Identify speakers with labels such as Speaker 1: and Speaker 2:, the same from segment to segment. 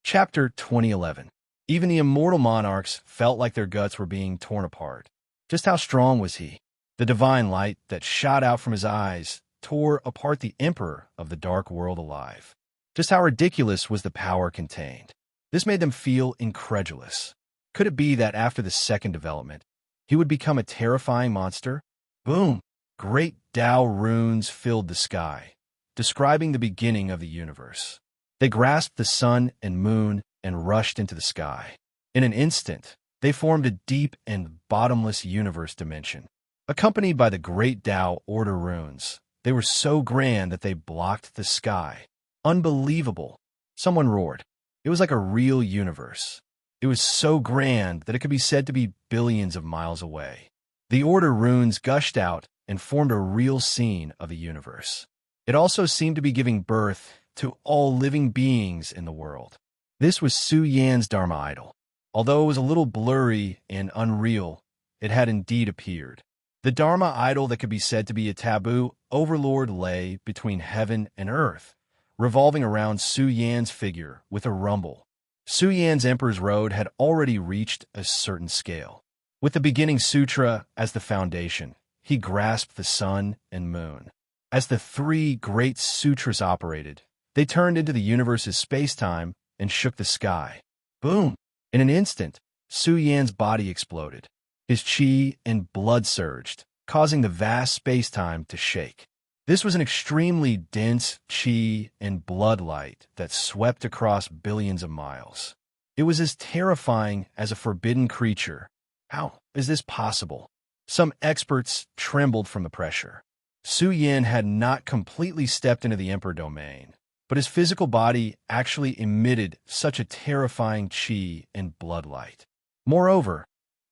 Speaker 1: Chapter 2011. Even the immortal monarchs felt like their guts were being torn apart. Just how strong was he? The divine light that shot out from his eyes tore apart the emperor of the dark world alive. Just how ridiculous was the power contained? This made them feel incredulous. Could it be that after the second development, he would become a terrifying monster? Boom! Great Tao runes filled the sky, describing the beginning of the universe. They grasped the sun and moon and rushed into the sky. In an instant, they formed a deep and bottomless universe dimension. Accompanied by the great Tao order runes, they were so grand that they blocked the sky. Unbelievable! Someone roared. It was like a real universe. It was so grand that it could be said to be billions of miles away. The order runes gushed out and formed a real scene of the universe. It also seemed to be giving birth to all living beings in the world. This was Su Yan's Dharma idol. Although it was a little blurry and unreal, it had indeed appeared. The Dharma idol that could be said to be a taboo overlord lay between heaven and earth, revolving around Su Yan's figure with a rumble. Su Yan's Emperor's Road had already reached a certain scale. With the beginning sutra as the foundation, he grasped the sun and moon. As the three great sutras operated, they turned into the universe's space-time and shook the sky. Boom! In an instant, Su Yan's body exploded. His qi and blood surged, causing the vast space-time to shake. This was an extremely dense qi and blood light that swept across billions of miles. It was as terrifying as a forbidden creature. How is this possible? Some experts trembled from the pressure. Su Yan had not completely stepped into the Emperor domain, but his physical body actually emitted such a terrifying qi and blood light. Moreover,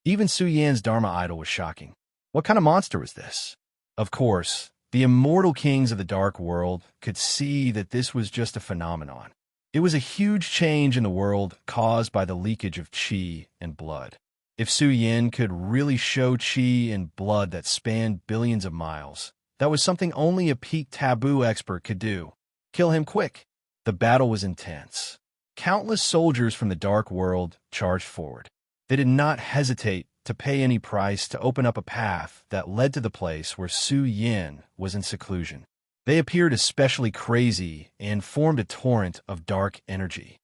Speaker 1: even Su Yan's Dharma idol was shocking. What kind of monster was this? Of course, the immortal kings of the dark world could see that this was just a phenomenon. It was a huge change in the world caused by the leakage of qi and blood. If Su Yan could really show qi and blood that spanned billions of miles, that was something only a peak taboo expert could do. Kill him quick. The battle was intense. Countless soldiers from the dark world charged forward. They did not hesitate to pay any price to open up a path that led to the place where Su Yan was in seclusion. They appeared especially crazy and formed a torrent of dark energy.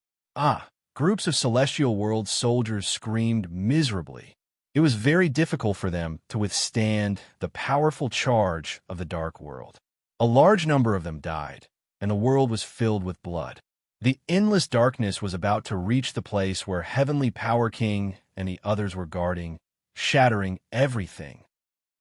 Speaker 1: Groups of celestial world soldiers screamed miserably. It was very difficult for them to withstand the powerful charge of the dark world. A large number of them died, and the world was filled with blood. The endless darkness was about to reach the place where Heavenly Power King and the others were guarding, shattering everything.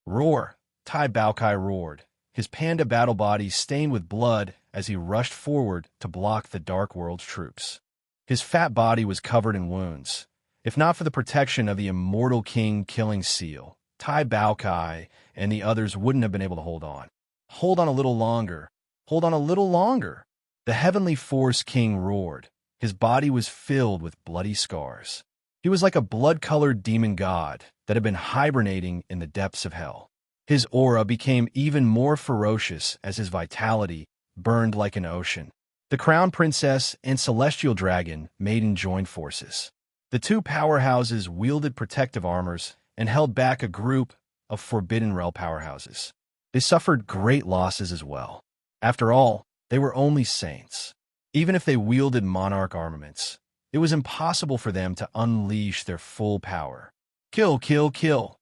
Speaker 1: Roar! Tai Baokai roared, his panda battle body stained with blood as he rushed forward to block the dark world's troops. His fat body was covered in wounds. If not for the protection of the immortal king killing seal, Tai Baokai and the others wouldn't have been able to hold on. Hold on a little longer. Hold on a little longer. The Heavenly Force King roared. His body was filled with bloody scars. He was like a blood-colored demon god that had been hibernating in the depths of hell. His aura became even more ferocious as his vitality burned like an ocean. The Crown Princess and Celestial Dragon made and joined forces. The two powerhouses wielded protective armors and held back a group of Forbidden Realm powerhouses. They suffered great losses as well. After all, they were only saints. Even if they wielded monarch armaments, it was impossible for them to unleash their full power. Kill, kill, kill!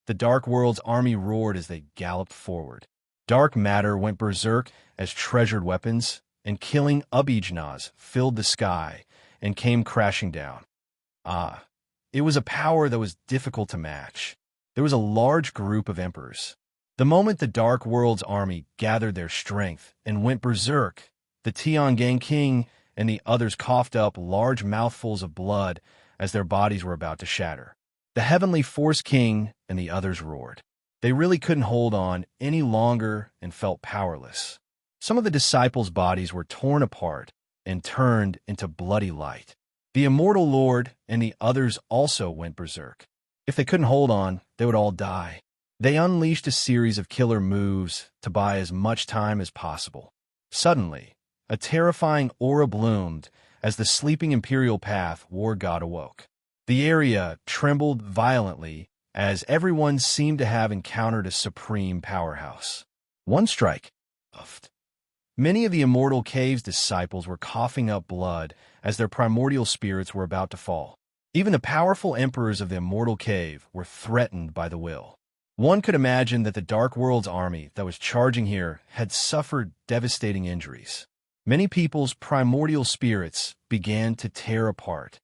Speaker 1: The Dark World's army roared as they galloped forward. Dark matter went berserk as treasured weapons, and killing Abijnas filled the sky and came crashing down. It was a power that was difficult to match. There was a large group of emperors. The moment the Dark World's army gathered their strength and went berserk, the Tiangang King and the others coughed up large mouthfuls of blood as their bodies were about to shatter. The Heavenly Force King and the others roared. They really couldn't hold on any longer and felt powerless. Some of the disciples' bodies were torn apart and turned into bloody light. The Immortal Lord and the others also went berserk. If they couldn't hold on, they would all die. They unleashed a series of killer moves to buy as much time as possible. Suddenly, a terrifying aura bloomed as the sleeping Imperial Path War God awoke. The area trembled violently as everyone seemed to have encountered a supreme powerhouse. One strike. Uffed. Many of the Immortal Cave's disciples were coughing up blood as their primordial spirits were about to fall. Even the powerful emperors of the Immortal Cave were threatened by the will. One could imagine that the Dark World's army that was charging here had suffered devastating injuries. Many people's primordial spirits began to tear apart.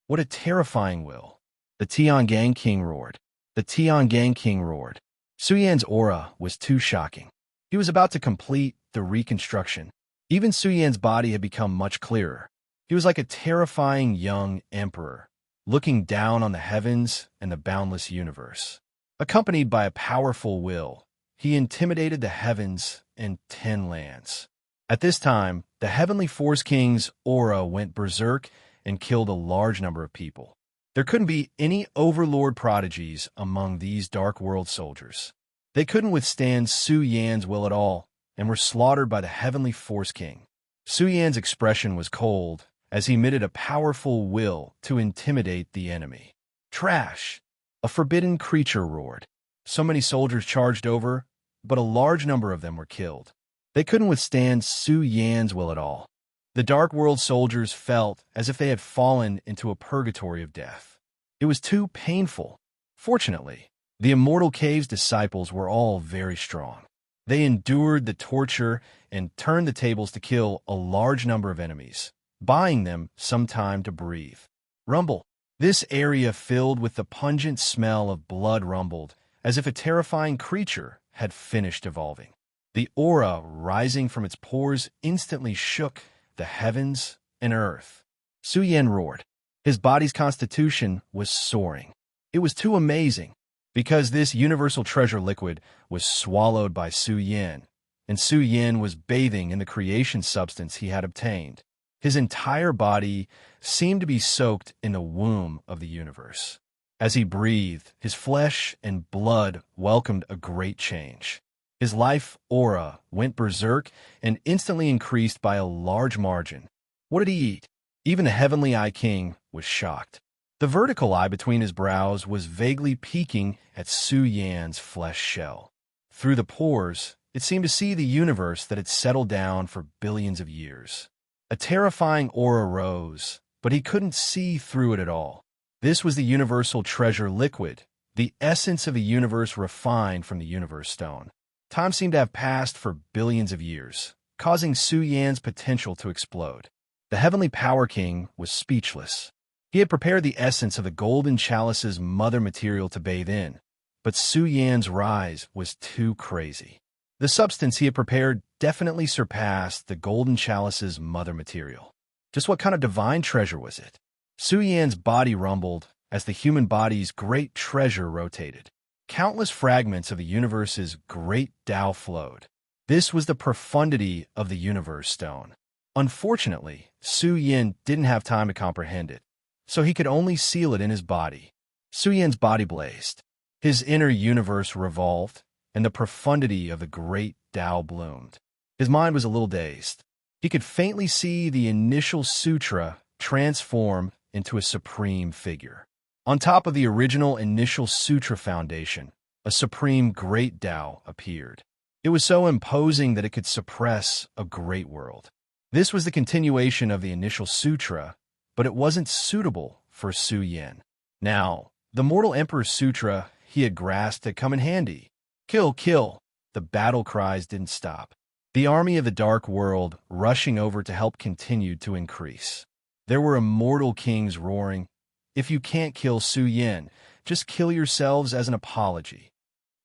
Speaker 1: What a terrifying will. The Tiangang King roared. The Tiangang King roared. Su Yan's aura was too shocking. He was about to complete the reconstruction. Even Su Yan's body had become much clearer. He was like a terrifying young emperor, looking down on the heavens and the boundless universe. Accompanied by a powerful will, he intimidated the heavens and 10 lands. At this time, the Heavenly Force King's aura went berserk and killed a large number of people. There couldn't be any Overlord prodigies among these Dark World soldiers. They couldn't withstand Su Yan's will at all and were slaughtered by the Heavenly Force King. Su Yan's expression was cold as he emitted a powerful will to intimidate the enemy. Trash! A forbidden creature roared. So many soldiers charged over, but a large number of them were killed. They couldn't withstand Su Yan's will at all. The Dark World soldiers felt as if they had fallen into a purgatory of death. It was too painful. Fortunately, the Immortal Cave's disciples were all very strong. They endured the torture and turned the tables to kill a large number of enemies, buying them some time to breathe. Rumble. This area filled with the pungent smell of blood rumbled, as if a terrifying creature had finished evolving. The aura rising from its pores instantly shook the heavens and earth. Su Yan roared. His body's constitution was soaring. It was too amazing, because this universal treasure liquid was swallowed by Su Yan, and Su Yan was bathing in the creation substance he had obtained. His entire body seemed to be soaked in the womb of the universe. As he breathed, his flesh and blood welcomed a great change. His life aura went berserk and instantly increased by a large margin. What did he eat? Even the Heavenly Eye King was shocked. The vertical eye between his brows was vaguely peeking at Su Yan's flesh shell. Through the pores, it seemed to see the universe that had settled down for billions of years. A terrifying aura rose, but he couldn't see through it at all. This was the universal treasure liquid, the essence of the universe refined from the universe stone. Time seemed to have passed for billions of years, causing Su Yan's potential to explode. The Heavenly Power King was speechless. He had prepared the essence of the Golden Chalice's mother material to bathe in, but Su Yan's rise was too crazy. The substance he had prepared definitely surpassed the Golden Chalice's mother material. Just what kind of divine treasure was it? Su Yan's body rumbled as the human body's great treasure rotated. Countless fragments of the universe's great Tao flowed. This was the profundity of the universe stone. Unfortunately, Su Yan didn't have time to comprehend it, so he could only seal it in his body. Su Yan's body blazed. His inner universe revolved, and the profundity of the great Tao bloomed. His mind was a little dazed. He could faintly see the initial sutra transform into a supreme figure. On top of the original initial sutra foundation, a supreme great Tao appeared. It was so imposing that it could suppress a great world. This was the continuation of the initial sutra, but it wasn't suitable for Su Yan. Now, the Mortal Emperor's sutra he had grasped had come in handy. Kill, kill! The battle cries didn't stop. The army of the Dark World rushing over to help continued to increase. There were immortal kings roaring, "If you can't kill Su Yan, just kill yourselves as an apology."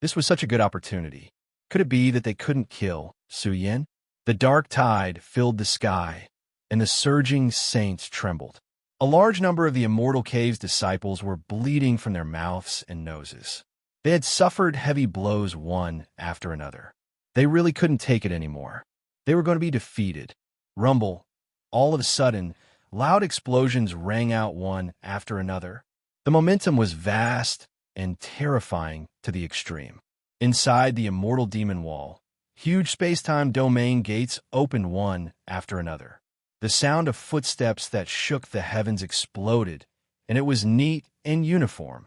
Speaker 1: This was such a good opportunity. Could it be that they couldn't kill Su Yan? The dark tide filled the sky, and the surging saints trembled. A large number of the Immortal Cave's disciples were bleeding from their mouths and noses. They had suffered heavy blows one after another. They really couldn't take it anymore. They were going to be defeated. Rumble. All of a sudden, loud explosions rang out one after another. The momentum was vast and terrifying to the extreme. Inside the immortal demon wall, huge space-time domain gates opened one after another. The sound of footsteps that shook the heavens exploded, and it was neat and uniform.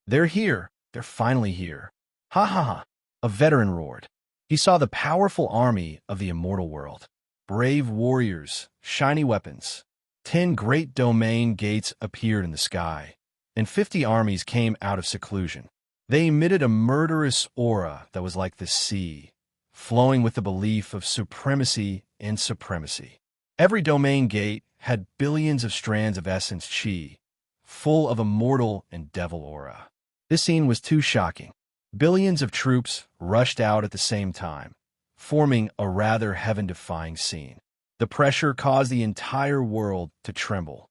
Speaker 1: "They're here. They're finally here. Ha ha ha," a veteran roared. He saw the powerful army of the immortal world. Brave warriors, shiny weapons. 10 great domain gates appeared in the sky, and 50 armies came out of seclusion. They emitted a murderous aura that was like the sea, flowing with the belief of supremacy and supremacy. Every domain gate had billions of strands of essence chi, full of immortal and devil aura. This scene was too shocking. Billions of troops rushed out at the same time, forming a rather heaven-defying scene. The pressure caused the entire world to tremble.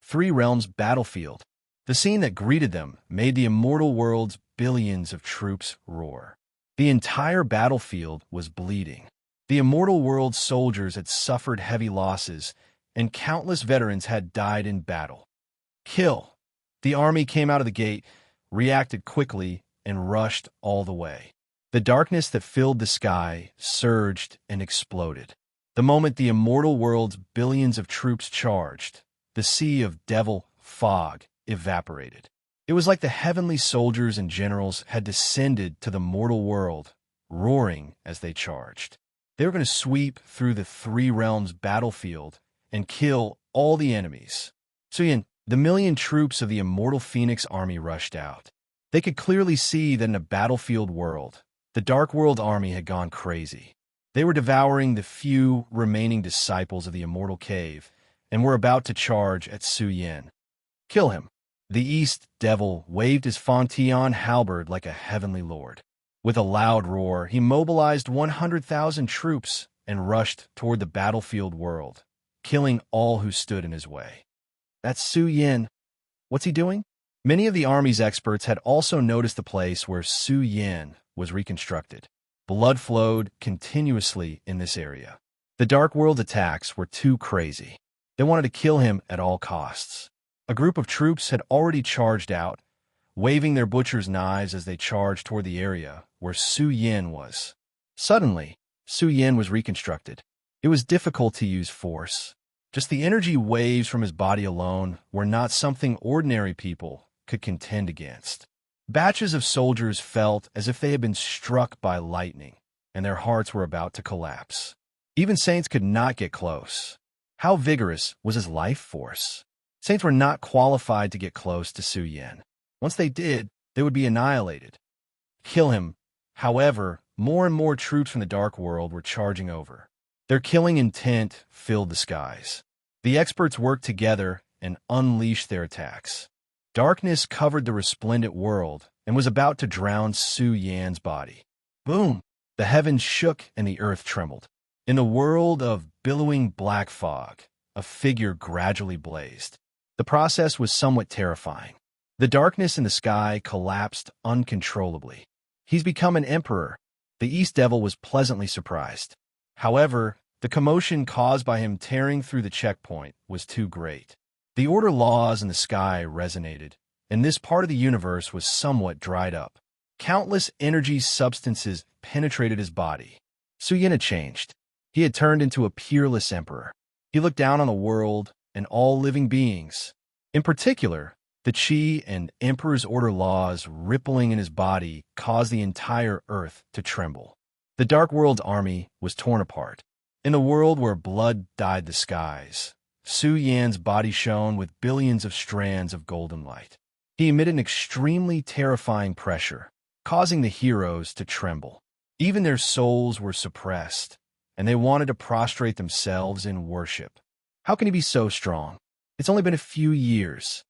Speaker 1: 3 realms battlefield. The scene that greeted them made the immortal world's billions of troops roar. The entire battlefield was bleeding. The immortal world's soldiers had suffered heavy losses, and countless veterans had died in battle. Kill! The army came out of the gate, reacted quickly, and rushed all the way. The darkness that filled the sky surged and exploded. The moment the immortal world's billions of troops charged, the sea of devil fog evaporated. It was like the heavenly soldiers and generals had descended to the mortal world, roaring as they charged. They were going to sweep through the 3 realms battlefield and kill all the enemies. So the million troops of the immortal Phoenix army rushed out. They could clearly see that in a battlefield world, the Dark World army had gone crazy. They were devouring the few remaining disciples of the immortal cave and were about to charge at Su Yin. Kill him. The East Devil waved his Fontion halberd like a heavenly lord. With a loud roar, he mobilized 100,000 troops and rushed toward the battlefield world, killing all who stood in his way. That's Su Yin. What's he doing? Many of the army's experts had also noticed the place where Su Yin was reconstructed. Blood flowed continuously in this area. The Dark World attacks were too crazy. They wanted to kill him at all costs. A group of troops had already charged out, waving their butcher's knives as they charged toward the area where Su Yin was. Suddenly, Su Yin was reconstructed. It was difficult to use force. Just the energy waves from his body alone were not something ordinary people could contend against. Batches of soldiers felt as if they had been struck by lightning, and their hearts were about to collapse. Even saints could not get close. How vigorous was his life force? Saints were not qualified to get close to Su Yin. Once they did, they would be annihilated. Kill him. However, more and more troops from the Dark World were charging over. Their killing intent filled the skies. The experts worked together and unleashed their attacks. Darkness covered the resplendent world and was about to drown Su Yan's body. Boom! The heavens shook and the earth trembled. In the world of billowing black fog, a figure gradually blazed. The process was somewhat terrifying. The darkness in the sky collapsed uncontrollably. He's become an emperor. The East Devil was pleasantly surprised. However, the commotion caused by him tearing through the checkpoint was too great. The order laws in the sky resonated, and this part of the universe was somewhat dried up. Countless energy substances penetrated his body. Su Yin had changed. He had turned into a peerless emperor. He looked down on the world and all living beings. In particular, the Qi and Emperor's order laws rippling in his body caused the entire earth to tremble. The Dark World's army was torn apart. In the world where blood dyed the skies, Su Yan's body shone with billions of strands of golden light. He emitted an extremely terrifying pressure, causing the heroes to tremble. Even their souls were suppressed, and they wanted to prostrate themselves in worship. How can he be so strong? It's only been a few years.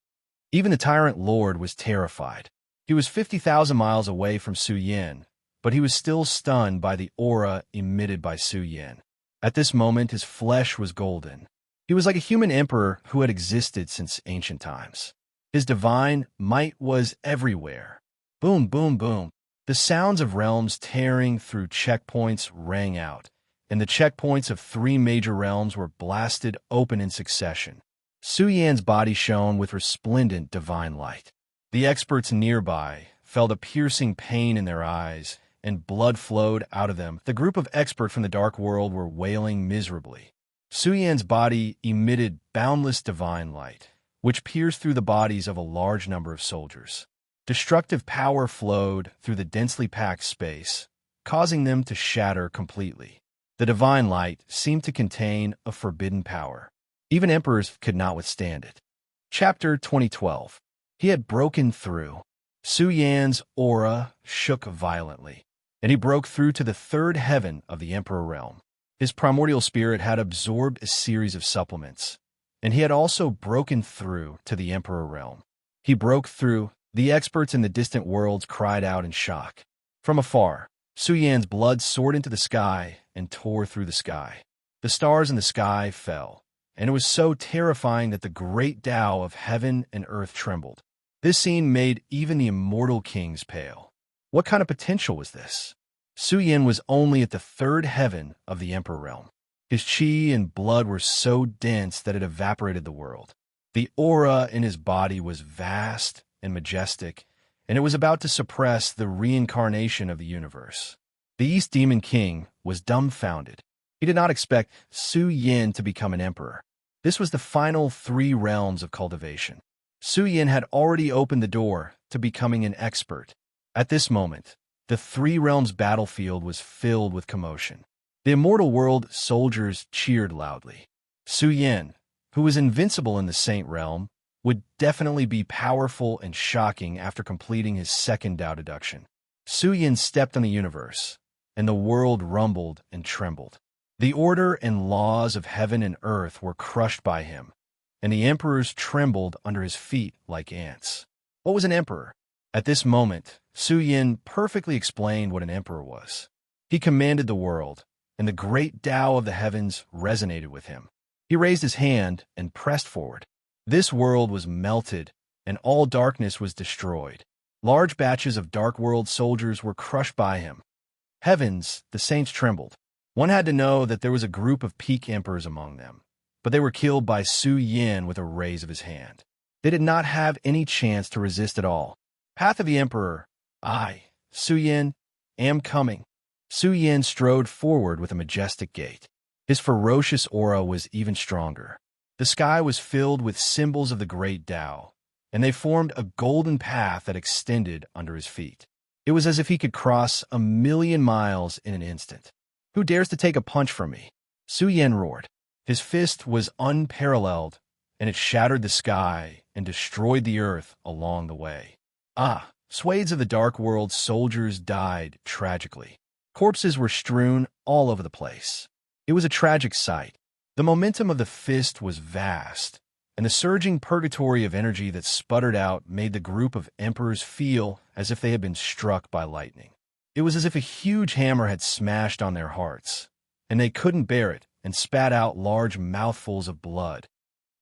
Speaker 1: Even the Tyrant Lord was terrified. He was 50,000 miles away from Su Yin, but he was still stunned by the aura emitted by Su Yin. At this moment, his flesh was golden. He was like a human emperor who had existed since ancient times. His divine might was everywhere. Boom, boom, boom. The sounds of realms tearing through checkpoints rang out, and the checkpoints of 3 major realms were blasted open in succession. Su Yan's body shone with resplendent divine light. The experts nearby felt a piercing pain in their eyes, and blood flowed out of them. The group of experts from the Dark World were wailing miserably. Su Yan's body emitted boundless divine light, which pierced through the bodies of a large number of soldiers. Destructive power flowed through the densely packed space, causing them to shatter completely. The divine light seemed to contain a forbidden power. Even emperors could not withstand it. Chapter 2012. He had broken through. Su Yan's aura shook violently, and he broke through to the third heaven of the Emperor realm. His primordial spirit had absorbed a series of supplements, and he had also broken through to the Emperor realm. He broke through. The experts in the distant worlds cried out in shock. From afar, Su Yan's blood soared into the sky and tore through the sky. The stars in the sky fell, and it was so terrifying that the great Tao of heaven and earth trembled. This scene made even the immortal kings pale. What kind of potential was this? Su Yan was only at the third heaven of the Emperor realm. His chi and blood were so dense that it evaporated the world. The aura in his body was vast and majestic, and it was about to suppress the reincarnation of the universe. The East Demon King was dumbfounded. He did not expect Su Yan to become an emperor. This was the final 3 realms of cultivation. Su Yan had already opened the door to becoming an expert. At this moment, the 3 realms battlefield was filled with commotion. The immortal world soldiers cheered loudly. Su Yan, who was invincible in the Saint realm, would definitely be powerful and shocking after completing his second Tao deduction. Su Yan stepped on the universe, and the world rumbled and trembled. The order and laws of heaven and earth were crushed by him, and the emperors trembled under his feet like ants. What was an emperor? At this moment, Su Yan perfectly explained what an emperor was. He commanded the world, and the great Tao of the heavens resonated with him. He raised his hand and pressed forward. This world was melted, and all darkness was destroyed. Large batches of Dark World soldiers were crushed by him. Heavens, the saints trembled. One had to know that there was a group of peak emperors among them, but they were killed by Su Yan with a raise of his hand. They did not have any chance to resist at all. Path of the Emperor. I, Su Yan, am coming. Su Yan strode forward with a majestic gait. His ferocious aura was even stronger. The sky was filled with symbols of the great Tao, and they formed a golden path that extended under his feet. It was as if he could cross 1,000,000 miles in an instant. Who dares to take a punch from me? Su Yan roared. His fist was unparalleled, and it shattered the sky and destroyed the earth along the way. Swathes of the Dark World soldiers died tragically. Corpses were strewn all over the place. It was a tragic sight. The momentum of the fist was vast, and the surging purgatory of energy that sputtered out made the group of emperors feel as if they had been struck by lightning. It was as if a huge hammer had smashed on their hearts, and they couldn't bear it and spat out large mouthfuls of blood.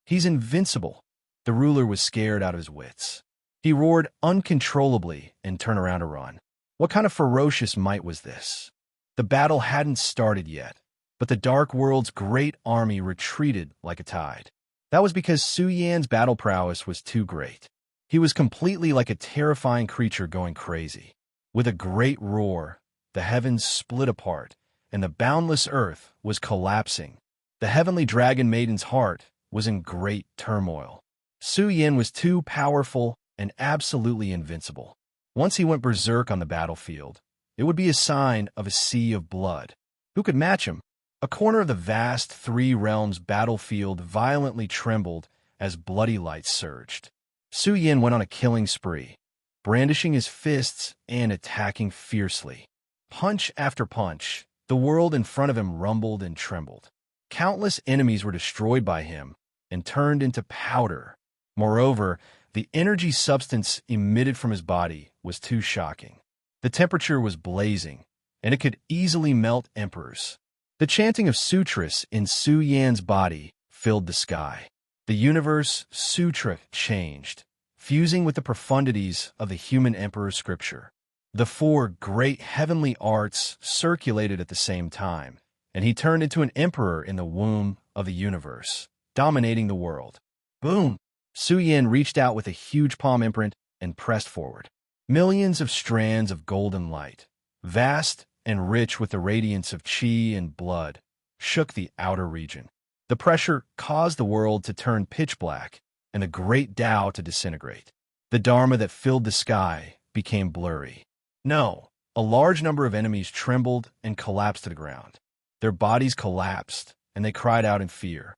Speaker 1: He's invincible. The ruler was scared out of his wits. He roared uncontrollably and turned around to run. What kind of ferocious might was this? The battle hadn't started yet, but the Dark World's great army retreated like a tide. That was because Su Yan's battle prowess was too great. He was completely like a terrifying creature going crazy. With a great roar, the heavens split apart, and the boundless earth was collapsing. The heavenly dragon maiden's heart was in great turmoil. Su Yan was too powerful and absolutely invincible. Once he went berserk on the battlefield, it would be a sign of a sea of blood. Who could match him? A corner of the vast 3 realms battlefield violently trembled as bloody light surged. Su Yan went on a killing spree, brandishing his fists and attacking fiercely. Punch after punch, the world in front of him rumbled and trembled. Countless enemies were destroyed by him and turned into powder. Moreover, the energy substance emitted from his body was too shocking. The temperature was blazing, and it could easily melt emperors. The chanting of sutras in Su Yan's body filled the sky. The universe sutra changed, fusing with the profundities of the human emperor's scripture. The 4 great heavenly arts circulated at the same time, and he turned into an emperor in the womb of the universe, dominating the world. Boom! Su Yan reached out with a huge palm imprint and pressed forward. Millions of strands of golden light, vast and rich with the radiance of chi and blood, shook the outer region. The The pressure caused the world to turn pitch black and the great Tao to disintegrate. The Dharma that filled the sky became blurry. No, a large number of enemies trembled and collapsed to the ground. Their bodies collapsed, and they cried out in fear.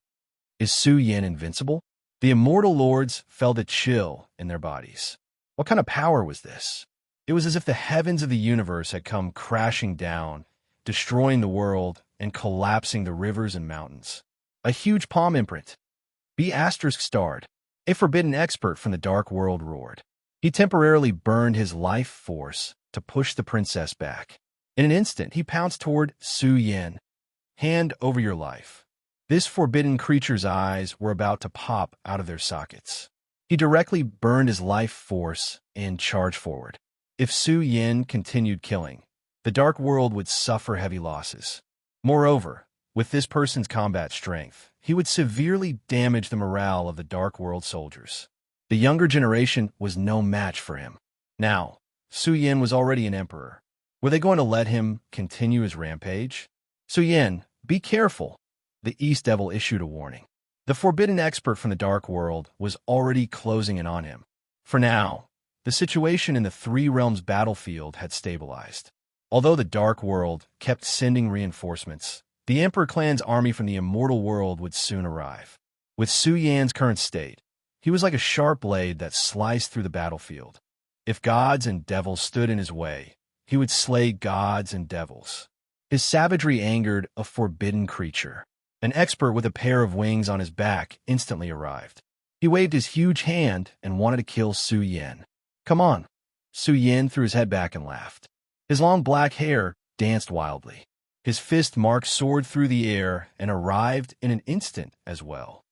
Speaker 1: Is Su Yin invincible? The immortal lords felt a chill in their bodies. What kind of power was this? It was as if the heavens of the universe had come crashing down, destroying the world and collapsing the rivers and mountains. A huge palm imprint. Be asterisk starred. A forbidden expert from the dark world roared. He temporarily burned his life force to push the princess back. In an instant, he pounced toward Su Yin. Hand over your life. This forbidden creature's eyes were about to pop out of their sockets. He directly burned his life force and charged forward. If Su Yin continued killing, the dark world would suffer heavy losses. Moreover, with this person's combat strength, he would severely damage the morale of the dark world soldiers. The younger generation was no match for him. Now, Su Yin was already an emperor. Were they going to let him continue his rampage? Su Yin, be careful, the East Devil issued a warning. The forbidden expert from the dark world was already closing in on him. For now, the situation in the Three Realms battlefield had stabilized. Although the dark world kept sending reinforcements, the Emperor Clan's army from the immortal world would soon arrive. With Su Yan's current state, he was like a sharp blade that sliced through the battlefield. If gods and devils stood in his way, he would slay gods and devils. His savagery angered a forbidden creature. An expert with a pair of wings on his back instantly arrived. He waved his huge hand and wanted to kill Su Yin. Come on. Su Yin threw his head back and laughed. His long black hair danced wildly. His fist mark soared through the air and arrived in an instant as well.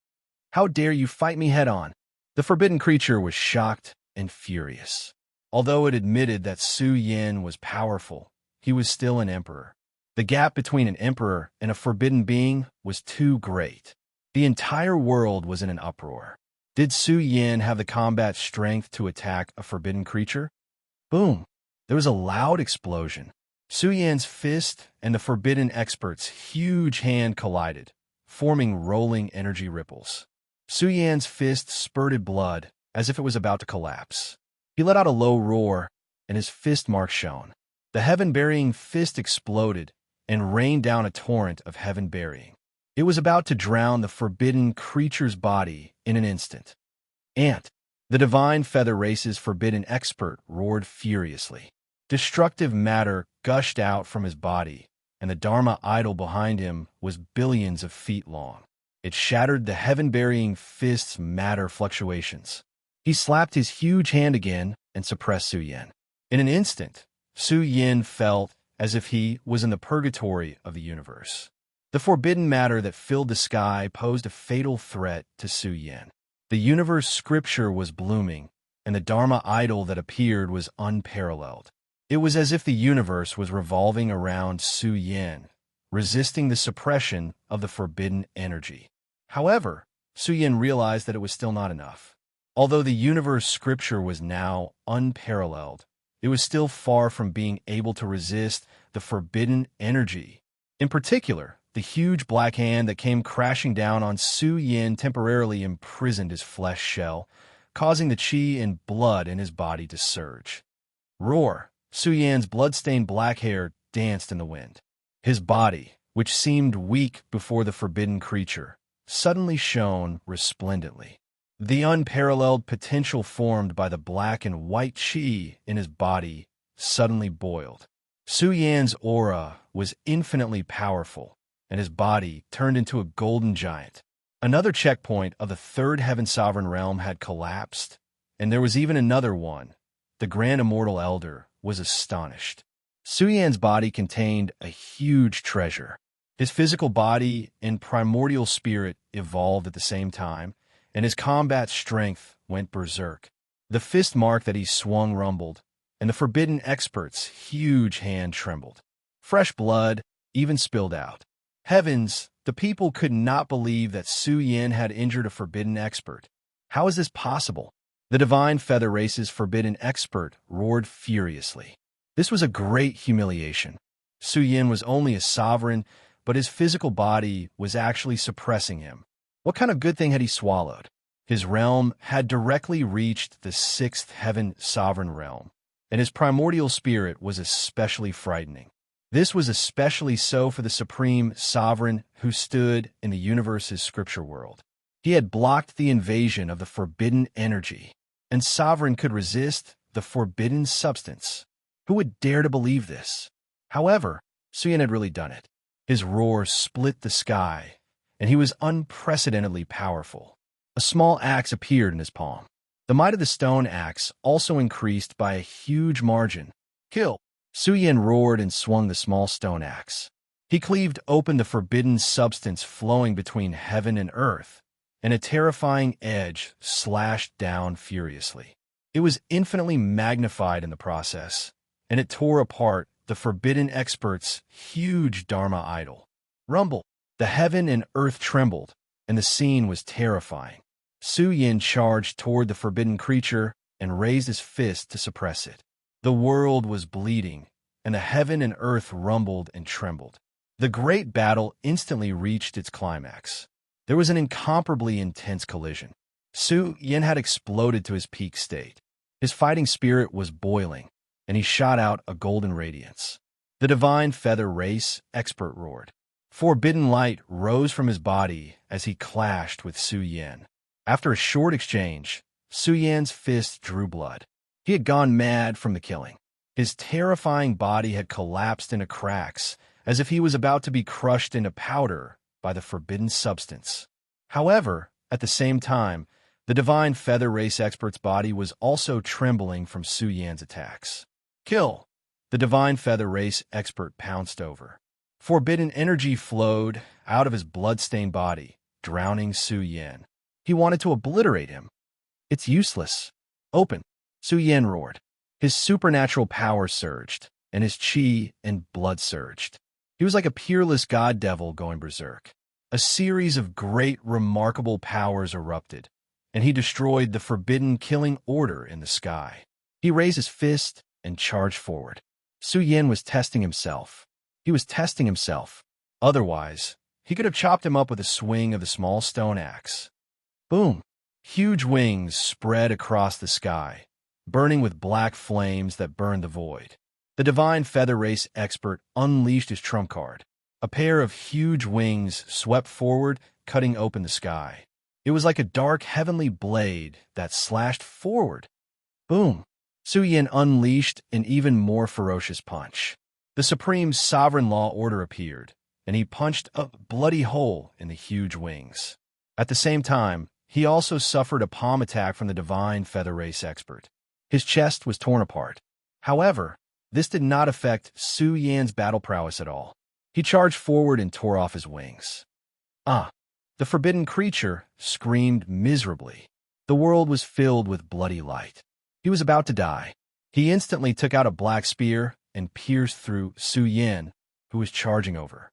Speaker 1: How dare you fight me head-on? The forbidden creature was shocked and furious. Although it admitted that Su Yin was powerful, he was still an emperor. The gap between an emperor and a forbidden being was too great. The entire world was in an uproar. Did Su Yin have the combat strength to attack a forbidden creature? Boom! There was a loud explosion. Su Yan's fist and the forbidden expert's huge hand collided, forming rolling energy ripples. Su Yan's fist spurted blood as if it was about to collapse. He let out a low roar, and his fist mark shone. The heaven-burying fist exploded and rained down a torrent of heaven-burying. It was about to drown the forbidden creature's body in an instant. Ant, the divine feather race's forbidden expert, roared furiously. Destructive matter gushed out from his body, and the Dharma idol behind him was billions of feet long. It shattered the heaven-burying fist's matter fluctuations. He slapped his huge hand again and suppressed Su Yin. In an instant, Su Yin felt as if he was in the purgatory of the universe. The forbidden matter that filled the sky posed a fatal threat to Su Yin. The universe scripture was blooming, and the Dharma idol that appeared was unparalleled. It was as if the universe was revolving around Su Yin, resisting the suppression of the forbidden energy. However, Su Yin realized that it was still not enough. Although the universe scripture was now unparalleled, it was still far from being able to resist the forbidden energy. In particular, the huge black hand that came crashing down on Su Yin temporarily imprisoned his flesh shell, causing the qi and blood in his body to surge. Roar! Su Yan's blood-stained black hair danced in the wind. His body, which seemed weak before the forbidden creature, suddenly shone resplendently. The unparalleled potential formed by the black and white qi in his body suddenly boiled. Su Yan's aura was infinitely powerful, and his body turned into a golden giant. Another checkpoint of the third Heaven Sovereign Realm had collapsed, and there was even another one. The Grand Immortal Elder was astonished. Su Yan's body contained a huge treasure. His physical body and primordial spirit evolved at the same time, and his combat strength went berserk. The fist mark that he swung rumbled, and the forbidden expert's huge hand trembled. Fresh blood even spilled out. Heavens, the people could not believe that Su Yin had injured a forbidden expert. How is this possible? The divine feather race's forbidden expert roared furiously. This was a great humiliation. Su Yin was only a sovereign, but his physical body was actually suppressing him. What kind of good thing had he swallowed? His realm had directly reached the sixth heaven sovereign realm, and his primordial spirit was especially frightening. This was especially so for the supreme sovereign who stood in the universe's scripture world. He had blocked the invasion of the forbidden energy, and sovereign could resist the forbidden substance. Who would dare to believe this? However, Suyin had really done it. His roar split the sky, and he was unprecedentedly powerful. A small axe appeared in his palm. The might of the stone axe also increased by a huge margin. Kill! Suyin roared and swung the small stone axe. He cleaved open the forbidden substance flowing between heaven and earth, and a terrifying edge slashed down furiously. It was infinitely magnified in the process, and it tore apart the forbidden expert's huge Dharma idol. Rumble! The heaven and earth trembled, and the scene was terrifying. Suyin charged toward the forbidden creature and raised his fist to suppress it. The world was bleeding, and the heaven and earth rumbled and trembled. The great battle instantly reached its climax. There was an incomparably intense collision. Suyin had exploded to his peak state. His fighting spirit was boiling, and he shot out a golden radiance. The divine feather race expert roared. Forbidden light rose from his body as he clashed with Suyin. After a short exchange, Suyin's fist drew blood. He had gone mad from the killing. His terrifying body had collapsed into cracks, as if he was about to be crushed into powder by the forbidden substance. However, at the same time, the divine feather race expert's body was also trembling from Suyin's attacks. Kill! The divine feather race expert pounced over. Forbidden energy flowed out of his blood-stained body, drowning Suyin. He wanted to obliterate him. It's useless. Open! Suyin roared. His supernatural power surged, and his chi and blood surged. He was like a peerless god-devil going berserk. A series of great, remarkable powers erupted, and he destroyed the forbidden killing order in the sky. He raised his fist and charged forward. Suyin was testing himself. He was testing himself. Otherwise, he could have chopped him up with a swing of the small stone axe. Boom! Huge wings spread across the sky, burning with black flames that burned the void. The divine feather race expert unleashed his trump card. A pair of huge wings swept forward, cutting open the sky. It was like a dark heavenly blade that slashed forward. Boom! Suyin unleashed an even more ferocious punch. The supreme sovereign law order appeared, and he punched a bloody hole in the huge wings. At the same time, he also suffered a palm attack from the divine feather race expert. His chest was torn apart. However, this did not affect Suyin's battle prowess at all. He charged forward and tore off his wings. Ah! The forbidden creature screamed miserably. The world was filled with bloody light. He was about to die. He instantly took out a black spear and pierced through Suyin, who was charging over.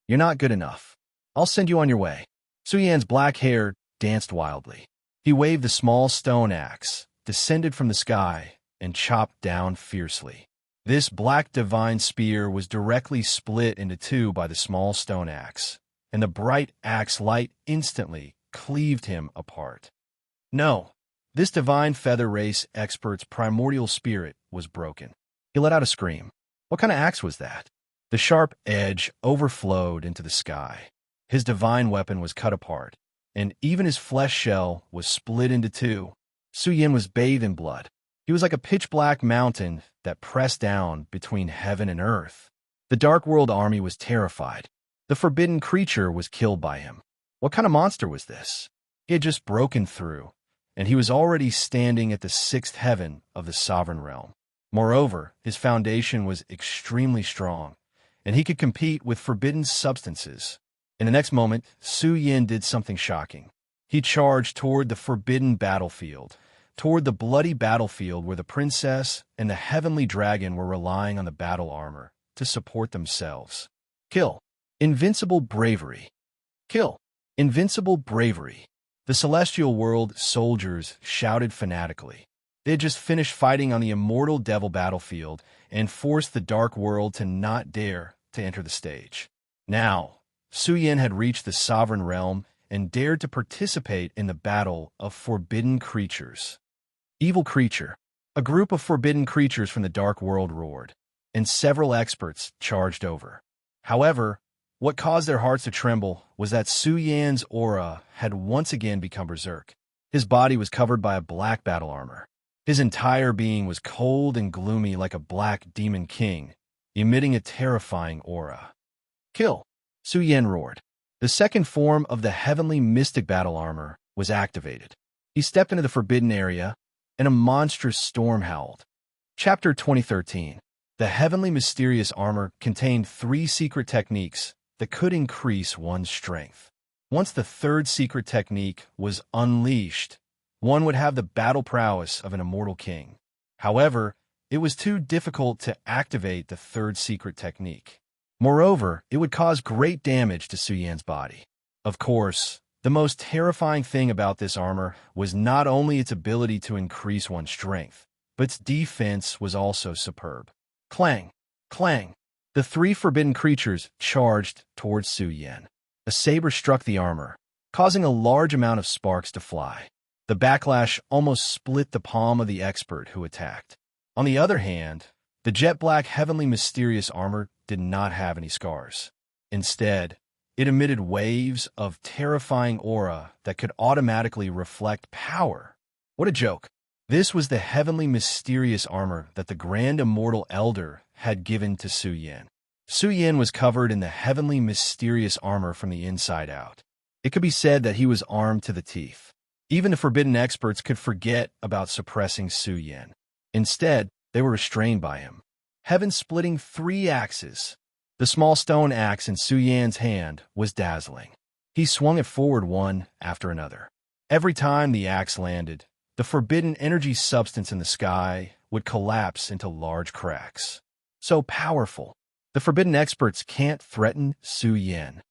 Speaker 1: You're not good enough. I'll send you on your way. Suyin's black hair danced wildly. He waved the small stone axe, descended from the sky, and chopped down fiercely. This black divine spear was directly split into two by the small stone axe, and the bright axe light instantly cleaved him apart. No, this divine feather race expert's primordial spirit was broken. He let out a scream. What kind of axe was that? The sharp edge overflowed into the sky. His divine weapon was cut apart, and even his flesh shell was split into two. Suyin was bathed in blood. He was like a pitch-black mountain that pressed down between heaven and earth. The Dark World army was terrified. The forbidden creature was killed by him. What kind of monster was this? He had just broken through, and he was already standing at the sixth heaven of the sovereign realm. Moreover, his foundation was extremely strong, and he could compete with forbidden substances. In the next moment, Suyin did something shocking. He charged toward the forbidden battlefield, toward the bloody battlefield where the princess and the heavenly dragon were relying on the battle armor to support themselves. Kill! Invincible bravery. Kill! Invincible bravery. The celestial world soldiers shouted fanatically. They had just finished fighting on the immortal devil battlefield and forced the dark world to not dare to enter the stage. Now, Su Yin had reached the sovereign realm and dared to participate in the battle of forbidden creatures. Evil creature. A group of forbidden creatures from the dark world roared, and several experts charged over. However, what caused their hearts to tremble was that Su Yan's aura had once again become berserk. His body was covered by a black battle armor. His entire being was cold and gloomy like a black demon king, emitting a terrifying aura. Kill! Su Yan roared. The second form of the heavenly mystic battle armor was activated. He stepped into the forbidden area, and a monstrous storm howled. Chapter 2013. The heavenly mysterious armor contained 3 secret techniques that could increase one's strength. Once the third secret technique was unleashed, one would have the battle prowess of an immortal king. However, it was too difficult to activate the third secret technique. Moreover, it would cause great damage to Su Yan's body. Of course, the most terrifying thing about this armor was not only its ability to increase one's strength, but its defense was also superb. Clang! Clang! The 3 forbidden creatures charged towards Su Yan. A saber struck the armor, causing a large amount of sparks to fly. The backlash almost split the palm of the expert who attacked. On the other hand, the jet black heavenly mysterious armor did not have any scars. Instead, it emitted waves of terrifying aura that could automatically reflect power. What a joke! This was the heavenly mysterious armor that the Grand Immortal Elder had given to Su Yan. Su Yan was covered in the heavenly mysterious armor from the inside out. It could be said that he was armed to the teeth. Even the forbidden experts could forget about suppressing Su Yan. Instead, they were restrained by him. Heaven-splitting 3 axes. The small stone axe in Su Yan's hand was dazzling. He swung it forward one after another. Every time the axe landed, the forbidden energy substance in the sky would collapse into large cracks. So powerful. The forbidden experts can't threaten Su Yan.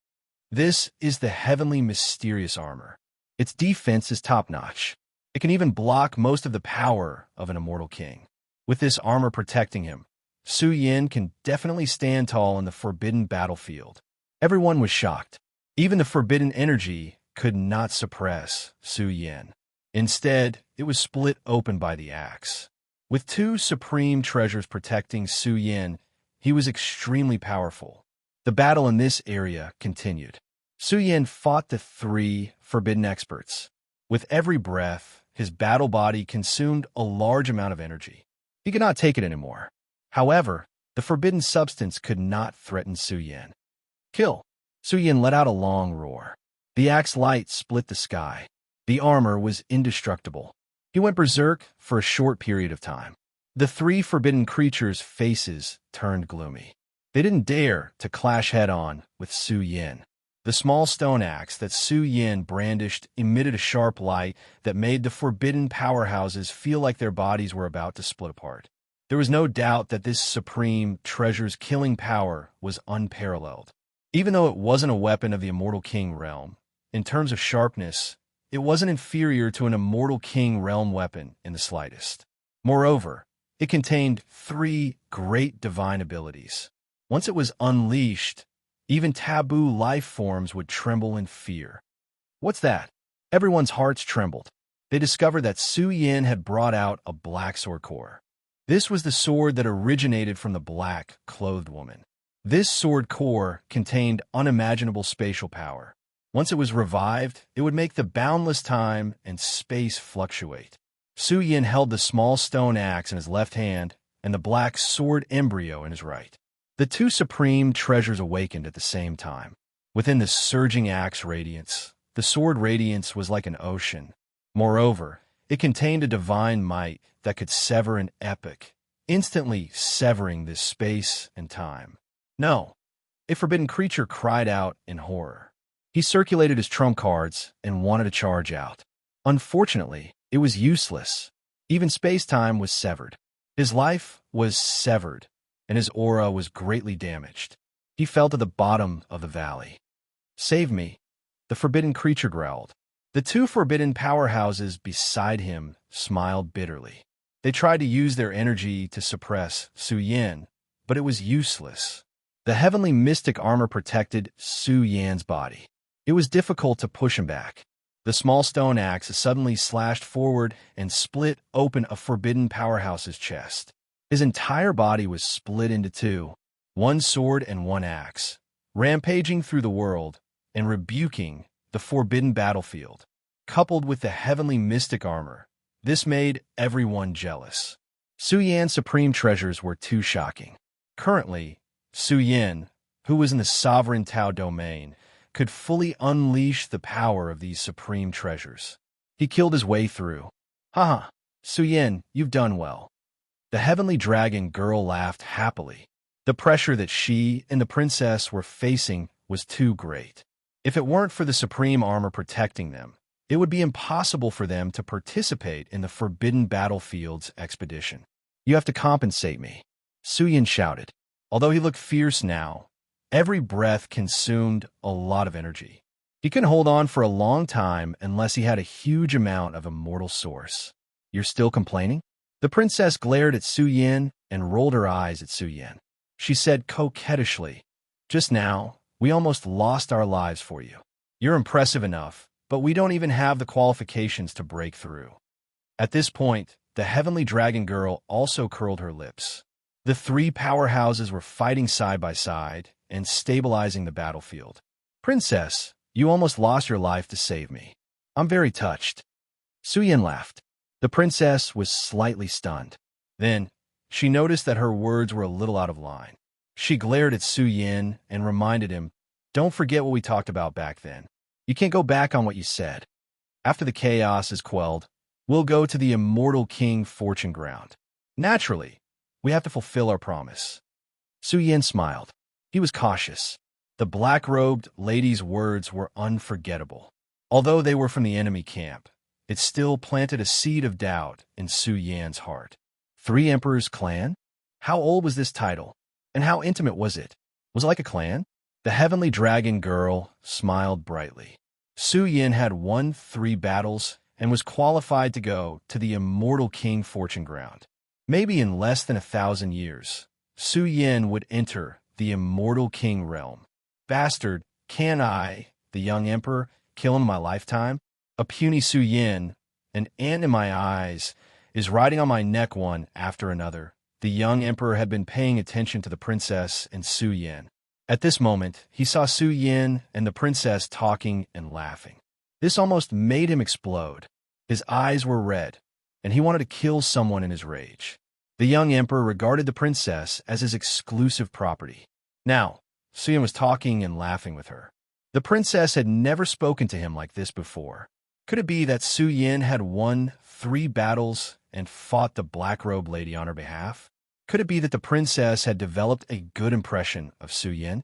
Speaker 1: This is the heavenly mysterious armor. Its defense is top-notch. It can even block most of the power of an immortal king. With this armor protecting him, Su Yan can definitely stand tall in the forbidden battlefield. Everyone was shocked. Even the forbidden energy could not suppress Su Yan. Instead, it was split open by the axe. With 2 supreme treasures protecting Su Yan, he was extremely powerful. The battle in this area continued. Su Yan fought the 3 forbidden experts. With every breath, his battle body consumed a large amount of energy. He could not take it anymore. However, the forbidden substance could not threaten Su Yan. Kill! Su Yan let out a long roar. The axe light split the sky. The armor was indestructible. He went berserk for a short period of time. The 3 forbidden creatures' faces turned gloomy. They didn't dare to clash head-on with Su Yan. The small stone axe that Su Yan brandished emitted a sharp light that made the forbidden powerhouses feel like their bodies were about to split apart. There was no doubt that this supreme treasure's killing power was unparalleled. Even though it wasn't a weapon of the Immortal King realm, in terms of sharpness, it wasn't inferior to an Immortal King realm weapon in the slightest. Moreover, it contained 3 great divine abilities. Once it was unleashed, even taboo life forms would tremble in fear. What's that? Everyone's hearts trembled. They discovered that Su Yan had brought out a black sword core. This was the sword that originated from the black-clothed woman. This sword core contained unimaginable spatial power. Once it was revived, it would make the boundless time and space fluctuate. Su Yan held the small stone axe in his left hand and the black sword embryo in his right. The 2 supreme treasures awakened at the same time. Within the surging axe radiance, the sword radiance was like an ocean. Moreover, it contained a divine might that could sever an epic, instantly severing this space and time. No! A forbidden creature cried out in horror. He circulated his trump cards and wanted to charge out. Unfortunately, it was useless. Even space-time was severed. His life was severed, and his aura was greatly damaged. He fell to the bottom of the valley. Save me, the forbidden creature growled. The 2 forbidden powerhouses beside him smiled bitterly. They tried to use their energy to suppress Su Yan, but it was useless. The heavenly mystic armor protected Su Yan's body. It was difficult to push him back. The small stone axe suddenly slashed forward and split open a forbidden powerhouse's chest. His entire body was split into two, one sword and one axe, rampaging through the world and rebuking the forbidden battlefield. Coupled with the heavenly mystic armor, this made everyone jealous. Su Yan's supreme treasures were too shocking. Currently, Su Yan, who was in the sovereign Tao domain, could fully unleash the power of these supreme treasures. He killed his way through. Haha, Su Yan, you've done well. The heavenly dragon girl laughed happily. The pressure that she and the princess were facing was too great. If it weren't for the supreme armor protecting them, it would be impossible for them to participate in the forbidden battlefield's expedition. You have to compensate me, Su Yan shouted. Although he looked fierce now, every breath consumed a lot of energy. He couldn't hold on for a long time unless he had a huge amount of immortal source. You're still complaining? The princess glared at Su Yan and rolled her eyes at Su Yan. She said coquettishly, "Just now, we almost lost our lives for you. You're impressive enough, but we don't even have the qualifications to break through." At this point, the heavenly dragon girl also curled her lips. The three powerhouses were fighting side by side and stabilizing the battlefield. "Princess, you almost lost your life to save me. I'm very touched." Su Yan laughed. The princess was slightly stunned. Then, she noticed that her words were a little out of line. She glared at Su Yan and reminded him, "Don't forget what we talked about back then. You can't go back on what you said. After the chaos is quelled, we'll go to the immortal king fortune ground. Naturally, we have to fulfill our promise." Su Yan smiled. He was cautious. The black-robed lady's words were unforgettable. Although they were from the enemy camp, it still planted a seed of doubt in Su Yan's heart. Three Emperors' clan? How old was this title? And how intimate was it? Was it like a clan? The heavenly dragon girl smiled brightly. Su Yan had won 3 battles and was qualified to go to the immortal king fortune ground. Maybe in less than 1,000 years, Su Yan would enter the immortal king realm. Bastard, can I, the young emperor, kill him in my lifetime? A puny Su Yan, an ant in my eyes, is riding on my neck one after another. The young emperor had been paying attention to the princess and Su Yan. At this moment, he saw Su Yan and the princess talking and laughing. This almost made him explode. His eyes were red, and he wanted to kill someone in his rage. The young emperor regarded the princess as his exclusive property. Now, Su Yan was talking and laughing with her. The princess had never spoken to him like this before. Could it be that Su Yan had won 3 battles and fought the black-robed lady on her behalf? Could it be that the princess had developed a good impression of Su Yan?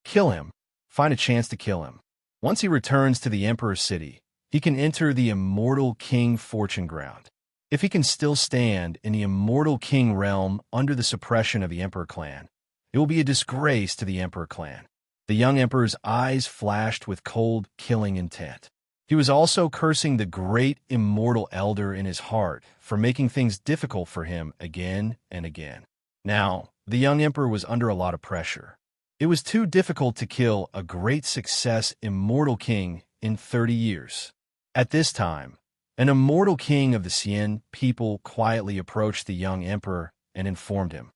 Speaker 1: Kill him. Find a chance to kill him. Once he returns to the Emperor's city, he can enter the immortal king fortune ground. If he can still stand in the immortal king realm under the suppression of the Emperor clan, it will be a disgrace to the Emperor clan. The young emperor's eyes flashed with cold, killing intent. He was also cursing the great immortal elder in his heart for making things difficult for him again and again. Now, the young emperor was under a lot of pressure. It was too difficult to kill a great success immortal king in 30 years. At this time, an immortal king of the Xian people quietly approached the young emperor and informed him.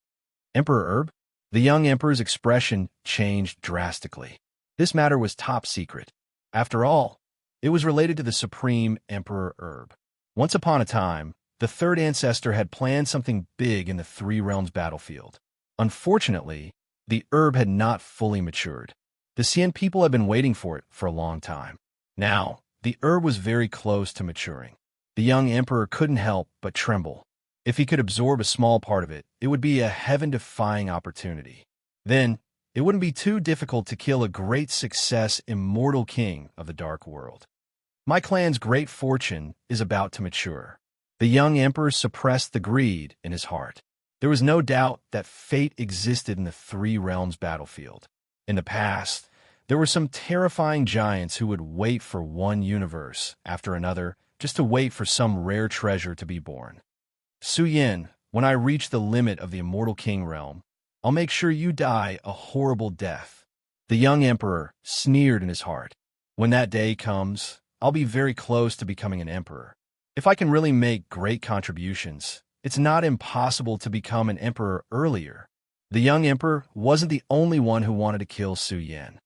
Speaker 1: "Emperor Herb?" The young emperor's expression changed drastically. This matter was top secret. After all, it was related to the supreme Emperor Herb. Once upon a time, the third ancestor had planned something big in the Three Realms battlefield. Unfortunately, the herb had not fully matured. The Xian people had been waiting for it for a long time. Now, the herb was very close to maturing. The young emperor couldn't help but tremble. If he could absorb a small part of it, it would be a heaven-defying opportunity. Then, it wouldn't be too difficult to kill a great success immortal king of the dark world. My clan's great fortune is about to mature. The young emperor suppressed the greed in his heart. There was no doubt that fate existed in the Three Realms battlefield. In the past, there were some terrifying giants who would wait for one universe after another just to wait for some rare treasure to be born. Su Yan, when I reach the limit of the immortal king realm, I'll make sure you die a horrible death." The young emperor sneered in his heart. "When that day comes, I'll be very close to becoming an emperor. If I can really make great contributions, it's not impossible to become an emperor earlier." The young emperor wasn't the only one who wanted to kill Su Yan.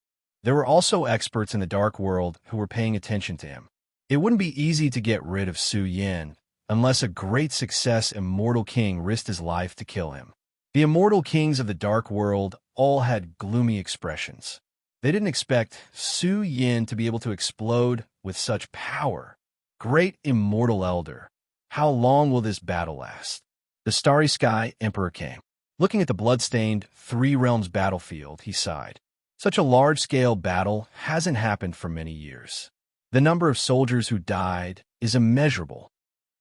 Speaker 1: There were also experts in the dark world who were paying attention to him. It wouldn't be easy to get rid of Su Yan unless a great success immortal king risked his life to kill him. The immortal kings of the dark world all had gloomy expressions. They didn't expect Su Yan to be able to explode with such power. "Great immortal elder, how long will this battle last?" The starry sky emperor came. Looking at the blood-stained Three Realms battlefield, he sighed. Such a large-scale battle hasn't happened for many years. The number of soldiers who died is immeasurable.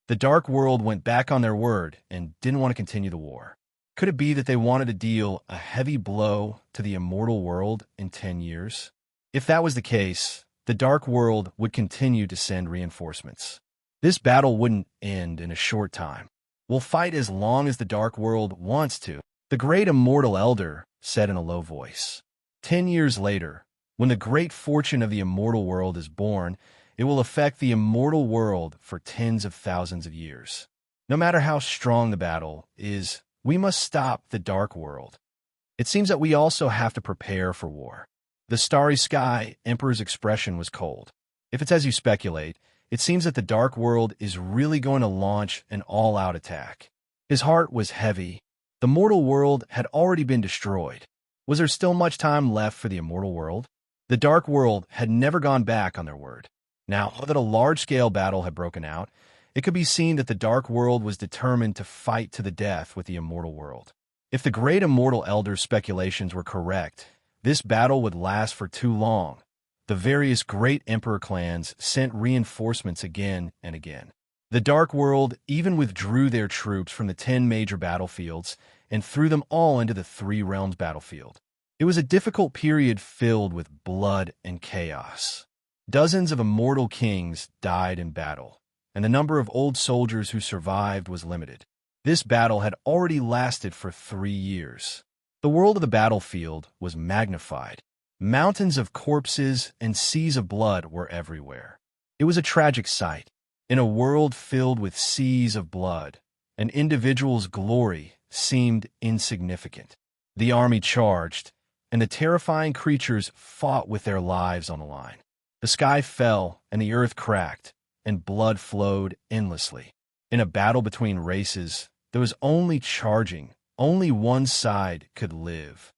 Speaker 1: The dark world went back on their word and didn't want to continue the war. Could it be that they wanted to deal a heavy blow to the immortal world in 10 years? If that was the case, the dark world would continue to send reinforcements. This battle wouldn't end in a short time. "We'll fight as long as the dark world wants to," the great immortal elder said in a low voice. 10 years later, when the great fortune of the immortal world is born, it will affect the immortal world for tens of thousands of years. No matter how strong the battle is, we must stop the dark world. It seems that we also have to prepare for war. The starry sky emperor's expression was cold. If it's as you speculate, it seems that the dark world is really going to launch an all-out attack. His heart was heavy. The mortal world had already been destroyed. Was there still much time left for the immortal world? The dark world had never gone back on their word. Now that a large-scale battle had broken out, it could be seen that the dark world was determined to fight to the death with the immortal world. If the great immortal elder's speculations were correct, this battle would last for too long. The various great emperor clans sent reinforcements again and again. The dark world even withdrew their troops from the 10 major battlefields and threw them all into the Three Realms battlefield. It was a difficult period filled with blood and chaos. Dozens of immortal kings died in battle, and the number of old soldiers who survived was limited. This battle had already lasted for 3 years. The world of the battlefield was magnified. Mountains of corpses and seas of blood were everywhere. It was a tragic sight. In a world filled with seas of blood, an individual's glory seemed insignificant. The army charged, and the terrifying creatures fought with their lives on the line. The sky fell, and the earth cracked, and blood flowed endlessly. In a battle between races, there was only charging. Only one side could live.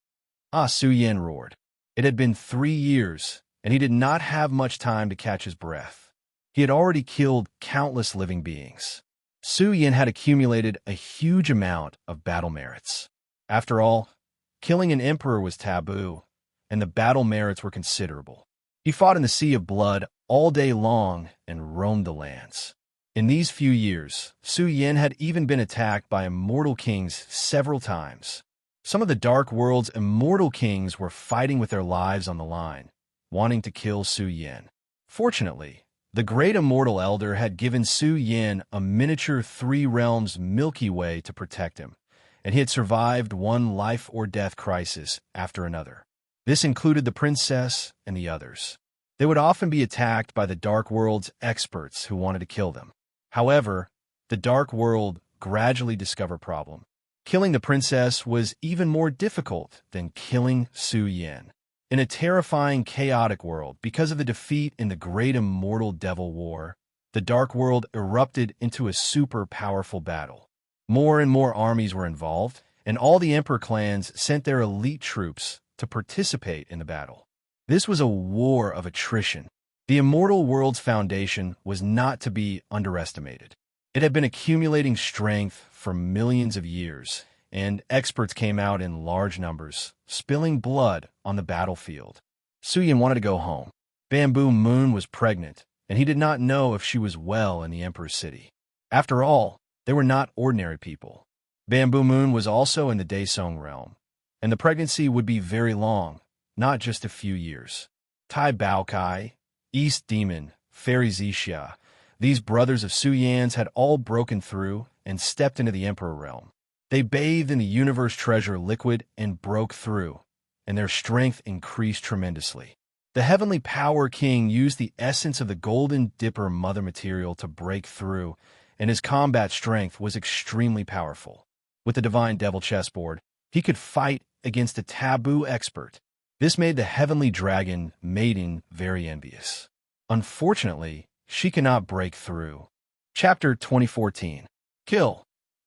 Speaker 1: Su Yan roared. It had been 3 years, and he did not have much time to catch his breath. He had already killed countless living beings. Su Yan had accumulated a huge amount of battle merits. After all, killing an emperor was taboo, and the battle merits were considerable. He fought in the sea of blood all day long and roamed the lands. In these few years, Su Yan had even been attacked by immortal kings several times. Some of the dark world's immortal kings were fighting with their lives on the line, wanting to kill Su Yan. Fortunately, the great immortal elder had given Su Yan a miniature Three Realms Milky Way to protect him, and he had survived one life-or-death crisis after another. This included the princess and the others. They would often be attacked by the dark world's experts who wanted to kill them. However, the dark world gradually discovered a problem. Killing the princess was even more difficult than killing Su Yan. In a terrifying, chaotic world, because of the defeat in the great immortal devil war, the dark world erupted into a super powerful battle. More and more armies were involved, and all the emperor clans sent their elite troops to participate in the battle. This was a war of attrition. The immortal world's foundation was not to be underestimated. It had been accumulating strength for millions of years, and experts came out in large numbers, spilling blood on the battlefield. Su Yan wanted to go home. Bamboo Moon was pregnant, and he did not know if she was well in the Emperor's city. After all, they were not ordinary people. Bamboo Moon was also in the Daesong realm, and the pregnancy would be very long, not just a few years. Tai Baokai, East Demon, Fairy Zixia, these brothers of Su Yan's had all broken through and stepped into the Emperor realm. They bathed in the universe treasure liquid and broke through, and their strength increased tremendously. The Heavenly Power King used the essence of the Golden Dipper mother material to break through, and his combat strength was extremely powerful. With the Divine Devil chessboard, he could fight against a taboo expert. This made the Heavenly Dragon Maiden very envious. Unfortunately, she cannot break through. Chapter 2014. Kill.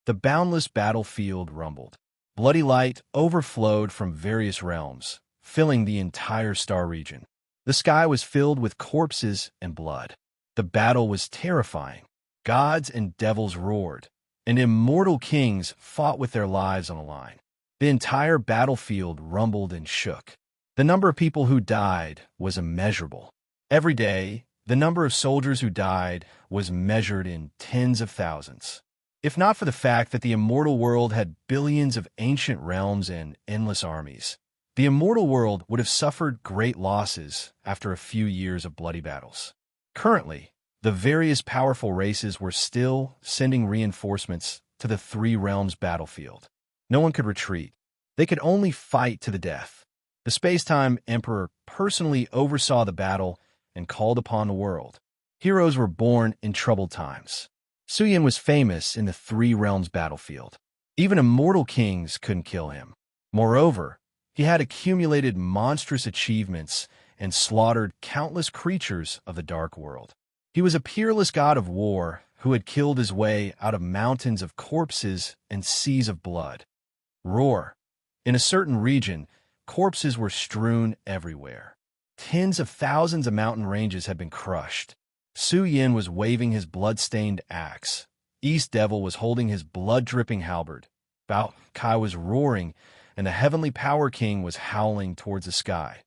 Speaker 1: The boundless battlefield rumbled. Bloody light overflowed from various realms, filling the entire star region. The sky was filled with corpses and blood. The battle was terrifying. Gods and devils roared, and immortal kings fought with their lives on the line. The entire battlefield rumbled and shook. The number of people who died was immeasurable. Every day, the number of soldiers who died was measured in tens of thousands. If not for the fact that the immortal world had billions of ancient realms and endless armies, the immortal world would have suffered great losses after a few years of bloody battles. Currently, the various powerful races were still sending reinforcements to the Three Realms battlefield. No one could retreat. They could only fight to the death. The Space-Time Emperor personally oversaw the battle and called upon the world. Heroes were born in troubled times. Suyin was famous in the Three Realms battlefield. Even immortal kings couldn't kill him. Moreover, he had accumulated monstrous achievements and slaughtered countless creatures of the dark world. He was a peerless god of war who had killed his way out of mountains of corpses and seas of blood. Roar. In a certain region, corpses were strewn everywhere. Tens of thousands of mountain ranges had been crushed. Su Yin was waving his blood-stained axe. East Devil was holding his blood-dripping halberd. Bao Kai was roaring, and the Heavenly Power King was howling towards the sky.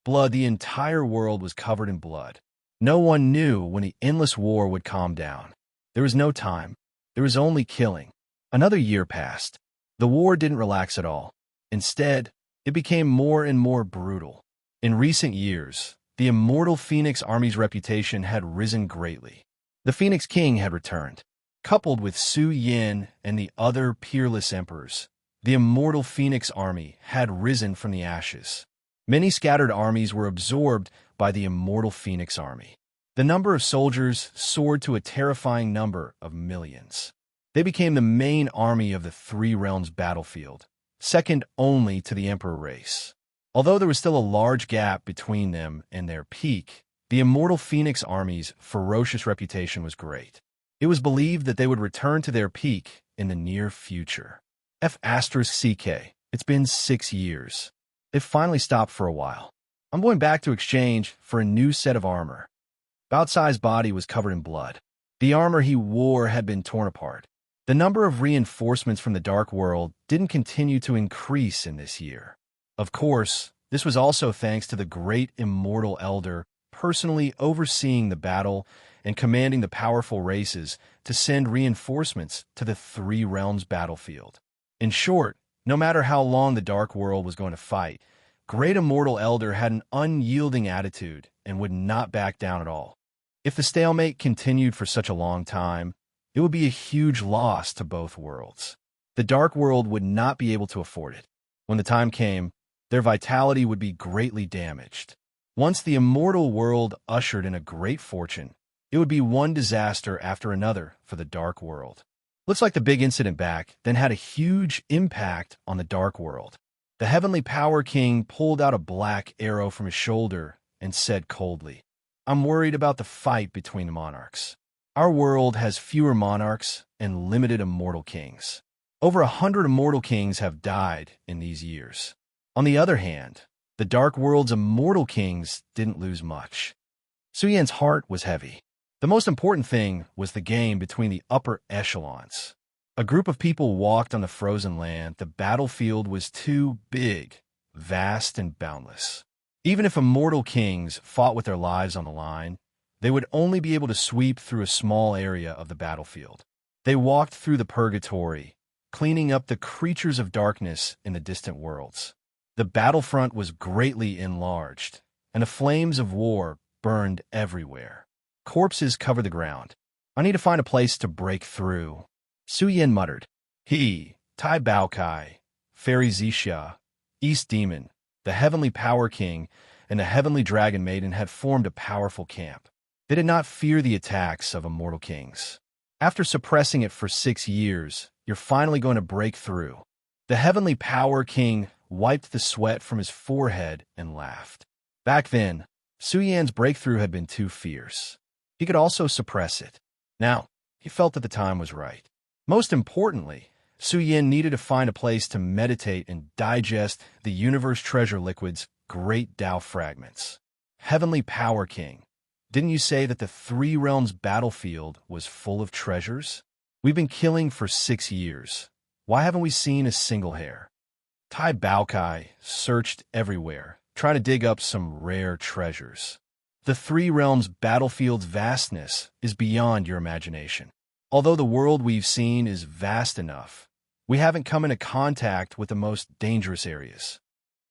Speaker 1: Blood, the entire world was covered in blood. No one knew when the endless war would calm down. There was no time. There was only killing. Another year passed. The war didn't relax at all. Instead, it became more and more brutal. In recent years, the immortal Phoenix Army's reputation had risen greatly. The Phoenix King had returned. Coupled with Su Yin and the other peerless emperors, the immortal Phoenix Army had risen from the ashes. Many scattered armies were absorbed by the immortal Phoenix Army. The number of soldiers soared to a terrifying number of millions. They became the main army of the Three Realms battlefield, second only to the Emperor race. Although there was still a large gap between them and their peak, the immortal Phoenix Army's ferocious reputation was great. It was believed that they would return to their peak in the near future. F***CK. It's been 6 years. They've finally stopped for a while. I'm going back to exchange for a new set of armor. Baotsai's body was covered in blood. The armor he wore had been torn apart. The number of reinforcements from the Dark World didn't continue to increase in this year. Of course, this was also thanks to the great immortal elder personally overseeing the battle and commanding the powerful races to send reinforcements to the Three Realms battlefield. In short, no matter how long the Dark World was going to fight, Great Immortal Elder had an unyielding attitude and would not back down at all. If the stalemate continued for such a long time, it would be a huge loss to both worlds. The Dark World would not be able to afford it. When the time came, their vitality would be greatly damaged. Once the immortal world ushered in a great fortune, it would be one disaster after another for the Dark World. Looks like the big incident back then had a huge impact on the Dark World. The Heavenly Power King pulled out a black arrow from his shoulder and said coldly, "I'm worried about the fight between the monarchs. Our world has fewer monarchs and limited immortal kings. Over 100 immortal kings have died in these years. On the other hand, the Dark World's immortal kings didn't lose much." Su Yan's heart was heavy. The most important thing was the game between the upper echelons. A group of people walked on the frozen land. The battlefield was too big, vast, and boundless. Even if immortal kings fought with their lives on the line, they would only be able to sweep through a small area of the battlefield. They walked through the purgatory, cleaning up the creatures of darkness in the distant worlds. The battlefront was greatly enlarged, and the flames of war burned everywhere. Corpses covered the ground. I need to find a place to break through. Su Yin muttered. He Tai Bao Kai, Fairy Zixia, East Demon, the Heavenly Power King, and the Heavenly Dragon Maiden had formed a powerful camp. They did not fear the attacks of immortal kings. After suppressing it for 6 years, you're finally going to break through. The Heavenly Power King wiped the sweat from his forehead and laughed. Back then, Su Yan's breakthrough had been too fierce. He could also suppress it. Now, he felt that the time was right. Most importantly, Su Yan needed to find a place to meditate and digest the universe treasure liquid's great Tao fragments. Heavenly Power King, didn't you say that the Three Realms battlefield was full of treasures? We've been killing for 6 years. Why haven't we seen a single hair? Tai Bao Kai searched everywhere, trying to dig up some rare treasures. The Three Realms battlefield's vastness is beyond your imagination. Although the world we've seen is vast enough, we haven't come into contact with the most dangerous areas.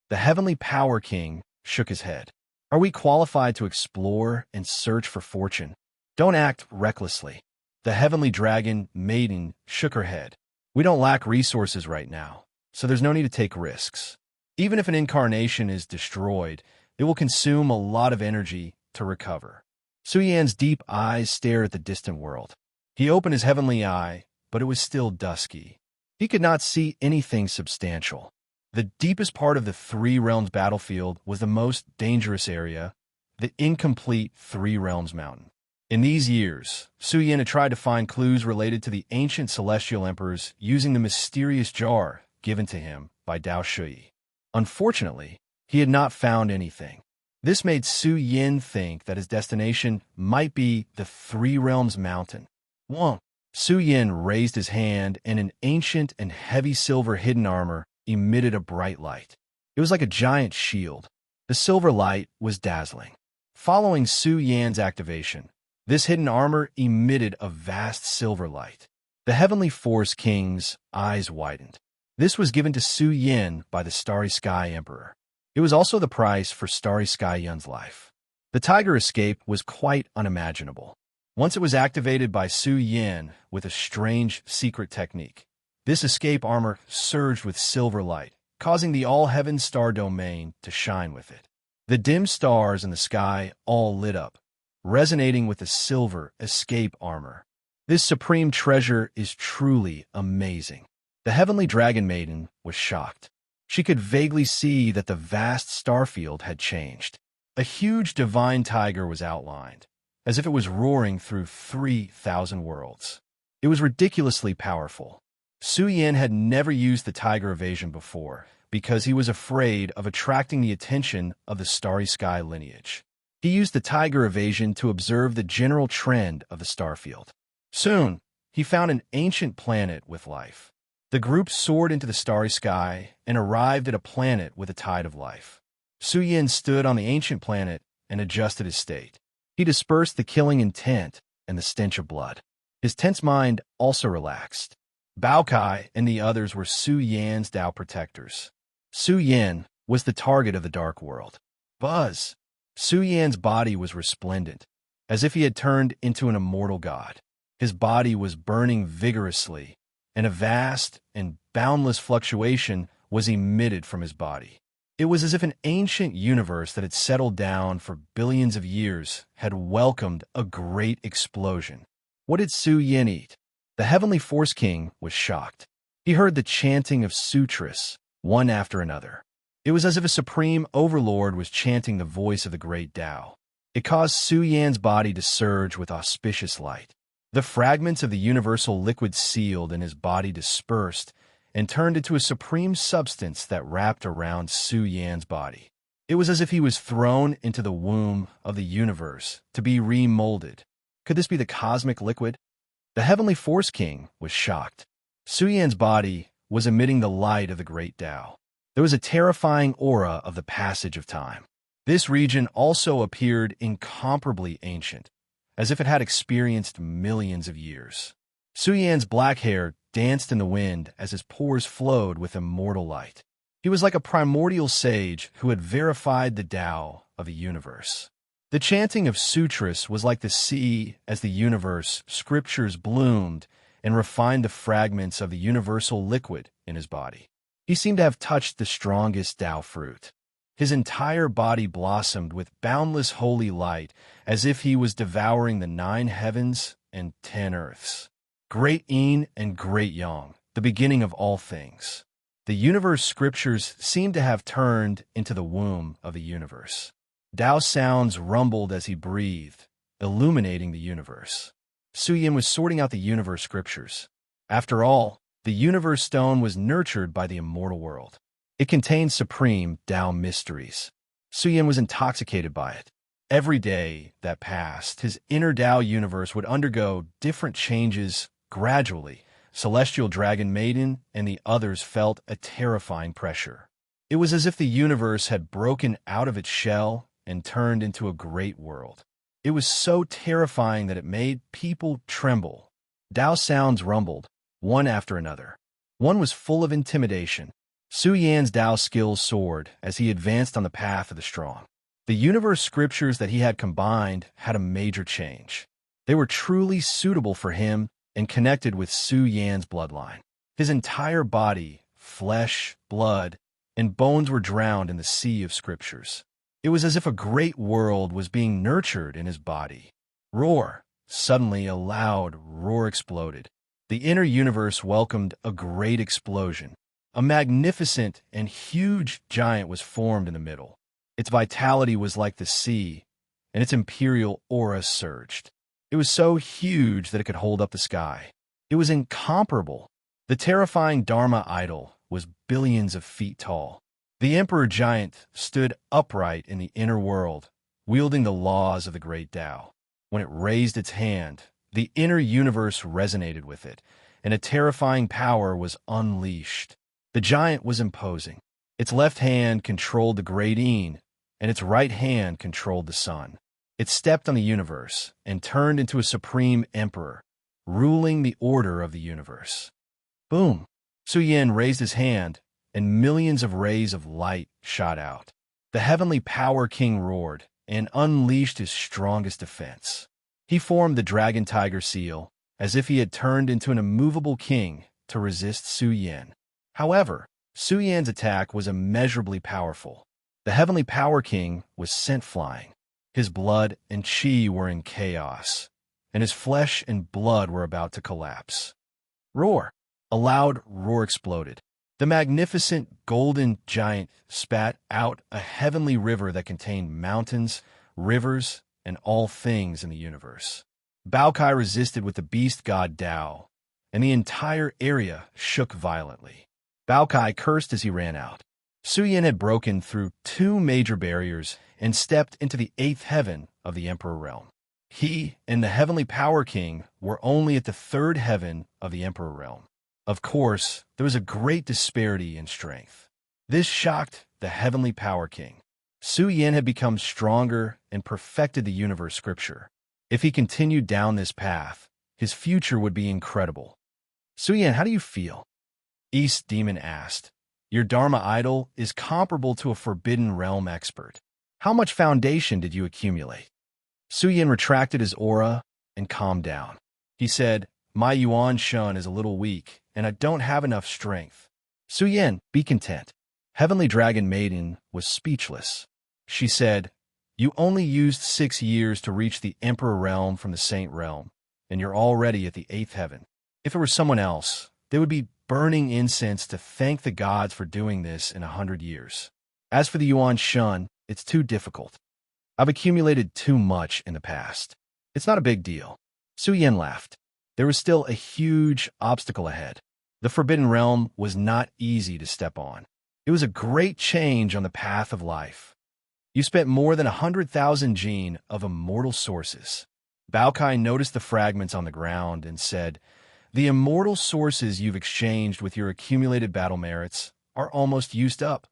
Speaker 1: The Heavenly Power King shook his head. Are we qualified to explore and search for fortune? Don't act recklessly. The Heavenly Dragon Maiden shook her head. We don't lack resources right now, so there's no need to take risks. Even if an incarnation is destroyed, it will consume a lot of energy to recover. Su Yan's deep eyes stared at the distant world. He opened his heavenly eye, but it was still dusky. He could not see anything substantial. The deepest part of the Three Realms battlefield was the most dangerous area, the incomplete Three Realms Mountain. In these years, Su Yan had tried to find clues related to the ancient celestial emperors using the mysterious jar given to him by Dao Shui. Unfortunately, he had not found anything. This made Su Yan think that his destination might be the Three Realms Mountain. Whoa! Su Yan raised his hand, and an ancient and heavy silver hidden armor emitted a bright light. It was like a giant shield. The silver light was dazzling. Following Su Yan's activation, this hidden armor emitted a vast silver light. The Heavenly Force King's eyes widened. This was given to Su Yan by the Starry Sky Emperor. It was also the price for Starry Sky Yun's life. The tiger escape was quite unimaginable. Once it was activated by Su Yan with a strange secret technique, this escape armor surged with silver light, causing the all-heaven star domain to shine with it. The dim stars in the sky all lit up, resonating with the silver escape armor. This supreme treasure is truly amazing. The Heavenly Dragon Maiden was shocked. She could vaguely see that the vast starfield had changed. A huge divine tiger was outlined, as if it was roaring through 3,000 worlds. It was ridiculously powerful. Su Yan had never used the tiger evasion before because he was afraid of attracting the attention of the Starry Sky lineage. He used the tiger evasion to observe the general trend of the starfield. Soon, he found an ancient planet with life. The group soared into the starry sky and arrived at a planet with a tide of life. Su Yan stood on the ancient planet and adjusted his state. He dispersed the killing intent and the stench of blood. His tense mind also relaxed. Bao Kai and the others were Su Yan's Tao protectors. Su Yan was the target of the dark world. Buzz! Su Yan's body was resplendent, as if he had turned into an immortal god. His body was burning vigorously, and a vast and boundless fluctuation was emitted from his body. It was as if an ancient universe that had settled down for billions of years had welcomed a great explosion. What did Su Yan eat? The Heavenly Force King was shocked. He heard the chanting of sutras, one after another. It was as if a supreme overlord was chanting the voice of the great Tao. It caused Su Yan's body to surge with auspicious light. The fragments of the universal liquid sealed in his body dispersed and turned into a supreme substance that wrapped around Su Yan's body. It was as if he was thrown into the womb of the universe to be remolded. Could this be the cosmic liquid? The Heavenly Force King was shocked. Su Yan's body was emitting the light of the great Tao. There was a terrifying aura of the passage of time. This region also appeared incomparably ancient, as if it had experienced millions of years. Su Yan's black hair danced in the wind as his pores flowed with immortal light. He was like a primordial sage who had verified the Tao of the universe. The chanting of sutras was like the sea as the universe, scriptures bloomed and refined the fragments of the universal liquid in his body. He seemed to have touched the strongest Tao fruit. His entire body blossomed with boundless holy light, as if he was devouring the 9 heavens and 10 earths. Great Yin and Great Yang, the beginning of all things. The universe scriptures seemed to have turned into the womb of the universe. Tao sounds rumbled as he breathed, illuminating the universe. Su Yin was sorting out the universe scriptures. After all, the universe stone was nurtured by the immortal world. It contained supreme Tao mysteries. Su Yin was intoxicated by it. Every day that passed, his inner Tao universe would undergo different changes gradually. Celestial Dragon Maiden and the others felt a terrifying pressure. It was as if the universe had broken out of its shell and turned into a great world. It was so terrifying that it made people tremble. Tao sounds rumbled, one after another. One was full of intimidation. Su Yan's Tao skills soared as he advanced on the path of the strong. The universe scriptures that he had combined had a major change. They were truly suitable for him and connected with Su Yan's bloodline. His entire body, flesh, blood, and bones were drowned in the sea of scriptures. It was as if a great world was being nurtured in his body. Roar! Suddenly, a loud roar exploded. The inner universe welcomed a great explosion. A magnificent and huge giant was formed in the middle. Its vitality was like the sea, and its imperial aura surged. It was so huge that it could hold up the sky. It was incomparable. The terrifying Dharma idol was billions of feet tall. The Emperor Giant stood upright in the inner world, wielding the laws of the great Tao. When it raised its hand, the inner universe resonated with it, and a terrifying power was unleashed. The giant was imposing. Its left hand controlled the great Yin, and its right hand controlled the sun. It stepped on the universe and turned into a supreme emperor, ruling the order of the universe. Boom! Su Yin raised his hand, and millions of rays of light shot out. The heavenly power king roared and unleashed his strongest defense. He formed the dragon tiger seal, as if he had turned into an immovable king to resist Su Yin. However, Su Yan's attack was immeasurably powerful. The heavenly power king was sent flying. His blood and chi were in chaos, and his flesh and blood were about to collapse. Roar! A loud roar exploded. The magnificent golden giant spat out a heavenly river that contained mountains, rivers, and all things in the universe. Baokai resisted with the beast god Tao, and the entire area shook violently. Baokai cursed as he ran out. Su Yin had broken through 2 major barriers and stepped into the 8th heaven of the Emperor realm. He and the heavenly power king were only at the 3rd heaven of the Emperor realm. Of course, there was a great disparity in strength. This shocked the heavenly power king. Su Yin had become stronger and perfected the universe scripture. If he continued down this path, his future would be incredible. Su Yin, how do you feel? East Demon asked. Your Dharma idol is comparable to a Forbidden Realm expert. How much foundation did you accumulate? Su Yin retracted his aura and calmed down. He said, My Yuan Shun is a little weak, and I don't have enough strength. Su Yin, be content. Heavenly Dragon Maiden was speechless. She said, You only used 6 years to reach the Emperor Realm from the Saint Realm, and you're already at the 8th heaven. If it were someone else, they would be burning incense to thank the gods for doing this in 100 years. As for the Yuan Shun, it's too difficult. I've accumulated too much in the past. It's not a big deal. Su Yin laughed. There was still a huge obstacle ahead. The Forbidden Realm was not easy to step on. It was a great change on the path of life. You spent more than 100,000 gene of immortal sources. Baokai noticed the fragments on the ground and said, The immortal sources you've exchanged with your accumulated battle merits are almost used up,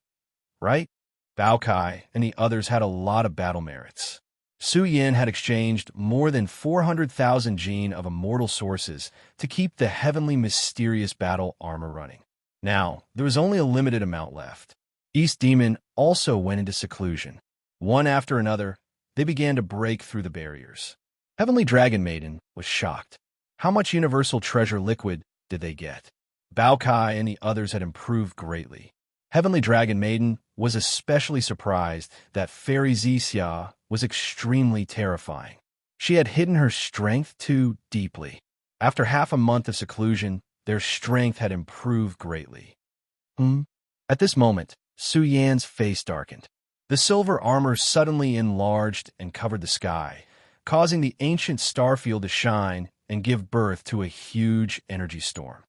Speaker 1: right? Baokai and the others had a lot of battle merits. Su Yin had exchanged more than 400,000 gene of immortal sources to keep the heavenly mysterious battle armor running. Now, there was only a limited amount left. East Demon also went into seclusion. One after another, they began to break through the barriers. Heavenly Dragon Maiden was shocked. How much universal treasure liquid did they get? Bao Kai and the others had improved greatly. Heavenly Dragon Maiden was especially surprised that Fairy Zixia was extremely terrifying. She had hidden her strength too deeply. After half a month of seclusion, their strength had improved greatly. At this moment, Su Yan's face darkened. The silver armor suddenly enlarged and covered the sky, causing the ancient starfield to shine and give birth to a huge energy storm.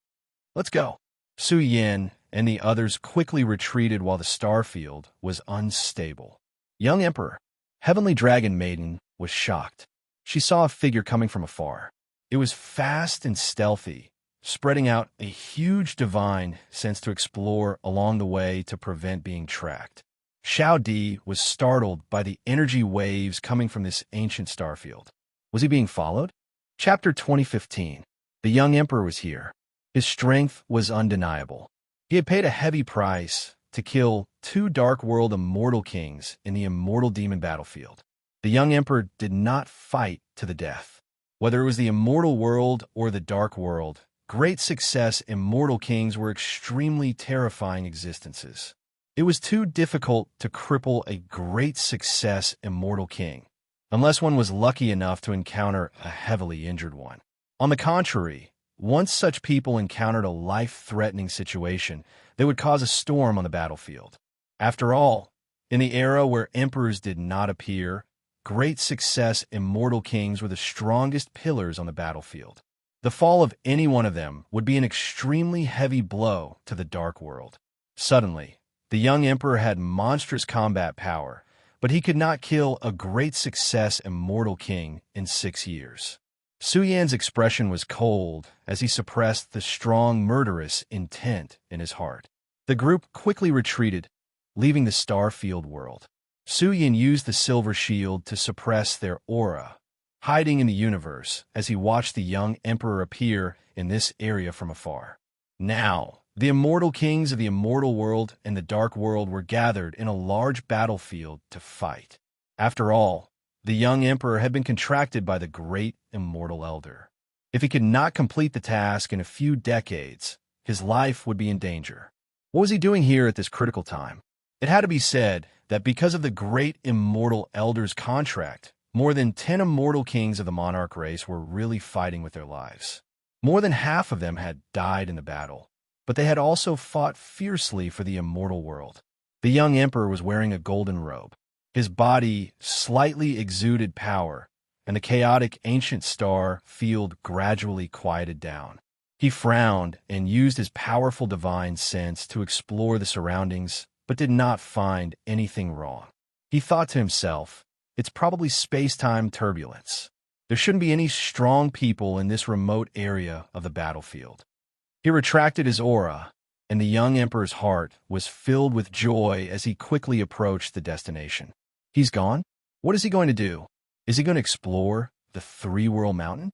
Speaker 1: Let's go. Su Yan and the others quickly retreated while the starfield was unstable. Young Emperor, Heavenly Dragon Maiden, was shocked. She saw a figure coming from afar. It was fast and stealthy, spreading out a huge divine sense to explore along the way to prevent being tracked. Xiao Di was startled by the energy waves coming from this ancient starfield. Was he being followed? Chapter 2015. The young emperor was here. His strength was undeniable. He had paid a heavy price to kill 2 Dark World immortal kings in the immortal demon battlefield. The young emperor did not fight to the death. Whether it was the immortal world or the dark world, great success immortal kings were extremely terrifying existences. It was too difficult to cripple a great success immortal king, unless one was lucky enough to encounter a heavily injured one. On the contrary, once such people encountered a life-threatening situation, they would cause a storm on the battlefield. After all, in the era where emperors did not appear, great success immortal kings were the strongest pillars on the battlefield. The fall of any one of them would be an extremely heavy blow to the dark world. Suddenly, the young emperor had monstrous combat power, but he could not kill a great success immortal king in 6 years. Su Yan's expression was cold as he suppressed the strong murderous intent in his heart. The group quickly retreated, leaving the Starfield world. Su Yan used the silver shield to suppress their aura, hiding in the universe as he watched the young emperor appear in this area from afar. Now, the immortal kings of the immortal world and the dark world were gathered in a large battlefield to fight. After all, the young emperor had been contracted by the great immortal elder. If he could not complete the task in a few decades, his life would be in danger. What was he doing here at this critical time? It had to be said that because of the great immortal elder's contract, more than 10 immortal kings of the monarch race were really fighting with their lives. More than half of them had died in the battle, but they had also fought fiercely for the immortal world. The young emperor was wearing a golden robe. His body slightly exuded power, and the chaotic ancient star field gradually quieted down. He frowned and used his powerful divine sense to explore the surroundings, but did not find anything wrong. He thought to himself, it's probably space-time turbulence. There shouldn't be any strong people in this remote area of the battlefield. He retracted his aura, and the young emperor's heart was filled with joy as he quickly approached the destination. He's gone? What is he going to do? Is he going to explore the Three-World Mountain?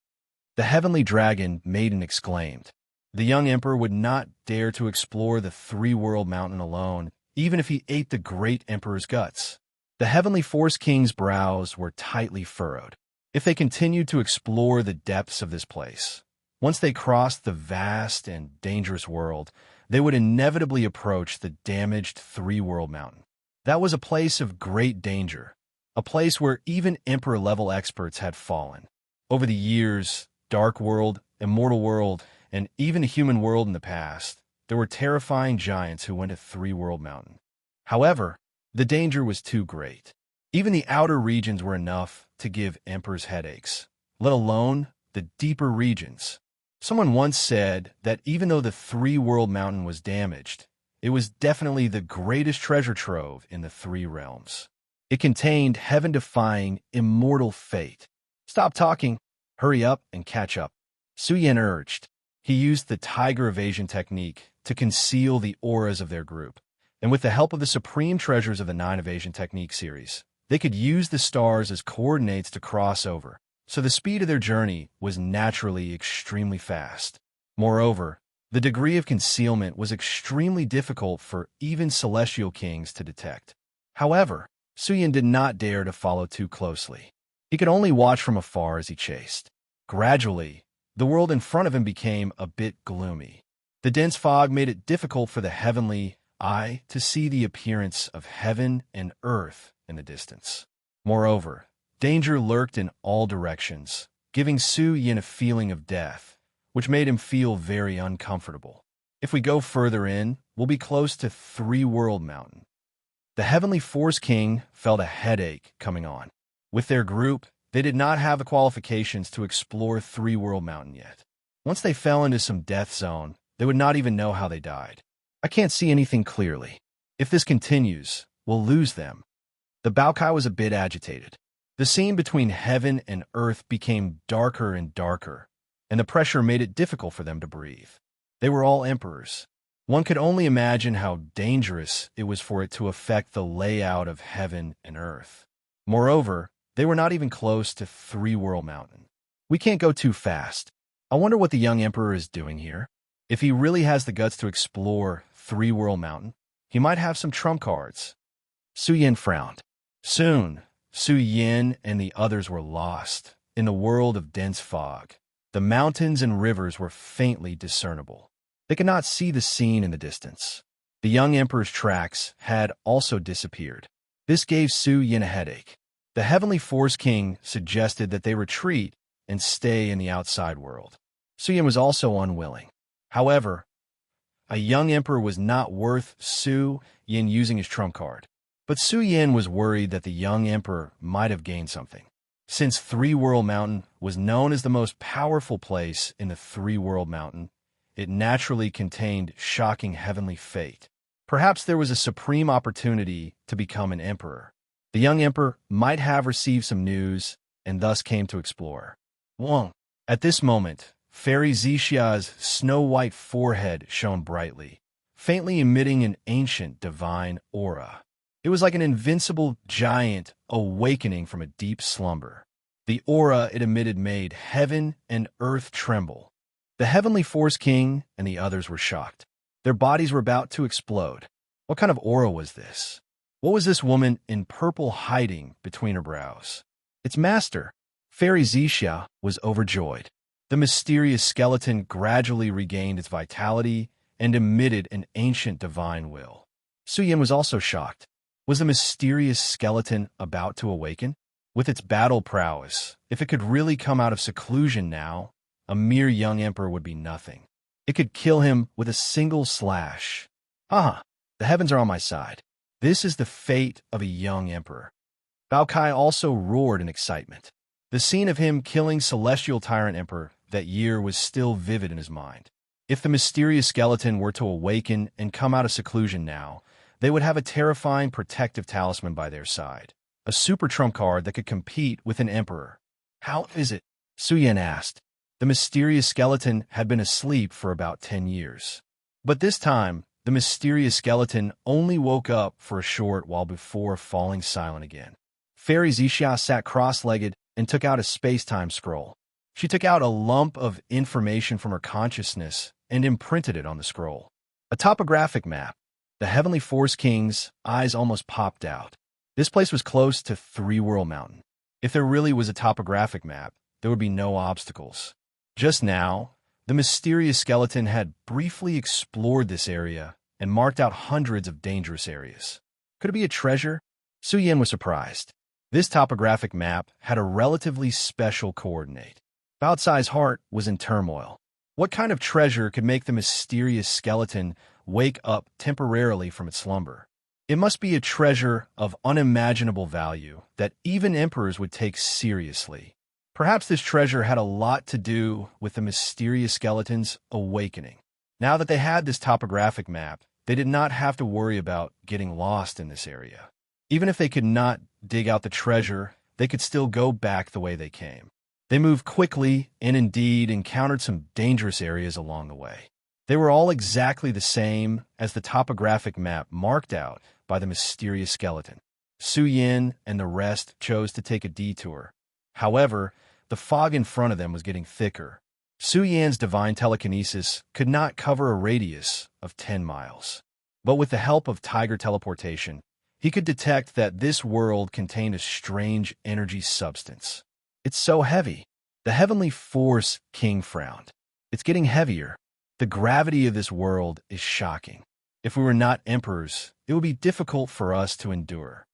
Speaker 1: The Heavenly Dragon Maiden exclaimed. The young emperor would not dare to explore the Three-World Mountain alone, even if he ate the great emperor's guts. The Heavenly Force King's brows were tightly furrowed. If they continued to explore the depths of this place, once they crossed the vast and dangerous world, they would inevitably approach the damaged Three-World Mountain. That was a place of great danger, a place where even Emperor-level experts had fallen. Over the years, Dark World, Immortal World, and even the human world in the past, there were terrifying giants who went to Three-World Mountain. However, the danger was too great. Even the outer regions were enough to give emperors headaches, let alone the deeper regions. Someone once said that even though the Three-World Mountain was damaged, it was definitely the greatest treasure trove in the three realms. It contained heaven-defying, immortal fate. Stop talking. Hurry up and catch up. Su Yan urged. He used the tiger evasion technique to conceal the auras of their group, and with the help of the supreme treasures of the 9 evasion technique series, they could use the stars as coordinates to cross over, so the speed of their journey was naturally extremely fast. Moreover, the degree of concealment was extremely difficult for even celestial kings to detect. However, Su Yan did not dare to follow too closely. He could only watch from afar as he chased. Gradually, the world in front of him became a bit gloomy. The dense fog made it difficult for the heavenly eye to see the appearance of heaven and earth in the distance. Moreover, danger lurked in all directions, giving Su Yin a feeling of death, which made him feel very uncomfortable. If we go further in, we'll be close to Three-World Mountain. The Heavenly Force King felt a headache coming on. With their group, they did not have the qualifications to explore Three-World Mountain yet. Once they fell into some death zone, they would not even know how they died. I can't see anything clearly. If this continues, we'll lose them. The Baokai was a bit agitated. The scene between heaven and earth became darker and darker, and the pressure made it difficult for them to breathe. They were all emperors. One could only imagine how dangerous it was for it to affect the layout of heaven and earth. Moreover, they were not even close to Three-World Mountain. We can't go too fast. I wonder what the young emperor is doing here. If he really has the guts to explore Three-World Mountain, he might have some trump cards. Su Yin frowned. Soon, Su Yin and the others were lost in the world of dense fog. The mountains and rivers were faintly discernible. They could not see the scene in the distance. The young emperor's tracks had also disappeared. This gave Su Yin a headache. The Heavenly Force King suggested that they retreat and stay in the outside world. Su Yin was also unwilling. However, a young emperor was not worth Su Yin using his trump card. But Su Yin was worried that the young emperor might have gained something. Since Three-World Mountain was known as the most powerful place in the Three-World Mountain, it naturally contained shocking heavenly fate. Perhaps there was a supreme opportunity to become an emperor. The young emperor might have received some news and thus came to explore. Wong. At this moment, Fairy Xixia's snow-white forehead shone brightly, faintly emitting an ancient divine aura. It was like an invincible giant awakening from a deep slumber. The aura it emitted made heaven and earth tremble. The Heavenly Force King and the others were shocked. Their bodies were about to explode. What kind of aura was this? What was this woman in purple hiding between her brows? Its master, Fairy Xixia, was overjoyed. The mysterious skeleton gradually regained its vitality and emitted an ancient divine will. Su Yin was also shocked. Was the mysterious skeleton about to awaken? With its battle prowess, if it could really come out of seclusion now, a mere young emperor would be nothing. It could kill him with a single slash. Ah, the heavens are on my side. This is the fate of a young emperor. Baokai also roared in excitement. The scene of him killing Celestial Tyrant Emperor that year was still vivid in his mind. If the mysterious skeleton were to awaken and come out of seclusion now, they would have a terrifying protective talisman by their side, a super trump card that could compete with an emperor. How is it? Su Yin asked. The mysterious skeleton had been asleep for about 10 years. But this time, the mysterious skeleton only woke up for a short while before falling silent again. Fairy Xixia sat cross-legged and took out a space-time scroll. She took out a lump of information from her consciousness and imprinted it on the scroll. A topographic map. The Heavenly Force King's eyes almost popped out. This place was close to Three-World Mountain. If there really was a topographic map, there would be no obstacles. Just now, the mysterious skeleton had briefly explored this area and marked out hundreds of dangerous areas. Could it be a treasure? Su Yin was surprised. This topographic map had a relatively special coordinate. Bao Cai's heart was in turmoil. What kind of treasure could make the mysterious skeleton wake up temporarily from its slumber? It must be a treasure of unimaginable value that even emperors would take seriously. Perhaps this treasure had a lot to do with the mysterious skeleton's awakening. Now that they had this topographic map, they did not have to worry about getting lost in this area. Even if they could not dig out the treasure, they could still go back the way they came. They moved quickly and indeed encountered some dangerous areas along the way. They were all exactly the same as the topographic map marked out by the mysterious skeleton. Su Yin and the rest chose to take a detour. However, the fog in front of them was getting thicker. Su Yin's divine telekinesis could not cover a radius of 10 miles. But with the help of tiger teleportation, he could detect that this world contained a strange energy substance. It's so heavy. The heavenly force king frowned. It's getting heavier. The gravity of this world is shocking. If we were not emperors, it would be difficult for us to endure.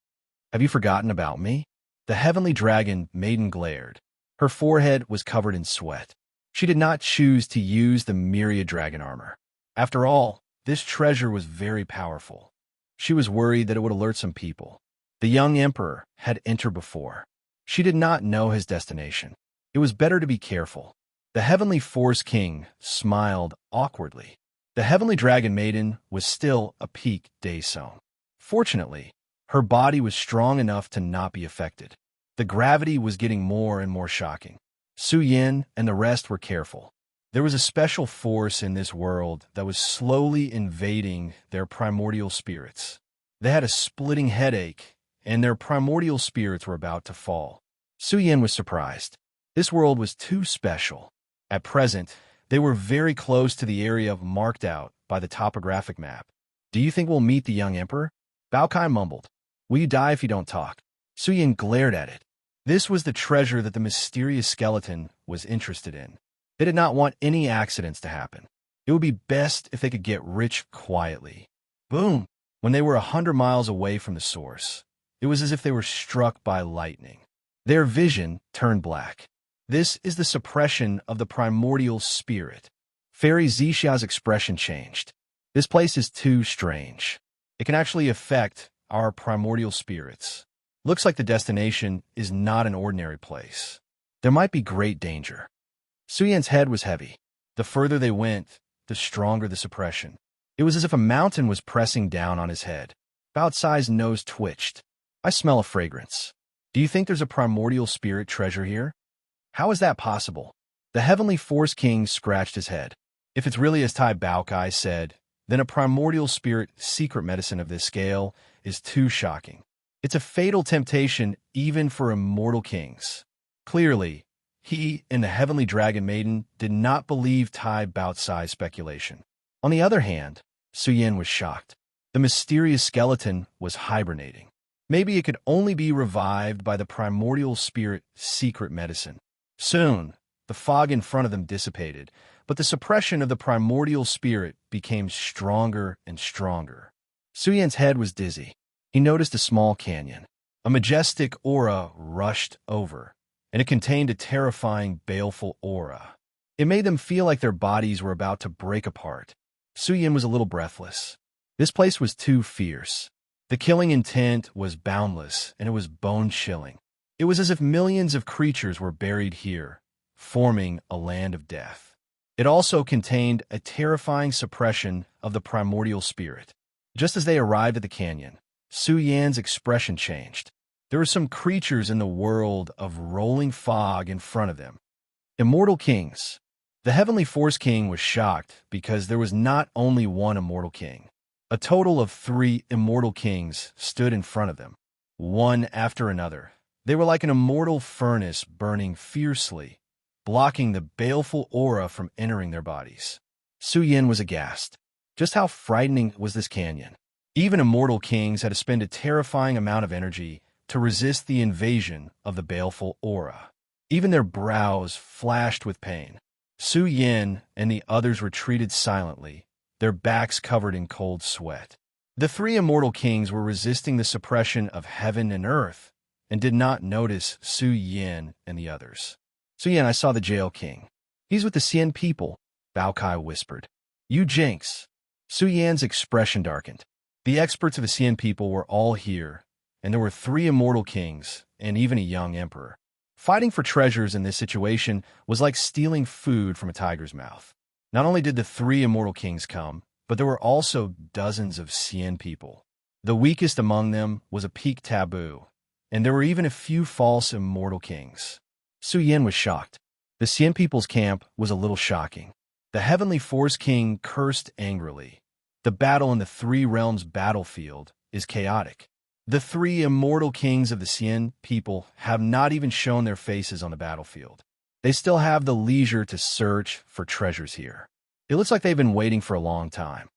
Speaker 1: Have you forgotten about me? The heavenly dragon maiden glared. Her forehead was covered in sweat. She did not choose to use the myriad dragon armor. After all, this treasure was very powerful. She was worried that it would alert some people. The young emperor had entered before. She did not know his destination. It was better to be careful. The heavenly force king smiled awkwardly. The heavenly dragon maiden was still a peak Daesong. Fortunately, her body was strong enough to not be affected. The gravity was getting more and more shocking. Su Yin and the rest were careful. There was a special force in this world that was slowly invading their primordial spirits. They had a splitting headache, and their primordial spirits were about to fall. Su Yin was surprised. This world was too special. At present, they were very close to the area marked out by the topographic map. Do you think we'll meet the young emperor? Bao Kai mumbled. Will you die if you don't talk? Su Yin glared at it. This was the treasure that the mysterious skeleton was interested in. They did not want any accidents to happen. It would be best if they could get rich quietly. Boom! When they were 100 miles away from the source, it was as if they were struck by lightning. Their vision turned black. This is the suppression of the primordial spirit. Fairy Zixia's expression changed. This place is too strange. It can actually affect our primordial spirits. Looks like the destination is not an ordinary place. There might be great danger. Su Yan's head was heavy. The further they went, the stronger the suppression. It was as if a mountain was pressing down on his head. Bao Cai's nose twitched. I smell a fragrance. Do you think there's a primordial spirit treasure here? How is that possible? The heavenly force king scratched his head. If it's really as Tai Bao Kai said, then a primordial spirit secret medicine of this scale is too shocking. It's a fatal temptation even for immortal kings. Clearly, he and the heavenly dragon maiden did not believe Tai Bao Cai's speculation. On the other hand, Su Yin was shocked. The mysterious skeleton was hibernating. Maybe it could only be revived by the primordial spirit secret medicine. Soon, the fog in front of them dissipated, but the suppression of the primordial spirit became stronger and stronger. Su Yan's head was dizzy. He noticed a small canyon. A majestic aura rushed over, and it contained a terrifying, baleful aura. It made them feel like their bodies were about to break apart. Su Yan was a little breathless. This place was too fierce. The killing intent was boundless, and it was bone-chilling. It was as if millions of creatures were buried here, forming a land of death. It also contained a terrifying suppression of the primordial spirit. Just as they arrived at the canyon, Su Yan's expression changed. There were some creatures in the world of rolling fog in front of them. Immortal kings. The heavenly force king was shocked because there was not only one immortal king. A total of 3 immortal kings stood in front of them, one after another. They were like an immortal furnace burning fiercely, blocking the baleful aura from entering their bodies. Su Yin was aghast. Just how frightening was this canyon? Even immortal kings had to spend a terrifying amount of energy to resist the invasion of the baleful aura. Even their brows flashed with pain. Su Yin and the others retreated silently, their backs covered in cold sweat. The 3 immortal kings were resisting the suppression of heaven and earth and did not notice Su Yin and the others. Su Yin, I saw the jail king. He's with the Xian people, Bao Kai whispered. You jinx. Su Yan's expression darkened. The experts of the Xian people were all here, and there were 3 immortal kings and even a young emperor. Fighting for treasures in this situation was like stealing food from a tiger's mouth. Not only did the 3 immortal kings come, but there were also dozens of Xian people. The weakest among them was a peak taboo, and there were even a few false immortal kings. Su Yin was shocked. The Xian people's camp was a little shocking. The heavenly force king cursed angrily. The battle in the 3 realms battlefield is chaotic. The 3 immortal kings of the Xian people have not even shown their faces on the battlefield. They still have the leisure to search for treasures here. It looks like they've been waiting for a long time.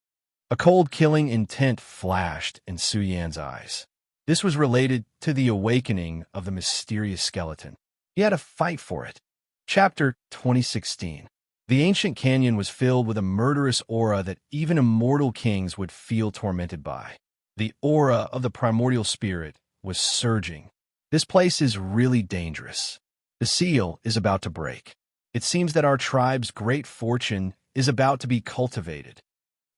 Speaker 1: A cold killing intent flashed in Su Yan's eyes. This was related to the awakening of the mysterious skeleton. He had to fight for it. Chapter 2016. The ancient canyon was filled with a murderous aura that even immortal kings would feel tormented by. The aura of the primordial spirit was surging. This place is really dangerous. The seal is about to break. It seems that our tribe's great fortune is about to be cultivated.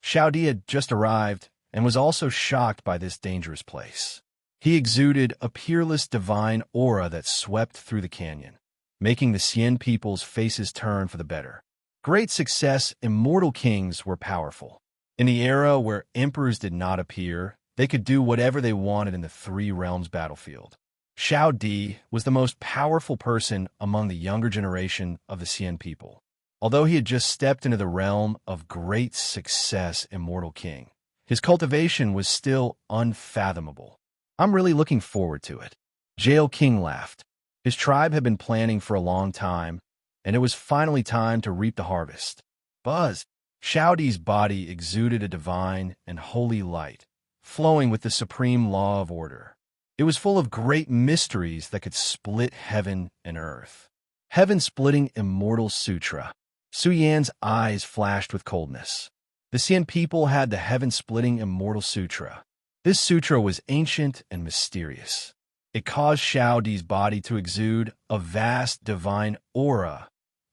Speaker 1: Xiaodi had just arrived and was also shocked by this dangerous place. He exuded a peerless divine aura that swept through the canyon, making the Xian people's faces turn for the better. Great success, immortal kings were powerful. In the era where emperors did not appear, they could do whatever they wanted in the Three Realms battlefield. Xiaodi was the most powerful person among the younger generation of the Xian people. Although he had just stepped into the realm of great success, immortal king, his cultivation was still unfathomable. I'm really looking forward to it. Jail King laughed. His tribe had been planning for a long time, and it was finally time to reap the harvest. Buzz! Xiaodi's body exuded a divine and holy light, flowing with the supreme law of order. It was full of great mysteries that could split heaven and earth. Heaven-splitting immortal sutra. Su Yan's eyes flashed with coldness. The Xian people had the heaven-splitting immortal sutra. This sutra was ancient and mysterious. It caused Xiaodi's body to exude a vast divine aura,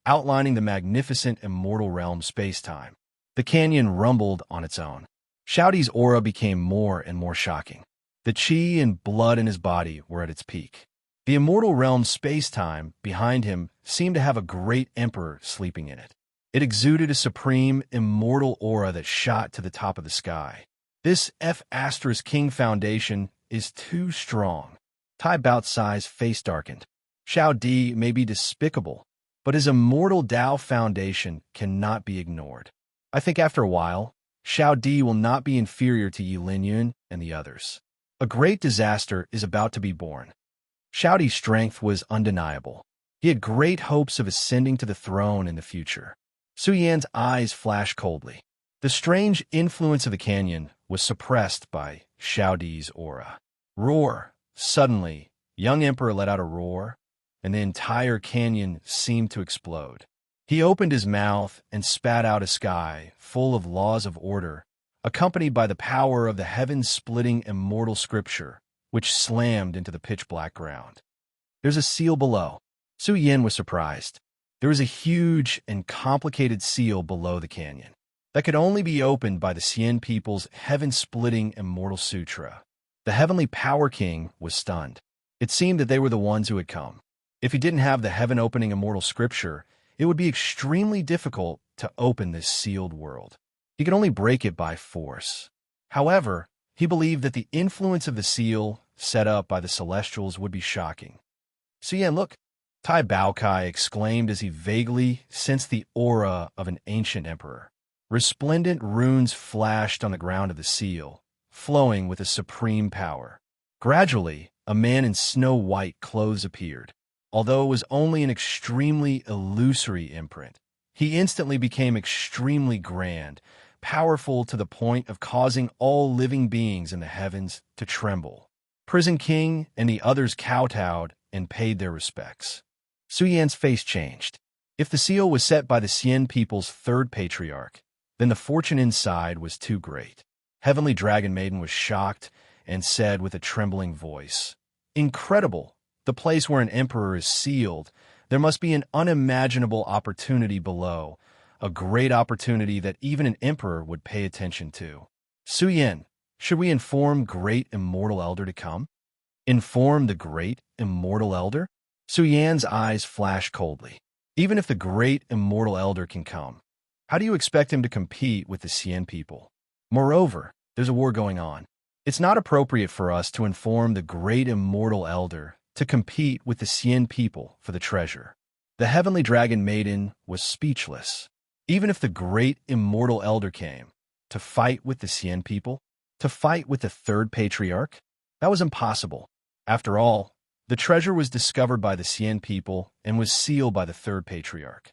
Speaker 1: outlining the magnificent immortal realm space-time. The canyon rumbled on its own. Xiaodi's aura became more and more shocking. The qi and blood in his body were at its peak. The immortal realm space-time behind him seemed to have a great emperor sleeping in it. It exuded a supreme, immortal aura that shot to the top of the sky. This F*King foundation is too strong. Tai Baotsai's face darkened. Xiaodi may be despicable, but his immortal Tao foundation cannot be ignored. I think after a while, Xiaodi will not be inferior to Yi Linyun and the others. A great disaster is about to be born. Xiaodi's strength was undeniable. He had great hopes of ascending to the throne in the future. Su Yan's eyes flashed coldly. The strange influence of the canyon was suppressed by Xiaodi's aura. Roar! Suddenly, young emperor let out a roar, and the entire canyon seemed to explode. He opened his mouth and spat out a sky full of laws of order, accompanied by the power of the heaven-splitting immortal scripture, which slammed into the pitch-black ground. There's a seal below. Su Yan was surprised. There was a huge and complicated seal below the canyon that could only be opened by the Xian people's heaven-splitting immortal sutra. The Heavenly Power King was stunned. It seemed that they were the ones who had come. If he didn't have the heaven-opening immortal scripture, it would be extremely difficult to open this sealed world. He could only break it by force. However, he believed that the influence of the seal set up by the Celestials would be shocking. "Su Yan, look!" Tai Baokai exclaimed as he vaguely sensed the aura of an ancient emperor. Resplendent runes flashed on the ground of the seal, flowing with a supreme power. Gradually, a man in snow-white clothes appeared. Although it was only an extremely illusory imprint, he instantly became extremely grand, powerful to the point of causing all living beings in the heavens to tremble. Prison King and the others kowtowed and paid their respects. Su Yan's face changed. If the seal was set by the Xian people's third patriarch, then the fortune inside was too great. Heavenly Dragon Maiden was shocked and said with a trembling voice, "Incredible! The place where an emperor is sealed, there must be an unimaginable opportunity below, a great opportunity that even an emperor would pay attention to. Su Yan, should we inform Great Immortal Elder to come?" Inform the Great Immortal Elder? Su Yan's eyes flashed coldly. Even if the Great Immortal Elder can come, how do you expect him to compete with the Xian people? Moreover, there's a war going on. It's not appropriate for us to inform the Great Immortal Elder to compete with the Xian people for the treasure. The Heavenly Dragon Maiden was speechless. Even if the Great Immortal Elder came, to fight with the Xian people, to fight with the third patriarch, that was impossible. After all, the treasure was discovered by the Xian people and was sealed by the third patriarch.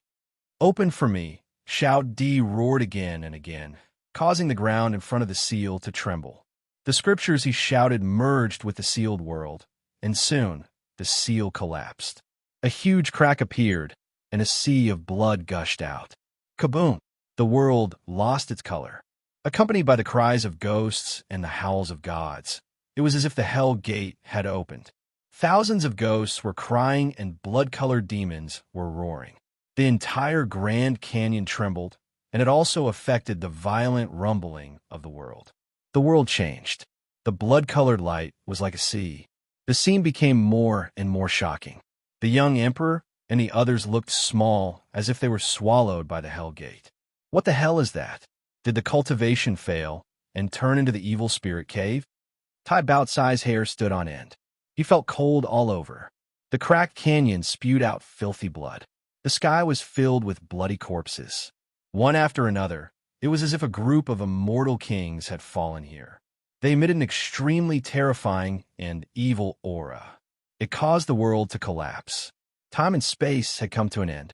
Speaker 1: "Open for me!" Xiaodi roared again and again, causing the ground in front of the seal to tremble. The scriptures he shouted merged with the sealed world, and soon the seal collapsed. A huge crack appeared, and a sea of blood gushed out. Kaboom! The world lost its color. Accompanied by the cries of ghosts and the howls of gods, it was as if the hell gate had opened. Thousands of ghosts were crying and blood-colored demons were roaring. The entire Grand Canyon trembled, and it also affected the violent rumbling of the world. The world changed. The blood-colored light was like a sea. The scene became more and more shocking. The young emperor and the others looked small, as if they were swallowed by the hell gate. What the hell is that? Did the cultivation fail and turn into the evil spirit cave? Tai Baotsai's hair stood on end. He felt cold all over. The cracked canyon spewed out filthy blood. The sky was filled with bloody corpses. One after another, it was as if a group of immortal kings had fallen here. They emitted an extremely terrifying and evil aura. It caused the world to collapse. Time and space had come to an end.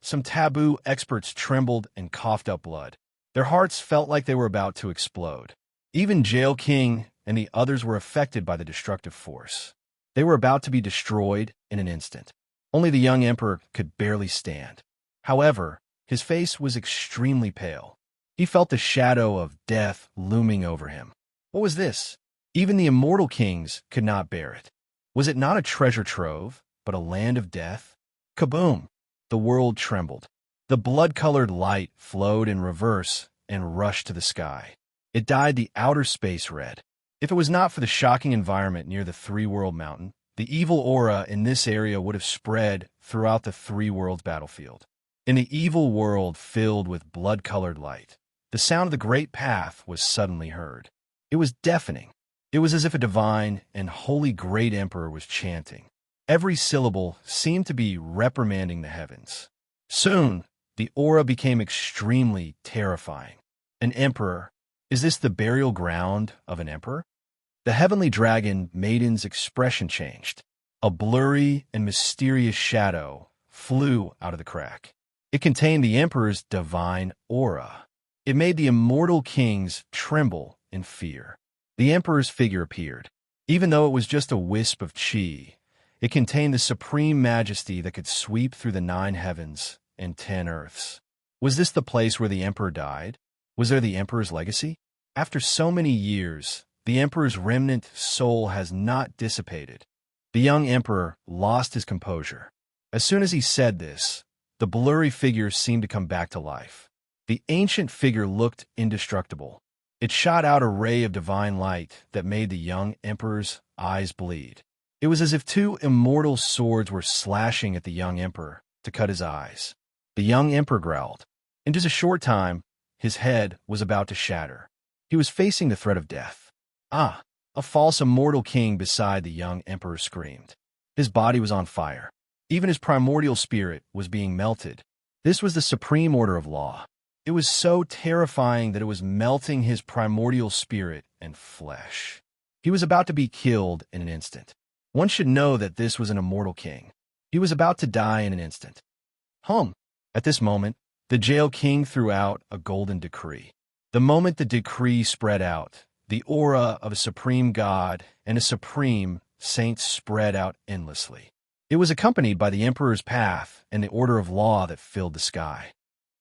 Speaker 1: Some taboo experts trembled and coughed up blood. Their hearts felt like they were about to explode. Even Jail King and the others were affected by the destructive force. They were about to be destroyed in an instant. Only the young emperor could barely stand. However, his face was extremely pale. He felt the shadow of death looming over him. What was this? Even the immortal kings could not bear it. Was it not a treasure trove, but a land of death? Kaboom! The world trembled. The blood-colored light flowed in reverse and rushed to the sky. It dyed the outer space red. If it was not for the shocking environment near the Three-World Mountain, the evil aura in this area would have spread throughout the Three-Worlds battlefield. In the evil world filled with blood-colored light, the sound of the Great Path was suddenly heard. It was deafening. It was as if a divine and holy great emperor was chanting. Every syllable seemed to be reprimanding the heavens. Soon, the aura became extremely terrifying. An emperor. Is this the burial ground of an emperor? The heavenly dragon maiden's expression changed. A blurry and mysterious shadow flew out of the crack. It contained the emperor's divine aura. It made the immortal kings tremble in fear. The emperor's figure appeared. Even though it was just a wisp of chi, it contained the supreme majesty that could sweep through the 9 heavens and 10 earths. Was this the place where the emperor died? Was there the emperor's legacy? After so many years, the emperor's remnant soul has not dissipated. The young emperor lost his composure. As soon as he said this, the blurry figure seemed to come back to life. The ancient figure looked indestructible. It shot out a ray of divine light that made the young emperor's eyes bleed. It was as if 2 immortal swords were slashing at the young emperor to cut his eyes. The young emperor growled. In just a short time, his head was about to shatter. He was facing the threat of death. A false immortal king beside the young emperor screamed. His body was on fire. Even his primordial spirit was being melted. This was the supreme order of law. It was so terrifying that it was melting his primordial spirit and flesh. He was about to be killed in an instant. One should know that this was an immortal king. He was about to die in an instant. At this moment, the jail king threw out a golden decree. The moment the decree spread out, the aura of a supreme god and a supreme saint spread out endlessly. It was accompanied by the emperor's path and the order of law that filled the sky.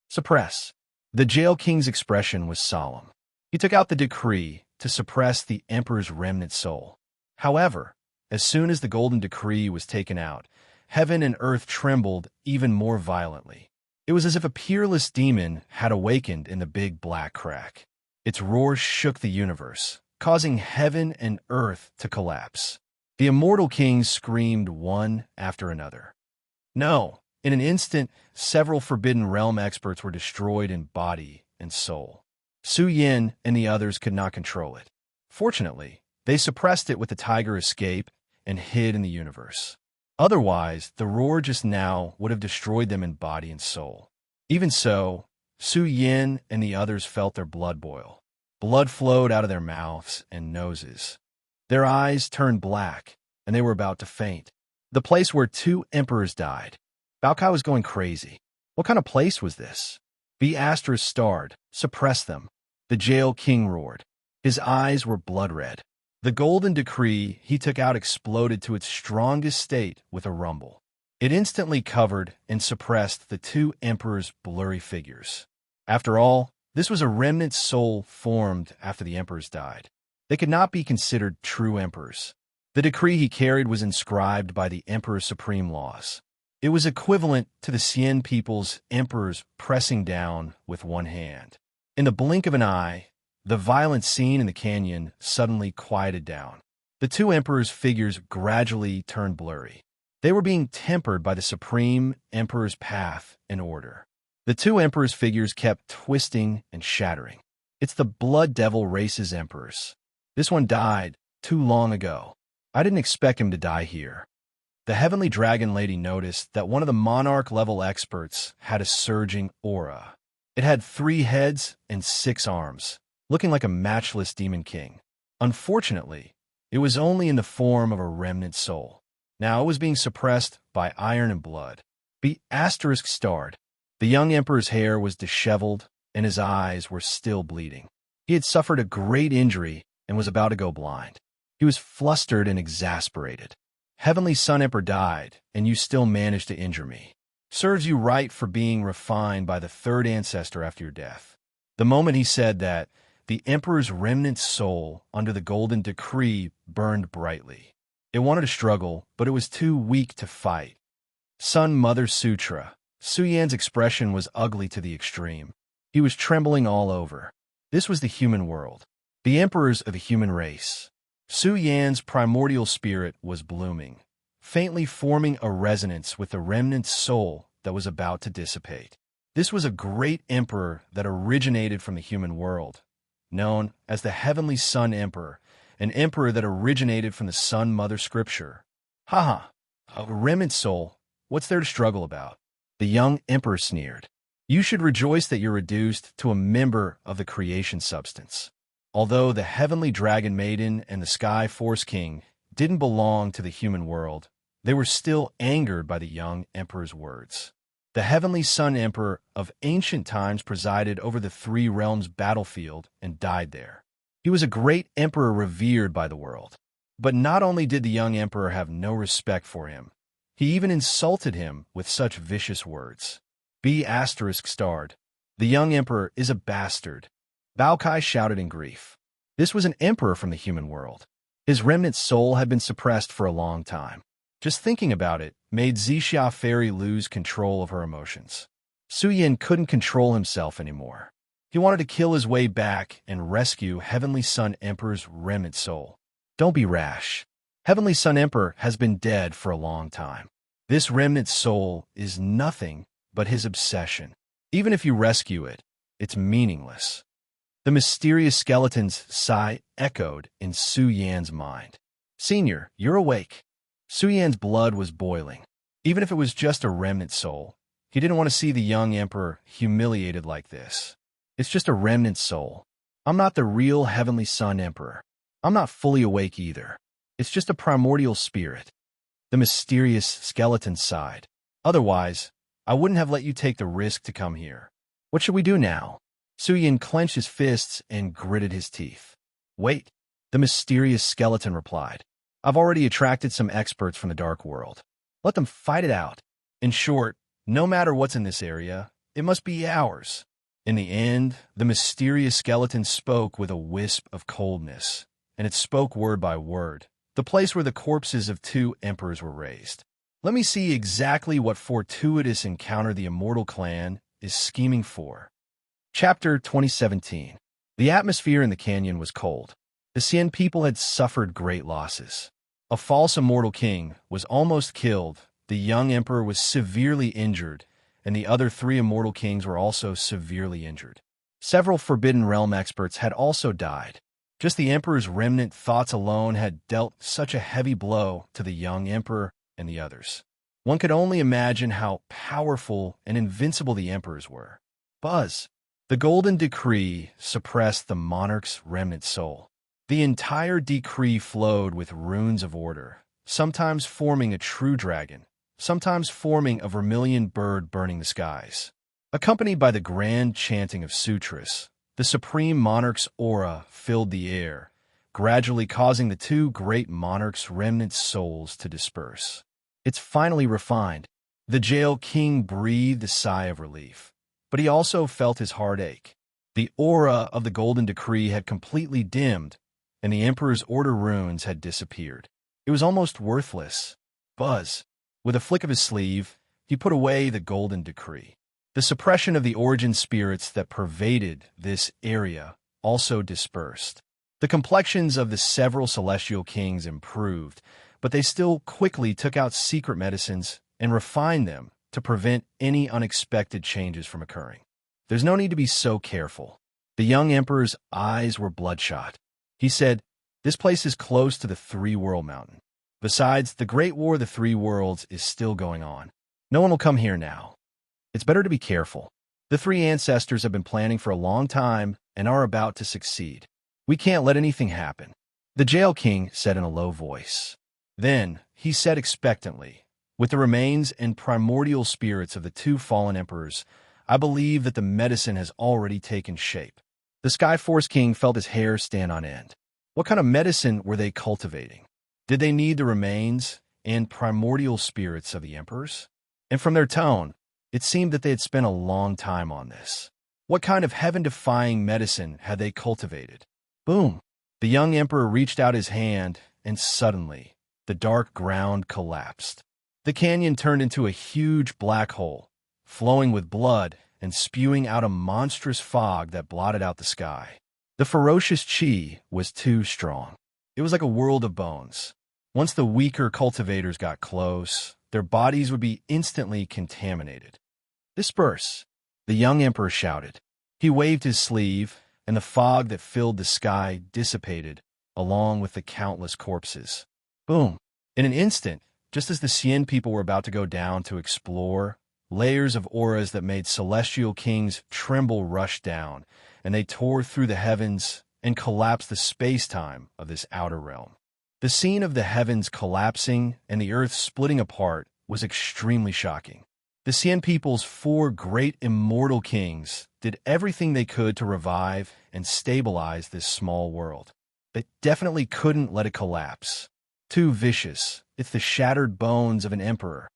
Speaker 1: Suppress. The jail king's expression was solemn. He took out the decree to suppress the emperor's remnant soul. However, as soon as the golden decree was taken out, heaven and earth trembled even more violently. It was as if a peerless demon had awakened in the big black crack. Its roar shook the universe, causing heaven and earth to collapse. The immortal kings screamed one after another. No! In an instant, several Forbidden Realm experts were destroyed in body and soul. Su Yin and the others could not control it. Fortunately, they suppressed it with the tiger escape and hid in the universe. Otherwise, the roar just now would have destroyed them in body and soul. Even so, Su Yin and the others felt their blood boil. Blood flowed out of their mouths and noses. Their eyes turned black, and they were about to faint. The place where 2 emperors died. Baokai was going crazy. What kind of place was this? The Astras starred. Suppress them. The jail king roared. His eyes were blood red. The golden decree he took out exploded to its strongest state with a rumble. It instantly covered and suppressed the two emperors' blurry figures. After all, this was a remnant soul formed after the emperors died. They could not be considered true emperors. The decree he carried was inscribed by the emperor's supreme laws. It was equivalent to the Cien people's emperors pressing down with one hand. In the blink of an eye, the violent scene in the canyon suddenly quieted down. The two emperors' figures gradually turned blurry. They were being tempered by the supreme emperor's path and order. The two emperors' figures kept twisting and shattering. It's the blood devil race's emperors. This one died too long ago. I didn't expect him to die here. The heavenly dragon lady noticed that one of the monarch-level experts had a surging aura. It had 3 heads and 6 arms, looking like a matchless demon king. Unfortunately, it was only in the form of a remnant soul. Now it was being suppressed by iron and blood. Be asterisk starred. The young emperor's hair was disheveled, and his eyes were still bleeding. He had suffered a great injury and was about to go blind. He was flustered and exasperated. Heavenly Sun Emperor died, and you still managed to injure me. Serves you right for being refined by the 3rd ancestor after your death. The moment he said that, the emperor's remnant soul under the golden decree burned brightly. It wanted to struggle, but it was too weak to fight. Sun Mother Sutra. Su Yan's expression was ugly to the extreme. He was trembling all over. This was the human world, the emperors of the human race. Su Yan's primordial spirit was blooming, faintly forming a resonance with the remnant soul that was about to dissipate. This was a great emperor that originated from the human world, known as the Heavenly Sun Emperor, an emperor that originated from the Sun Mother Scripture. Haha, a remnant soul, what's there to struggle about? The young emperor sneered. You should rejoice that you're reduced to a member of the creation substance. Although the heavenly dragon maiden and the sky force king didn't belong to the human world, they were still angered by the young emperor's words. The heavenly Sun Emperor of ancient times presided over the 3 realms battlefield and died there. He was a great emperor revered by the world. But not only did the young emperor have no respect for him, he even insulted him with such vicious words. Be asterisk starred. The young emperor is a bastard. Bao Kai shouted in grief. This was an emperor from the human world. His remnant soul had been suppressed for a long time. Just thinking about it made Zixia Fairy lose control of her emotions. Su Yan couldn't control himself anymore. He wanted to kill his way back and rescue Heavenly Sun Emperor's remnant soul. Don't be rash. Heavenly Sun Emperor has been dead for a long time. This remnant soul is nothing but his obsession. Even if you rescue it, it's meaningless. The mysterious skeleton's sigh echoed in Su Yan's mind. Senior, you're awake. Su Yan's blood was boiling. Even if it was just a remnant soul, he didn't want to see the young emperor humiliated like this. It's just a remnant soul. I'm not the real Heavenly Sun Emperor. I'm not fully awake either. It's just a primordial spirit. The mysterious skeleton sighed. Otherwise, I wouldn't have let you take the risk to come here. What should we do now? Su Yan clenched his fists and gritted his teeth. Wait, the mysterious skeleton replied. I've already attracted some experts from the dark world. Let them fight it out. In short, no matter what's in this area, it must be ours. In the end, the mysterious skeleton spoke with a wisp of coldness, and it spoke word by word, the place where the corpses of 2 emperors were raised. Let me see exactly what fortuitous encounter the immortal clan is scheming for. Chapter 2017. The atmosphere in the canyon was cold. The Cien people had suffered great losses. A false immortal king was almost killed, the young emperor was severely injured, and the other 3 immortal kings were also severely injured. Several Forbidden Realm experts had also died. Just the emperor's remnant thoughts alone had dealt such a heavy blow to the young emperor and the others. One could only imagine how powerful and invincible the emperors were. Buzz. The golden decree suppressed the monarch's remnant soul. The entire decree flowed with runes of order, sometimes forming a true dragon, sometimes forming a vermilion bird burning the skies. Accompanied by the grand chanting of sutras, the supreme monarch's aura filled the air, gradually causing the 2 great monarchs' remnant souls to disperse. It's finally refined. The jail king breathed a sigh of relief, but he also felt his heart ache. The aura of the golden decree had completely dimmed, and the Emperor's order runes had disappeared. It was almost worthless. Buzz. With a flick of his sleeve, he put away the golden decree. The suppression of the origin spirits that pervaded this area also dispersed. The complexions of the several celestial kings improved, but they still quickly took out secret medicines and refined them to prevent any unexpected changes from occurring. There's no need to be so careful. The young emperor's eyes were bloodshot. He said, "This place is close to the Three-World Mountain. Besides, the Great War of the Three Worlds is still going on. No one will come here now. It's better to be careful. The three ancestors have been planning for a long time and are about to succeed. We can't let anything happen." The jail king said in a low voice. Then he said expectantly, "With the remains and primordial spirits of the two fallen emperors, I believe that the medicine has already taken shape." The Skyforce King felt his hair stand on end. What kind of medicine were they cultivating? Did they need the remains and primordial spirits of the emperors? And from their tone, it seemed that they had spent a long time on this. What kind of heaven-defying medicine had they cultivated? Boom! The young emperor reached out his hand, and suddenly, the dark ground collapsed. The canyon turned into a huge black hole, flowing with blood and spewing out a monstrous fog that blotted out the sky. The ferocious chi was too strong. It was like a world of bones. Once the weaker cultivators got close, their bodies would be instantly contaminated. "Disperse!" the young emperor shouted. He waved his sleeve, and the fog that filled the sky dissipated, along with the countless corpses. Boom! In an instant, just as the Cien people were about to go down to explore, layers of auras that made celestial kings tremble rushed down, and they tore through the heavens and collapsed the space-time of this outer realm. The scene of the heavens collapsing and the earth splitting apart was extremely shocking. The Cien people's four great immortal kings did everything they could to revive and stabilize this small world. They definitely couldn't let it collapse. Too vicious. It's the shattered bones of an emperor.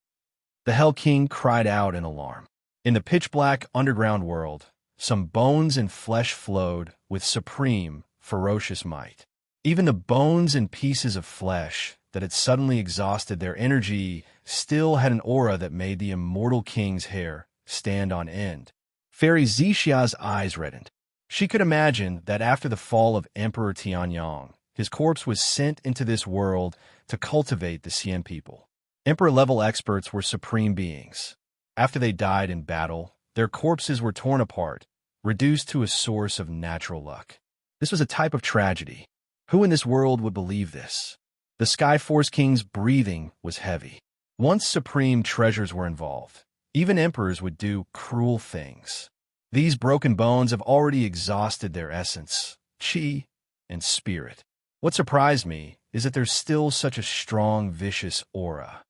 Speaker 1: The Hell King cried out in alarm. In the pitch-black underground world, some bones and flesh flowed with supreme, ferocious might. Even the bones and pieces of flesh that had suddenly exhausted their energy still had an aura that made the immortal king's hair stand on end. Fairy Zixia's eyes reddened. She could imagine that after the fall of Emperor Tianyang, his corpse was sent into this world to cultivate the Cien people. Emperor-level experts were supreme beings. After they died in battle, their corpses were torn apart, reduced to a source of natural luck. This was a type of tragedy. Who in this world would believe this? The Skyforce King's breathing was heavy. Once supreme treasures were involved, even emperors would do cruel things. These broken bones have already exhausted their essence, chi, and spirit. What surprised me is that there's still such a strong, vicious aura.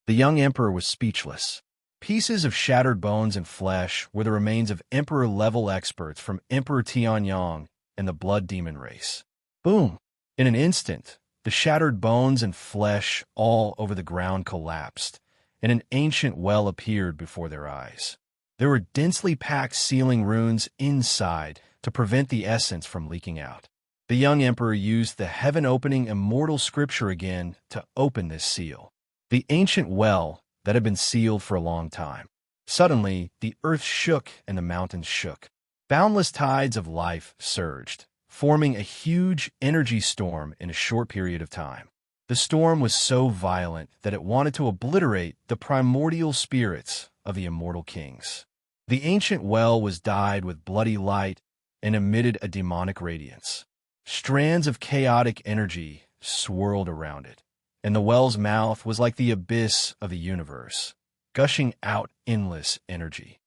Speaker 1: The young emperor was speechless. Pieces of shattered bones and flesh were the remains of emperor-level experts from Emperor Tianyang and the blood demon race. Boom! In an instant, the shattered bones and flesh all over the ground collapsed, and an ancient well appeared before their eyes. There were densely packed sealing runes inside to prevent the essence from leaking out. The young emperor used the heaven-opening immortal scripture again to open this seal. The ancient well that had been sealed for a long time. Suddenly, the earth shook and the mountains shook. Boundless tides of life surged, forming a huge energy storm in a short period of time. The storm was so violent that it wanted to obliterate the primordial spirits of the immortal kings. The ancient well was dyed with bloody light and emitted a demonic radiance. Strands of chaotic energy swirled around it, and the well's mouth was like the abyss of the universe, gushing out endless energy.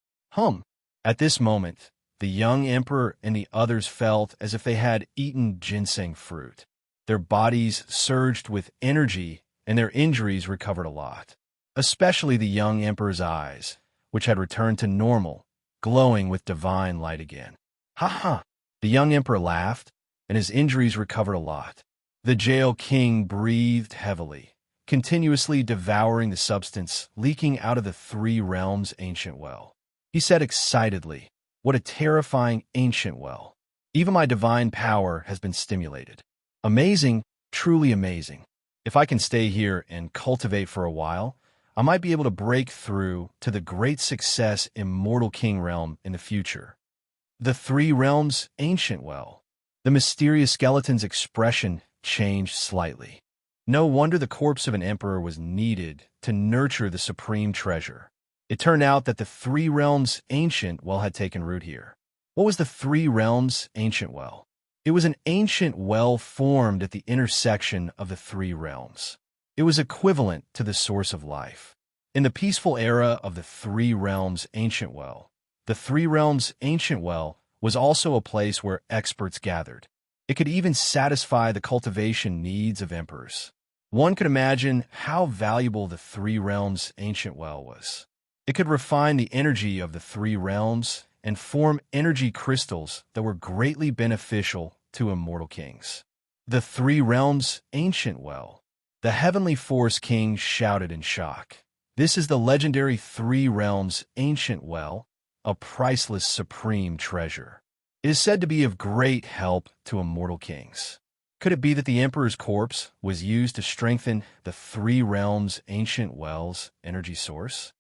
Speaker 1: At this moment, the young emperor and the others felt as if they had eaten ginseng fruit. Their bodies surged with energy, and their injuries recovered a lot. Especially the young emperor's eyes, which had returned to normal, glowing with divine light again. Ha ha! The young emperor laughed, and his injuries recovered a lot. The jail king breathed heavily, continuously devouring the substance leaking out of the three realms' ancient well. He said excitedly, "What a terrifying ancient well. Even my divine power has been stimulated. Amazing, truly amazing. If I can stay here and cultivate for a while, I might be able to break through to the great success Immortal King realm in the future." The three realms' ancient well. The mysterious skeleton's expression changed slightly. No wonder the corpse of an emperor was needed to nurture the supreme treasure. It turned out that the three realms' ancient well had taken root here. What was the three realms' ancient well? It was an ancient well formed at the intersection of the three realms. It was equivalent to the source of life. In the peaceful era of the three realms' ancient well, the three realms' ancient well was also a place where experts gathered. It could even satisfy the cultivation needs of emperors. One could imagine how valuable the three realms' ancient well was. It could refine the energy of the three realms and form energy crystals that were greatly beneficial to immortal kings. The three realms' ancient well. The heavenly forest king shouted in shock. This is the legendary three realms' ancient well, a priceless supreme treasure. It is said to be of great help to immortal kings. Could it be that the emperor's corpse was used to strengthen the three realms' ancient well's energy source?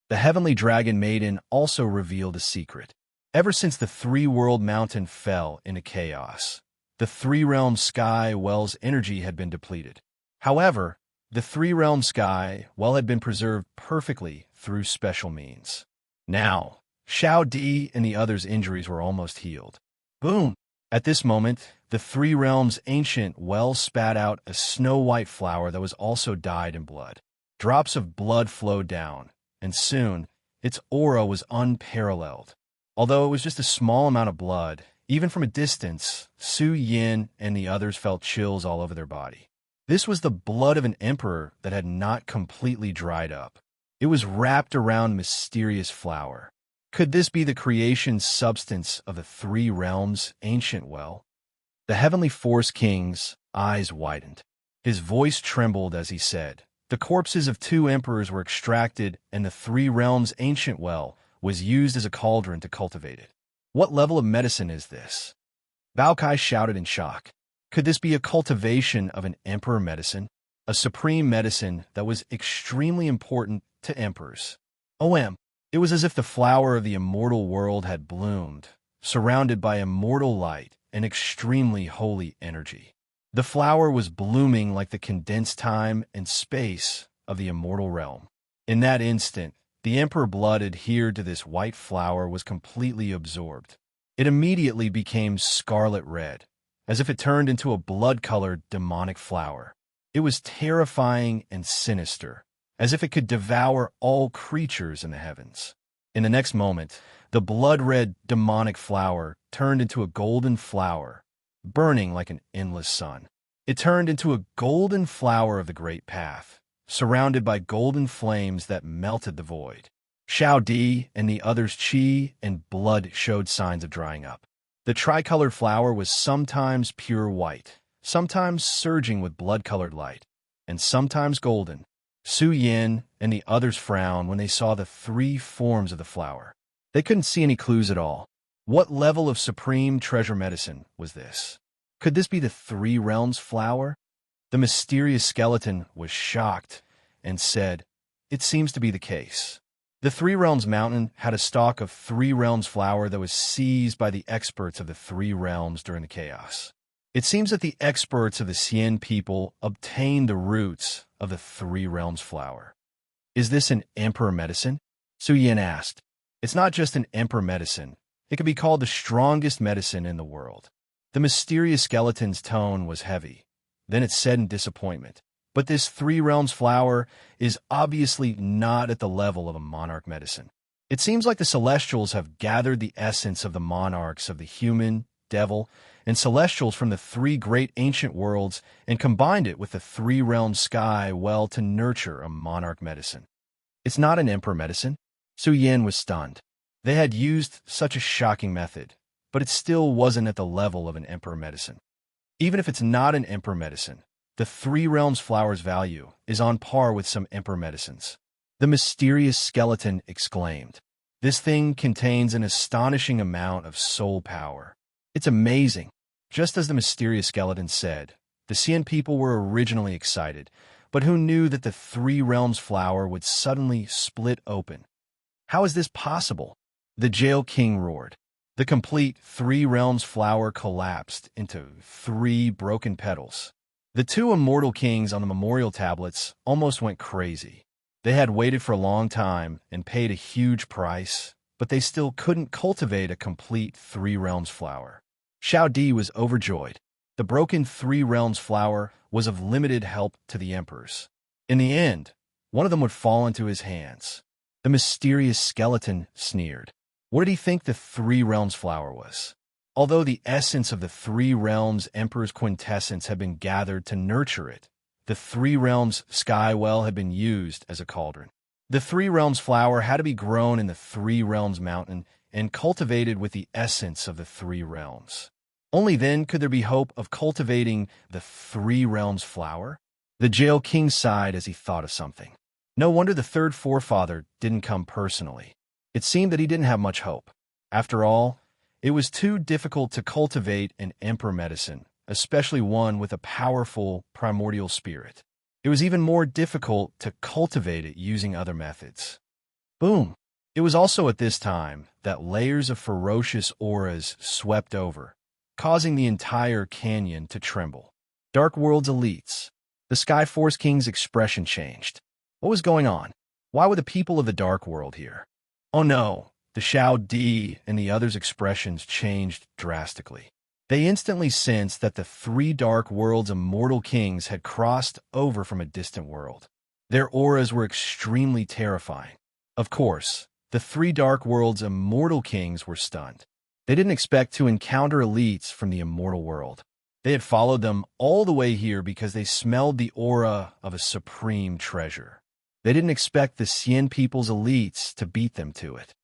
Speaker 1: The heavenly dragon maiden also revealed a secret. Ever since the three-world mountain fell into chaos, the three-realm sky well's energy had been depleted. However, the three-realm sky well had been preserved perfectly through special means. Now, Xiao Di and the others' injuries were almost healed. Boom! At this moment, the three realms' ancient well spat out a snow-white flower that was also dyed in blood. Drops of blood flowed down, and soon, its aura was unparalleled. Although it was just a small amount of blood, even from a distance, Su Yin and the others felt chills all over their body. This was the blood of an emperor that had not completely dried up. It was wrapped around a mysterious flower. Could this be the creation substance of the three realms' ancient well? The heavenly forest king's eyes widened. His voice trembled as he said, "The corpses of two emperors were extracted, and the three realms' ancient well was used as a cauldron to cultivate it. What level of medicine is this?" Bao Kai shouted in shock. Could this be a cultivation of an emperor medicine? A supreme medicine that was extremely important to emperors. It was as if the flower of the immortal world had bloomed, surrounded by immortal light and extremely holy energy. The flower was blooming like the condensed time and space of the immortal realm. In that instant, the emperor blood adhered to this white flower was completely absorbed. It immediately became scarlet red, as if it turned into a blood-colored demonic flower. It was terrifying and sinister, as if it could devour all creatures in the heavens. In the next moment, the blood-red demonic flower turned into a golden flower, burning like an endless sun. It turned into a golden flower of the great path, surrounded by golden flames that melted the void. Xiao Di and the others' chi and blood showed signs of drying up. The tricolored flower was sometimes pure white, sometimes surging with blood-colored light, and sometimes golden. Su Yin and the others frowned when they saw the three forms of the flower. They couldn't see any clues at all. What level of supreme treasure medicine was this? Could this be the three realms flower? The mysterious skeleton was shocked and said, "It seems to be the case." The Three Realms Mountain had a stalk of Three Realms flower that was seized by the experts of the Three Realms during the chaos. It seems that the experts of the Xian people obtained the roots of the Three Realms flower. Is this an emperor medicine? Su Yin asked. It's not just an emperor medicine. It could be called the strongest medicine in the world. The mysterious skeleton's tone was heavy. Then it said in disappointment, "But this Three Realms flower is obviously not at the level of a monarch medicine. It seems like the Celestials have gathered the essence of the monarchs of the human, devil, and Celestials from the three great ancient worlds and combined it with the Three Realms sky well to nurture a monarch medicine. It's not an emperor medicine." Su Yin was stunned. They had used such a shocking method, but it still wasn't at the level of an emperor medicine. Even if it's not an emperor medicine, the Three Realms flower's value is on par with some emperor medicines. The mysterious skeleton exclaimed. This thing contains an astonishing amount of soul power. It's amazing. Just as the mysterious skeleton said, the Xian people were originally excited, but who knew that the Three Realms flower would suddenly split open? How is this possible? The jail king roared. The complete Three Realms flower collapsed into 3 broken petals. The 2 immortal kings on the memorial tablets almost went crazy. They had waited for a long time and paid a huge price, but they still couldn't cultivate a complete Three Realms flower. Xiao Di was overjoyed. The broken Three Realms flower was of limited help to the emperors. In the end, one of them would fall into his hands. The mysterious skeleton sneered. What did he think the Three Realms flower was? Although the essence of the Three Realms Emperor's quintessence had been gathered to nurture it, the Three Realms sky well had been used as a cauldron. The Three Realms flower had to be grown in the Three Realms mountain and cultivated with the essence of the Three Realms. Only then could there be hope of cultivating the Three Realms flower. The jail king sighed as he thought of something. No wonder the third forefather didn't come personally. It seemed that he didn't have much hope. After all, it was too difficult to cultivate an emperor medicine, especially one with a powerful primordial spirit. It was even more difficult to cultivate it using other methods. Boom! It was also at this time that layers of ferocious auras swept over, causing the entire canyon to tremble. Dark World's elites. The Skyforce King's expression changed. What was going on? Why were the people of the Dark World here? Oh no! The Xiao Di and the others' expressions changed drastically. They instantly sensed that the 3 Dark World's immortal kings had crossed over from a distant world. Their auras were extremely terrifying. Of course, the 3 Dark World's immortal kings were stunned. They didn't expect to encounter elites from the immortal world. They had followed them all the way here because they smelled the aura of a supreme treasure. They didn't expect the Xian people's elites to beat them to it.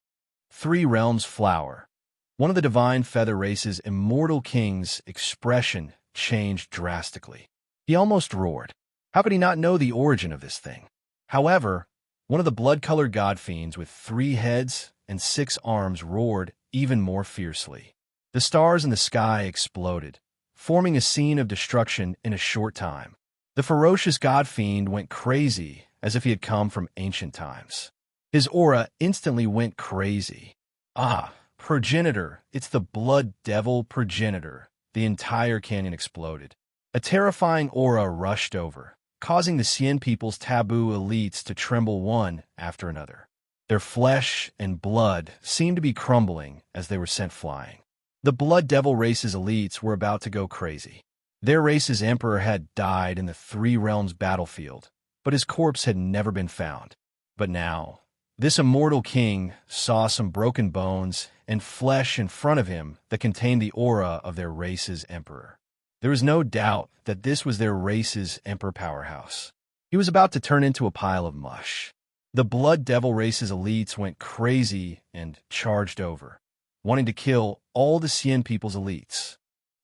Speaker 1: Three Realms flower. One of the divine feather race's immortal kings' expression changed drastically. He almost roared. How could he not know the origin of this thing? However, one of the blood-colored god fiends with 3 heads and 6 arms roared even more fiercely. The stars in the sky exploded, forming a scene of destruction in a short time. The ferocious god fiend went crazy as if he had come from ancient times. His aura instantly went crazy. Ah, progenitor, it's the blood devil progenitor. The entire canyon exploded. A terrifying aura rushed over, causing the Xian people's taboo elites to tremble one after another. Their flesh and blood seemed to be crumbling as they were sent flying. The blood devil race's elites were about to go crazy. Their race's emperor had died in the Three Realms battlefield, but his corpse had never been found. But now, this immortal king saw some broken bones and flesh in front of him that contained the aura of their race's emperor. There was no doubt that this was their race's emperor powerhouse. He was about to turn into a pile of mush. The blood devil race's elites went crazy and charged over, wanting to kill all the Xian people's elites.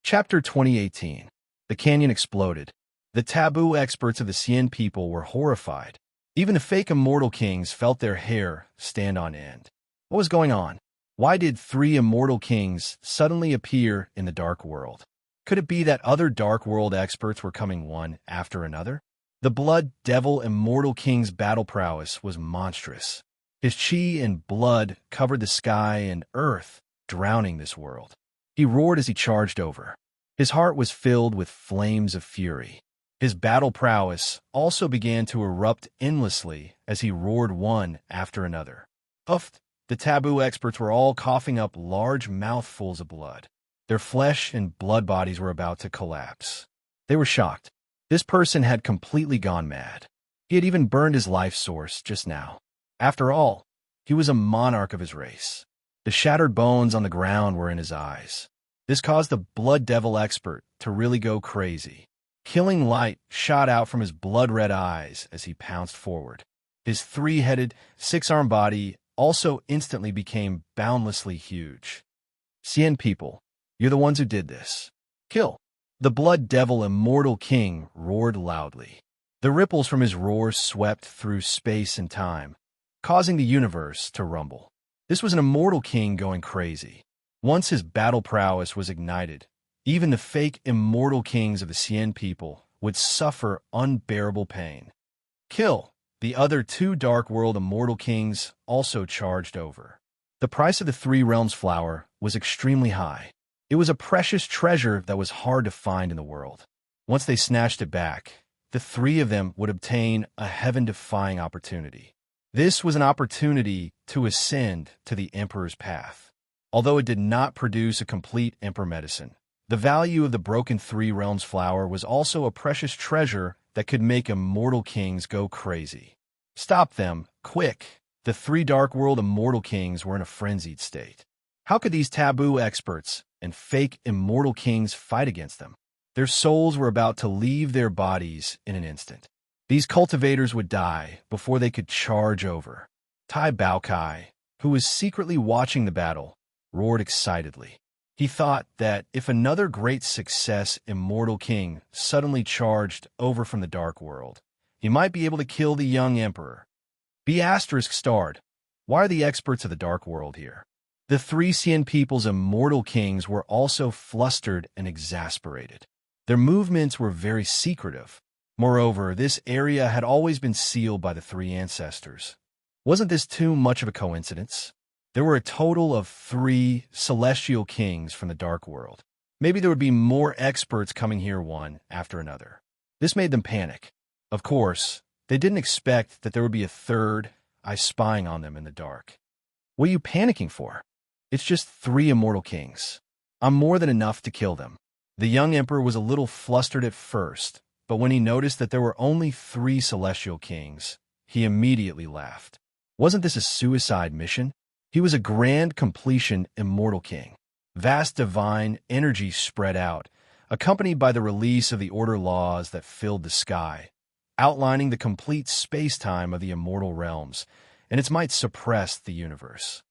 Speaker 1: Chapter 2018. The canyon exploded. The taboo experts of the Xian people were horrified. Even the fake immortal kings felt their hair stand on end. What was going on? Why did 3 immortal kings suddenly appear in the Dark World? Could it be that other Dark World experts were coming one after another? The Blood Devil Immortal King's battle prowess was monstrous. His chi and blood covered the sky and earth, drowning this world. He roared as he charged over. His heart was filled with flames of fury. His battle prowess also began to erupt endlessly as he roared one after another. Uff! The taboo experts were all coughing up large mouthfuls of blood. Their flesh and blood bodies were about to collapse. They were shocked. This person had completely gone mad. He had even burned his life source just now. After all, he was a monarch of his race. The shattered bones on the ground were in his eyes. This caused the blood devil expert to really go crazy. Killing light shot out from his blood-red eyes as he pounced forward. His 3-headed, 6-armed body also instantly became boundlessly huge. Xian people, you're the ones who did this. Kill. The blood devil immortal king roared loudly. The ripples from his roar swept through space and time, causing the universe to rumble. This was an immortal king going crazy. Once his battle prowess was ignited, even the fake immortal kings of the Cien people would suffer unbearable pain. Kill! The other two Dark World immortal kings also charged over. The price of the Three Realms flower was extremely high. It was a precious treasure that was hard to find in the world. Once they snatched it back, the three of them would obtain a heaven-defying opportunity. This was an opportunity to ascend to the Emperor's path. Although it did not produce a complete Emperor medicine, the value of the broken Three Realms flower was also a precious treasure that could make immortal kings go crazy. Stop them, quick! The three Dark World immortal kings were in a frenzied state. How could these taboo experts and fake immortal kings fight against them? Their souls were about to leave their bodies in an instant. These cultivators would die before they could charge over. Tai Baokai, who was secretly watching the battle, roared excitedly. He thought that if another great success immortal king suddenly charged over from the Dark World, he might be able to kill the young emperor. B** starred. Why are the experts of the Dark World here? The three Cien people's immortal kings were also flustered and exasperated. Their movements were very secretive. Moreover, this area had always been sealed by the three ancestors. Wasn't this too much of a coincidence? There were a total of 3 celestial kings from the Dark World. Maybe there would be more experts coming here one after another. This made them panic. Of course, they didn't expect that there would be a third eye spying on them in the dark. What are you panicking for? It's just 3 immortal kings. I'm more than enough to kill them. The young emperor was a little flustered at first, but when he noticed that there were only 3 celestial kings, he immediately laughed. Wasn't this a suicide mission? He was a grand completion immortal king. Vast divine energy spread out, accompanied by the release of the order laws that filled the sky, outlining the complete space-time of the immortal realms, and its might suppressed the universe.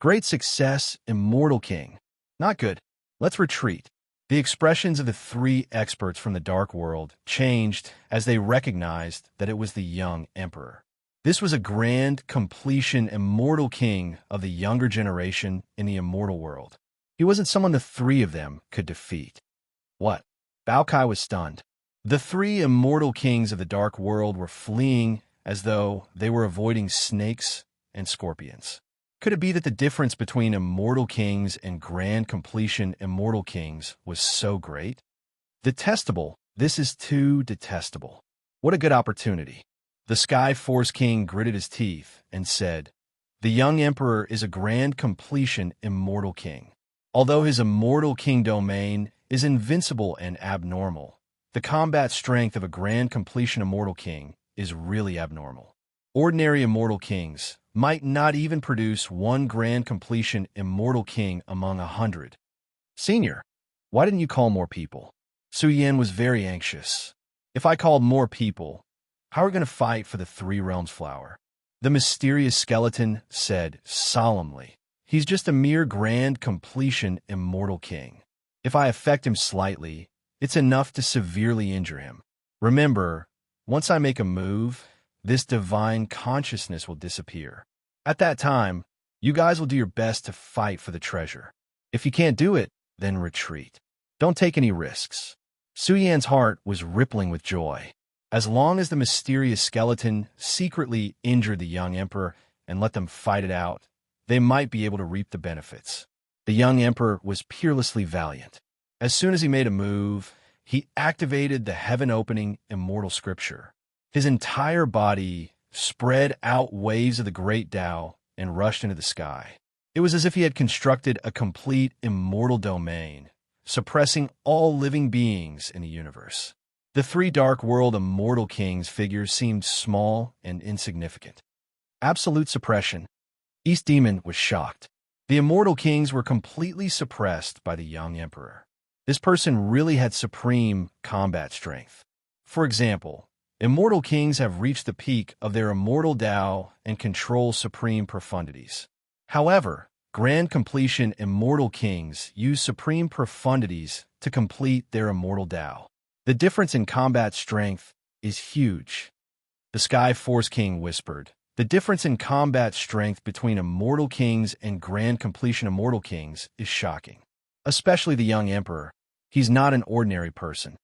Speaker 1: Great success, immortal king. Not good. Let's retreat. The expressions of the 3 experts from the Dark World changed as they recognized that it was the young emperor. This was a grand completion immortal king of the younger generation in the immortal world. He wasn't someone the 3 of them could defeat. What? Baokai was stunned. The 3 immortal kings of the Dark World were fleeing as though they were avoiding snakes and scorpions. Could it be that the difference between immortal kings and grand completion immortal kings was so great? Detestable. This is too detestable. What a good opportunity. The Sky Force King gritted his teeth and said, "The young emperor is a grand completion immortal king. Although his immortal king domain is invincible and abnormal, the combat strength of a grand completion immortal king is really abnormal. Ordinary immortal kings might not even produce 1 grand completion immortal king among 100. Senior, why didn't you call more people?" Su Yan was very anxious. If I called more people, how are we going to fight for the Three Realms flower? The mysterious skeleton said solemnly, "He's just a mere grand completion immortal king. If I affect him slightly, it's enough to severely injure him. Remember, once I make a move, this divine consciousness will disappear. At that time, you guys will do your best to fight for the treasure. If you can't do it, then retreat. Don't take any risks." Su Yan's heart was rippling with joy. As long as the mysterious skeleton secretly injured the young emperor and let them fight it out, they might be able to reap the benefits. The young emperor was peerlessly valiant. As soon as he made a move, he activated the heaven-opening immortal scripture. His entire body spread out waves of the great Tao and rushed into the sky. It was as if he had constructed a complete immortal domain, suppressing all living beings in the universe. The 3 Dark World immortal kings' figures seemed small and insignificant. Absolute suppression. East Demon was shocked. The immortal kings were completely suppressed by the young emperor. This person really had supreme combat strength. For example, immortal kings have reached the peak of their immortal Tao and control supreme profundities. However, Grand Completion Immortal Kings use supreme profundities to complete their immortal Tao. The difference in combat strength is huge. The Sky Force King whispered, "The difference in combat strength between Immortal Kings and Grand Completion Immortal Kings is shocking. Especially the young Emperor. He's not an ordinary person.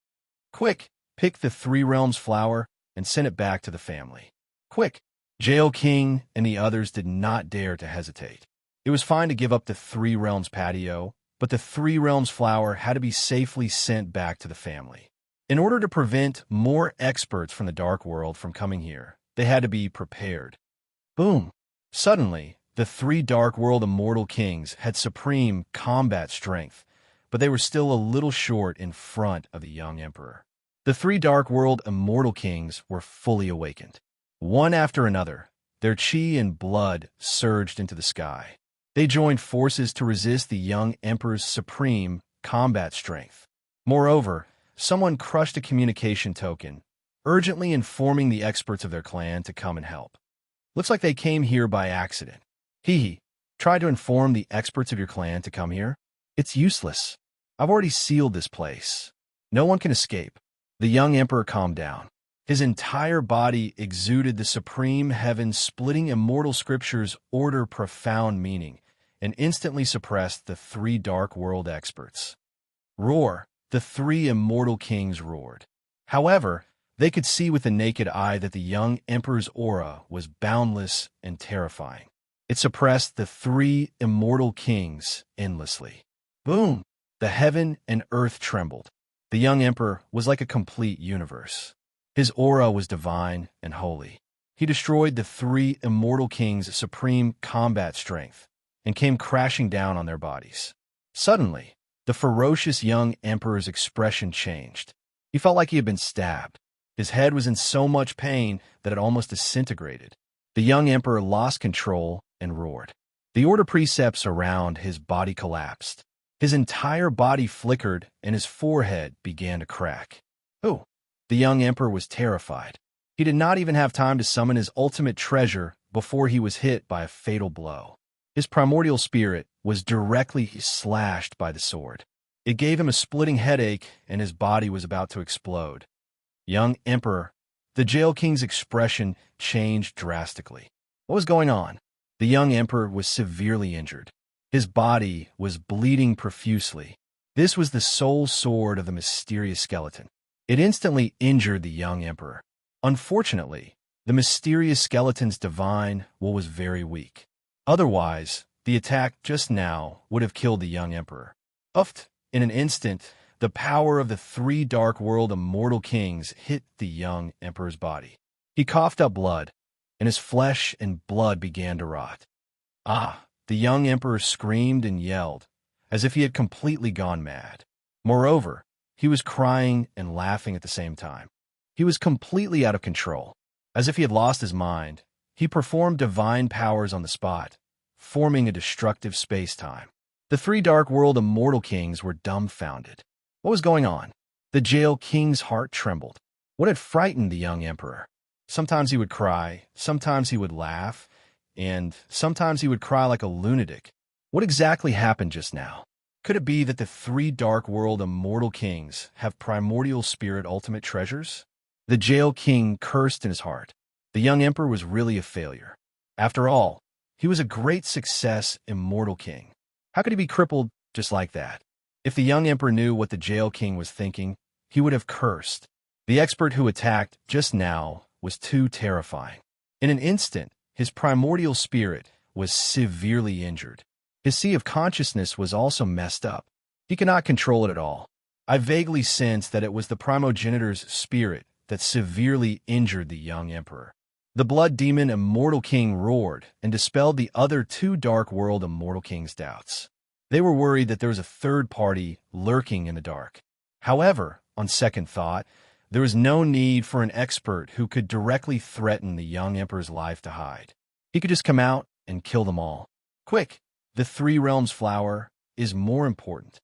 Speaker 1: Quick, pick the Three Realms flower and send it back to the family. Quick!" Jail King and the others did not dare to hesitate. It was fine to give up the Three Realms patio, but the Three Realms flower had to be safely sent back to the family. In order to prevent more experts from the Dark World from coming here, they had to be prepared. Boom! Suddenly, the three Dark World Immortal Kings had supreme combat strength, but they were still a little short in front of the young Emperor. The three Dark World Immortal Kings were fully awakened. One after another, their chi and blood surged into the sky. They joined forces to resist the young Emperor's supreme combat strength. Moreover, someone crushed a communication token, urgently informing the experts of their clan to come and help. Looks like they came here by accident. Hee. Try to inform the experts of your clan to come here? It's useless. I've already sealed this place. No one can escape. The young Emperor calmed down. His entire body exuded the supreme heaven-splitting immortal scriptures order profound meaning, and instantly suppressed the three Dark World experts. Roar! The three immortal kings roared. However, they could see with the naked eye that the young Emperor's aura was boundless and terrifying. It suppressed the three immortal kings endlessly. Boom! The heaven and earth trembled. The young Emperor was like a complete universe. His aura was divine and holy. He destroyed the three immortal kings' supreme combat strength and came crashing down on their bodies. Suddenly, the ferocious young Emperor's expression changed. He felt like he had been stabbed. His head was in so much pain that it almost disintegrated. The young Emperor lost control and roared. The order precepts around his body collapsed. His entire body flickered and his forehead began to crack. Oh! The young Emperor was terrified. He did not even have time to summon his ultimate treasure before he was hit by a fatal blow. His primordial spirit was directly slashed by the sword. It gave him a splitting headache, and his body was about to explode. Young Emperor, the Jail King's expression changed drastically. What was going on? The young Emperor was severely injured. His body was bleeding profusely. This was the soul sword of the mysterious skeleton. It instantly injured the young Emperor. Unfortunately, the mysterious skeleton's divine will was very weak. Otherwise, the attack just now would have killed the young Emperor. Uffed! In an instant, the power of the three Dark World Immortal Kings hit the young Emperor's body. He coughed up blood, and his flesh and blood began to rot. Ah! The young Emperor screamed and yelled, as if he had completely gone mad. Moreover, he was crying and laughing at the same time. He was completely out of control. As if he had lost his mind, he performed divine powers on the spot, forming a destructive space-time. The three Dark World Immortal Kings were dumbfounded. What was going on? The Jail King's heart trembled. What had frightened the young Emperor? Sometimes he would cry, sometimes he would laugh, and sometimes he would cry like a lunatic. What exactly happened just now? Could it be that the three Dark World Immortal Kings have primordial spirit ultimate treasures? The Jail King cursed in his heart. The young Emperor was really a failure. After all, he was a great success immortal king. How could he be crippled just like that? If the young Emperor knew what the Jail King was thinking, he would have cursed. The expert who attacked just now was too terrifying. In an instant, his primordial spirit was severely injured. His sea of consciousness was also messed up. He could not control it at all. I vaguely sensed that it was the primogenitor's spirit that severely injured the young Emperor. The Blood Demon Immortal King roared and dispelled the other two Dark World Immortal Kings' doubts. They were worried that there was a third party lurking in the dark. However, on second thought, there was no need for an expert who could directly threaten the young Emperor's life to hide. He could just come out and kill them all. Quick! The Three Realms flower is more important.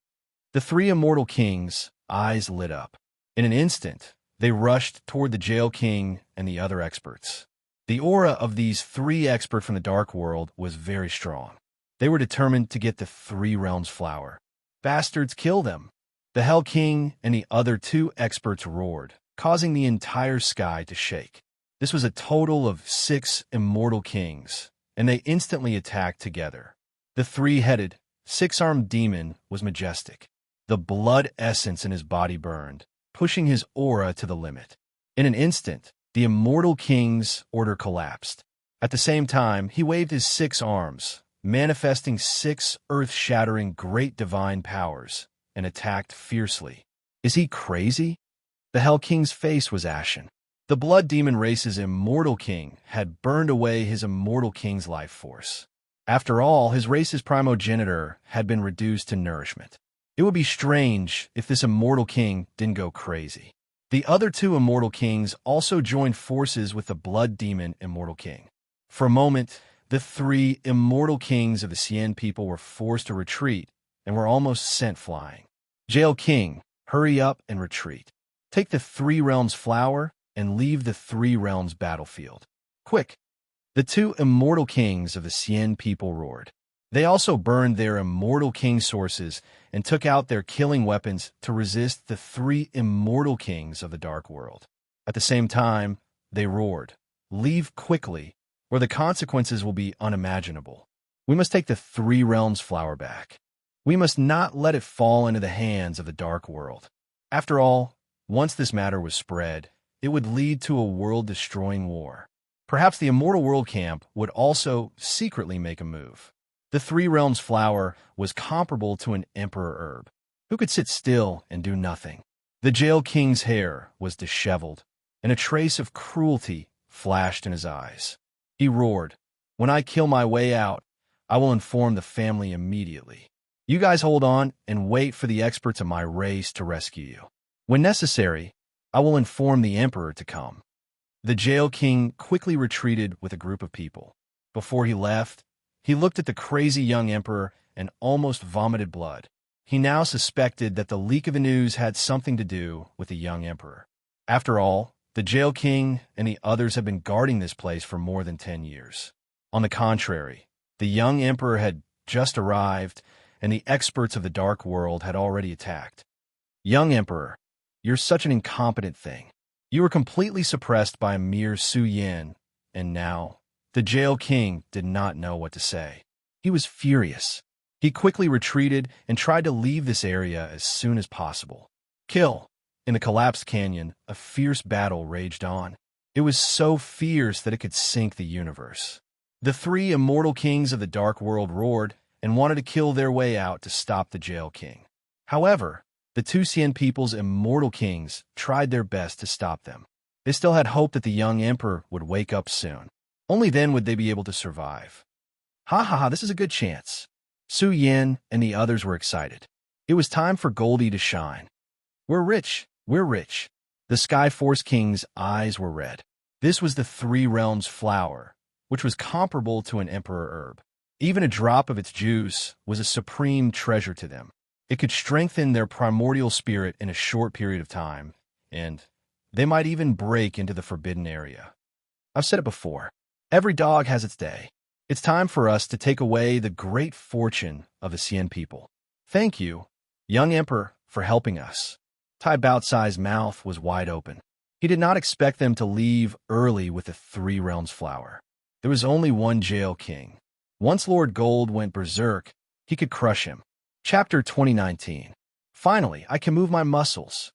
Speaker 1: The three immortal kings' eyes lit up. In an instant, they rushed toward the Jail King and the other experts. The aura of these three experts from the Dark World was very strong. They were determined to get the Three Realms flower. Bastards, kill them! The Hell King and the other two experts roared, causing the entire sky to shake. This was a total of 6 immortal kings, and they instantly attacked together. The three-headed, six-armed demon was majestic. The blood essence in his body burned, pushing his aura to the limit. In an instant, the immortal king's order collapsed. At the same time, he waved his 6 arms, manifesting 6 earth-shattering great divine powers, and attacked fiercely. Is he crazy? The Hell King's face was ashen. The Blood Demon race's immortal king had burned away his immortal king's life force. After all, his race's primogenitor had been reduced to nourishment. It would be strange if this immortal king didn't go crazy. The other 2 immortal kings also joined forces with the Blood Demon immortal king. For a moment, the 3 immortal kings of the Cien people were forced to retreat and were almost sent flying. Jail King, hurry up and retreat. Take the Three Realms flower and leave the Three Realms battlefield. Quick! The 2 immortal kings of the Cien people roared. They also burned their immortal king sources and took out their killing weapons to resist the 3 immortal kings of the Dark World. At the same time, they roared, leave quickly, or the consequences will be unimaginable. We must take the Three Realms flower back. We must not let it fall into the hands of the Dark World. After all, once this matter was spread, it would lead to a world-destroying war. Perhaps the Immortal World Camp would also secretly make a move. The Three Realms flower was comparable to an emperor herb, who could sit still and do nothing. The Jail King's hair was disheveled, and a trace of cruelty flashed in his eyes. He roared, "When I kill my way out, I will inform the family immediately. You guys hold on and wait for the experts of my race to rescue you. When necessary, I will inform the Emperor to come." The Jail King quickly retreated with a group of people. Before he left, he looked at the crazy young Emperor and almost vomited blood. He now suspected that the leak of the news had something to do with the young Emperor. After all, the Jail King and the others had been guarding this place for more than 10 years. On the contrary, the young Emperor had just arrived, and the experts of the Dark World had already attacked. Young Emperor, you're such an incompetent thing. You were completely suppressed by a mere Su Yin, and now, the Jail King did not know what to say. He was furious. He quickly retreated and tried to leave this area as soon as possible. Kill! In the collapsed canyon, a fierce battle raged on. It was so fierce that it could sink the universe. The 3 immortal kings of the Dark World roared and wanted to kill their way out to stop the Jail King. However, the 2 Cien people's immortal kings tried their best to stop them. They still had hope that the young emperor would wake up soon. Only then would they be able to survive. Ha ha ha, this is a good chance. Su Yin and the others were excited. It was time for Goldie to shine. We're rich, we're rich. The Sky Force King's eyes were red. This was the Three Realms flower, which was comparable to an emperor herb. Even a drop of its juice was a supreme treasure to them. It could strengthen their primordial spirit in a short period of time, and they might even break into the forbidden area. I've said it before. Every dog has its day. It's time for us to take away the great fortune of the Cien people. Thank you, young Emperor, for helping us. Tai Baotsai's mouth was wide open. He did not expect them to leave early with the Three Realms flower. There was only one Jail King. Once Lord Gold went berserk, he could crush him. Chapter 2019. Finally, I can move my muscles.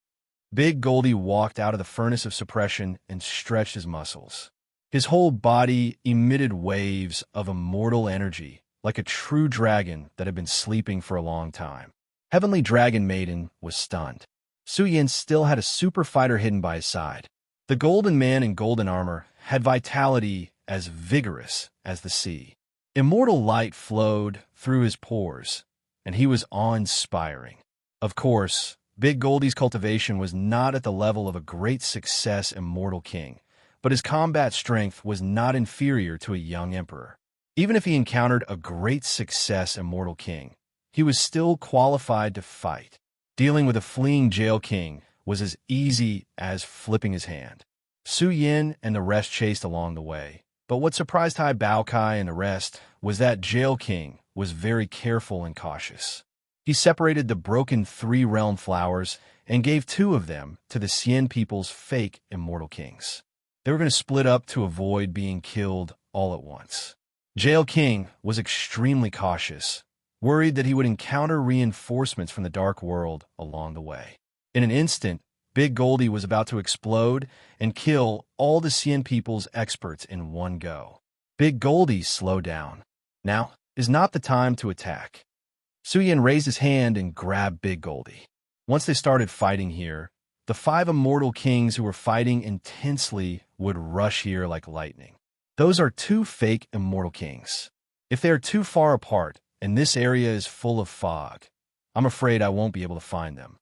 Speaker 1: Big Goldie walked out of the furnace of suppression and stretched his muscles. His whole body emitted waves of immortal energy, like a true dragon that had been sleeping for a long time. Heavenly Dragon Maiden was stunned. Su Yin still had a super fighter hidden by his side. The Golden Man in golden armor had vitality as vigorous as the sea. Immortal light flowed through his pores, and he was awe-inspiring. Of course, Big Goldie's cultivation was not at the level of a great success immortal king, but his combat strength was not inferior to a young emperor. Even if he encountered a great success immortal king, he was still qualified to fight. Dealing with a fleeing Jail King was as easy as flipping his hand. Su Yin and the rest chased along the way, but what surprised Tai Baokai and the rest was that Jail King was very careful and cautious. He separated the broken three-realm flowers and gave 2 of them to the Cien people's fake immortal kings. They were going to split up to avoid being killed all at once. Jail King was extremely cautious, worried that he would encounter reinforcements from the dark world along the way. In an instant, Big Goldie was about to explode and kill all the Cien people's experts in one go. Big Goldie slowed down. Now is not the time to attack. Suyin raised his hand and grabbed Big Goldie. Once they started fighting here, the 5 immortal kings who were fighting intensely would rush here like lightning. Those are 2 fake immortal kings. If they are too far apart and this area is full of fog, I'm afraid I won't be able to find them.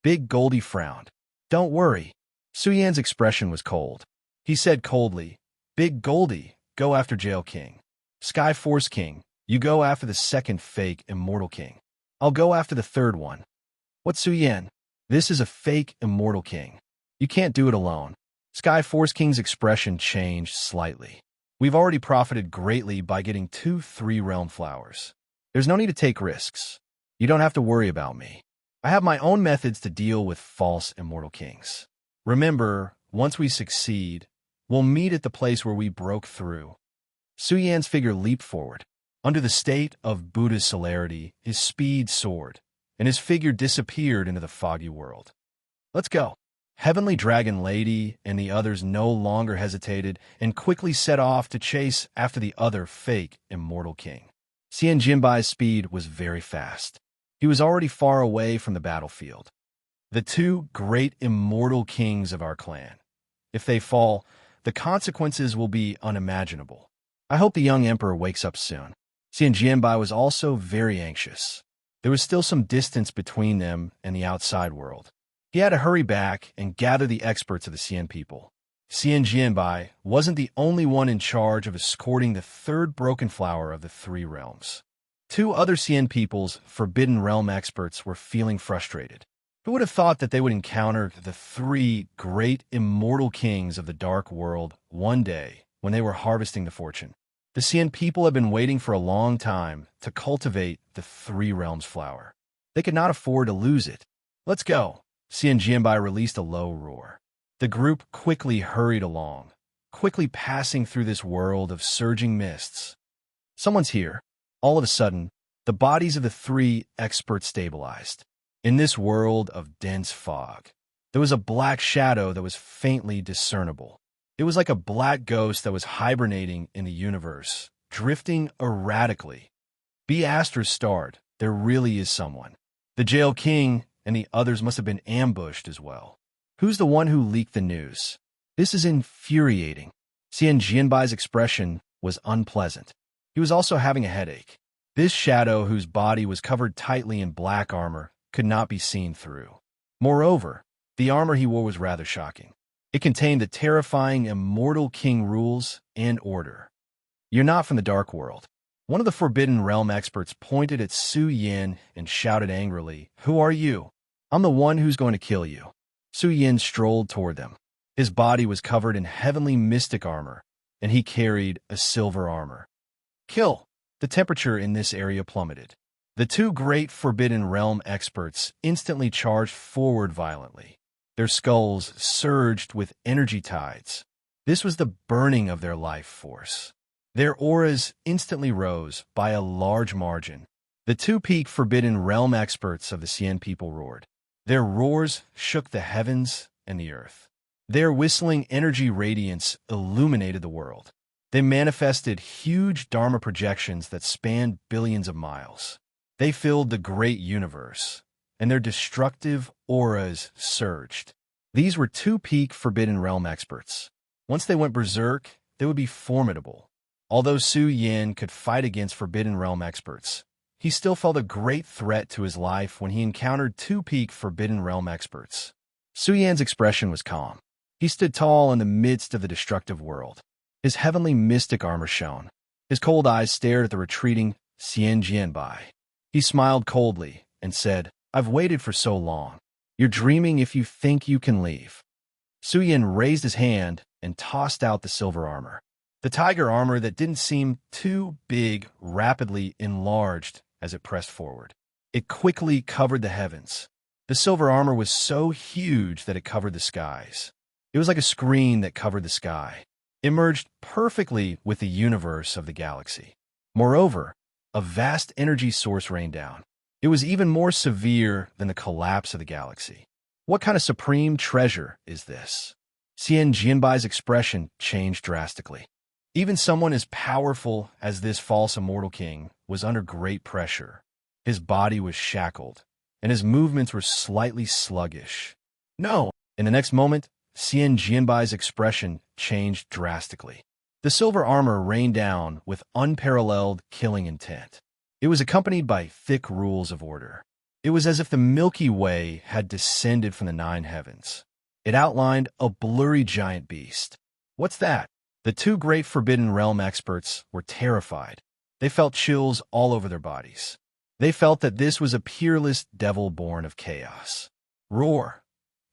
Speaker 1: Big Goldie frowned. Don't worry. Suyan's expression was cold. He said coldly, Big Goldie, go after Jail King. Sky Force King, you go after the 2nd fake immortal king. I'll go after the 3rd one. What, Suyan? This is a fake immortal king. You can't do it alone. Sky Force King's expression changed slightly. We've already profited greatly by getting 2 three-realm flowers. There's no need to take risks. You don't have to worry about me. I have my own methods to deal with false immortal kings. Remember, once we succeed, we'll meet at the place where we broke through. Suyan's figure leaped forward. Under the state of Buddha's celerity, his speed soared, and his figure disappeared into the foggy world. Let's go. Heavenly Dragon Lady and the others no longer hesitated and quickly set off to chase after the other fake immortal king. Xian Jinbai's speed was very fast. He was already far away from the battlefield. The 2 great immortal kings of our clan. If they fall, the consequences will be unimaginable. I hope the young emperor wakes up soon. Xian Jinbai was also very anxious. There was still some distance between them and the outside world. He had to hurry back and gather the experts of the Cien people. Xian Jinbai wasn't the only one in charge of escorting the 3rd broken flower of the 3 realms. 2 other Cien people's Forbidden Realm experts were feeling frustrated. Who would have thought that they would encounter the 3 great immortal kings of the dark world one day when they were harvesting the fortune? The Cien people had been waiting for a long time to cultivate the 3 realms flower. They could not afford to lose it. Let's go. Xian Jinbai released a low roar. The group quickly hurried along, quickly passing through this world of surging mists. Someone's here. All of a sudden, the bodies of the 3 experts stabilized. In this world of dense fog, there was a black shadow that was faintly discernible. It was like a black ghost that was hibernating in the universe, drifting erratically. Be Astra's starred. There really is someone. The Jail King and the others must have been ambushed as well. Who's the one who leaked the news? This is infuriating. Xian Jinbai's expression was unpleasant. He was also having a headache. This shadow, whose body was covered tightly in black armor, could not be seen through. Moreover, the armor he wore was rather shocking. It contained the terrifying immortal king rules and order. You're not from the dark world. One of the Forbidden Realm experts pointed at Su Yin and shouted angrily, Who are you? I'm the one who's going to kill you. Su Yin strolled toward them. His body was covered in heavenly mystic armor, and he carried a silver armor. Kill! The temperature in this area plummeted. The 2 great Forbidden Realm experts instantly charged forward violently. Their skulls surged with energy tides. This was the burning of their life force. Their auras instantly rose by a large margin. The 2 peak Forbidden Realm experts of the Cien people roared. Their roars shook the heavens and the earth. Their whistling energy radiance illuminated the world. They manifested huge Dharma projections that spanned billions of miles. They filled the great universe, and their destructive auras surged. These were 2 peak Forbidden Realm experts. Once they went berserk, they would be formidable. Although Su Yin could fight against Forbidden Realm experts, he still felt a great threat to his life when he encountered 2 peak Forbidden Realm experts. Su Yan's expression was calm. He stood tall in the midst of the destructive world. His heavenly mystic armor shone. His cold eyes stared at the retreating Xian Jinbai. He smiled coldly and said, I've waited for so long. You're dreaming if you think you can leave. Su Yin raised his hand and tossed out the silver armor. The tiger armor that didn't seem too big rapidly enlarged as it pressed forward. It quickly covered the heavens. The silver armor was so huge that it covered the skies. It was like a screen that covered the sky. It merged perfectly with the universe of the galaxy. Moreover, a vast energy source rained down. It was even more severe than the collapse of the galaxy. What kind of supreme treasure is this? Xian Jianbai's expression changed drastically. Even someone as powerful as this false immortal king was under great pressure. His body was shackled, and his movements were slightly sluggish. No! In the next moment, Xian Jianbai's expression changed drastically. The silver armor rained down with unparalleled killing intent. It was accompanied by thick rules of order. It was as if the Milky Way had descended from the 9 heavens. It outlined a blurry giant beast. What's that? The 2 great Forbidden Realm experts were terrified. They felt chills all over their bodies. They felt that this was a peerless devil born of chaos. Roar!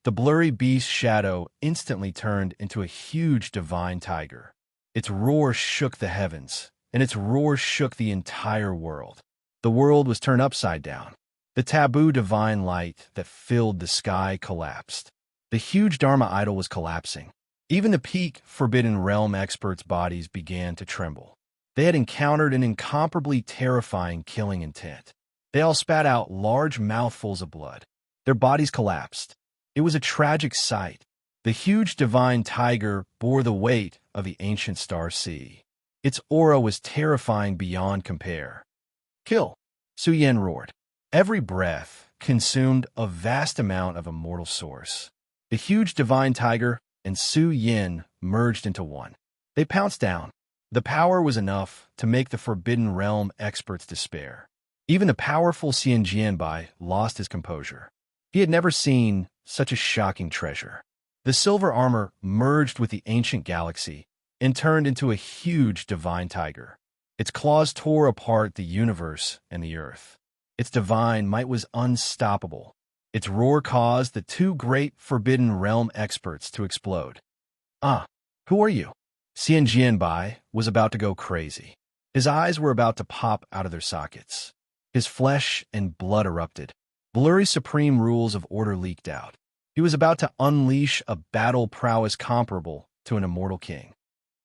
Speaker 1: The blurry beast's shadow instantly turned into a huge divine tiger. Its roar shook the heavens, and its roar shook the entire world. The world was turned upside down. The taboo divine light that filled the sky collapsed. The huge Dharma idol was collapsing. Even the peak Forbidden Realm experts' bodies began to tremble. They had encountered an incomparably terrifying killing intent. They all spat out large mouthfuls of blood. Their bodies collapsed. It was a tragic sight. The huge divine tiger bore the weight of the ancient star sea. Its aura was terrifying beyond compare. Kill! Su Yan roared. Every breath consumed a vast amount of immortal source. The huge divine tiger and Su Yin merged into one. They pounced down. The power was enough to make the Forbidden Realm experts despair. Even the powerful Xian Jianbai lost his composure. He had never seen such a shocking treasure. The silver armor merged with the ancient galaxy and turned into a huge divine tiger. Its claws tore apart the universe and the earth. Its divine might was unstoppable. Its roar caused the 2 great Forbidden Realm experts to explode. Who are you? Xian Jianbai was about to go crazy. His eyes were about to pop out of their sockets. His flesh and blood erupted. Blurry supreme rules of order leaked out. He was about to unleash a battle prowess comparable to an immortal king.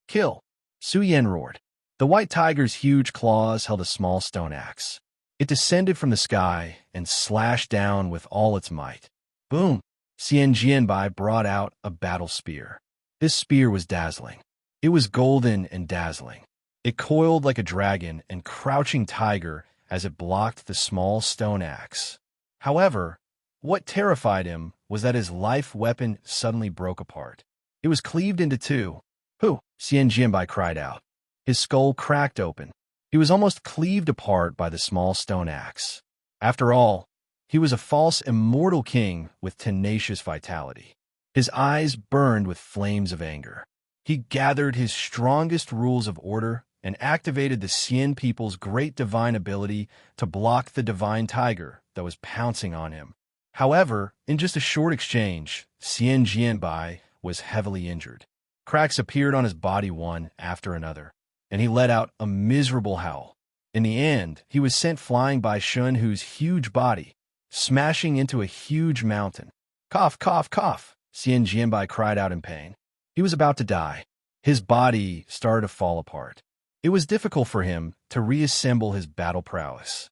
Speaker 1: Kill! Su Yan roared. The white tiger's huge claws held a small stone axe. It descended from the sky and slashed down with all its might. Boom! Xian Jianbai brought out a battle spear. This spear was dazzling. It was golden and dazzling. It coiled like a dragon and crouching tiger as it blocked the small stone axe. However, what terrified him was that his life weapon suddenly broke apart. It was cleaved into 2. Who? Xian Jianbai cried out. His skull cracked open. He was almost cleaved apart by the small stone axe. After all, he was a false immortal king with tenacious vitality. His eyes burned with flames of anger. He gathered his strongest rules of order and activated the Xian people's great divine ability to block the divine tiger that was pouncing on him. However, in just a short exchange, Xian Jianbai was heavily injured. Cracks appeared on his body one after another, and he let out a miserable howl. In the end, he was sent flying by Shun Hu's huge body, smashing into a huge mountain. Cough, cough, cough, Xian Jianbai cried out in pain. He was about to die. His body started to fall apart. It was difficult for him to reassemble his battle prowess.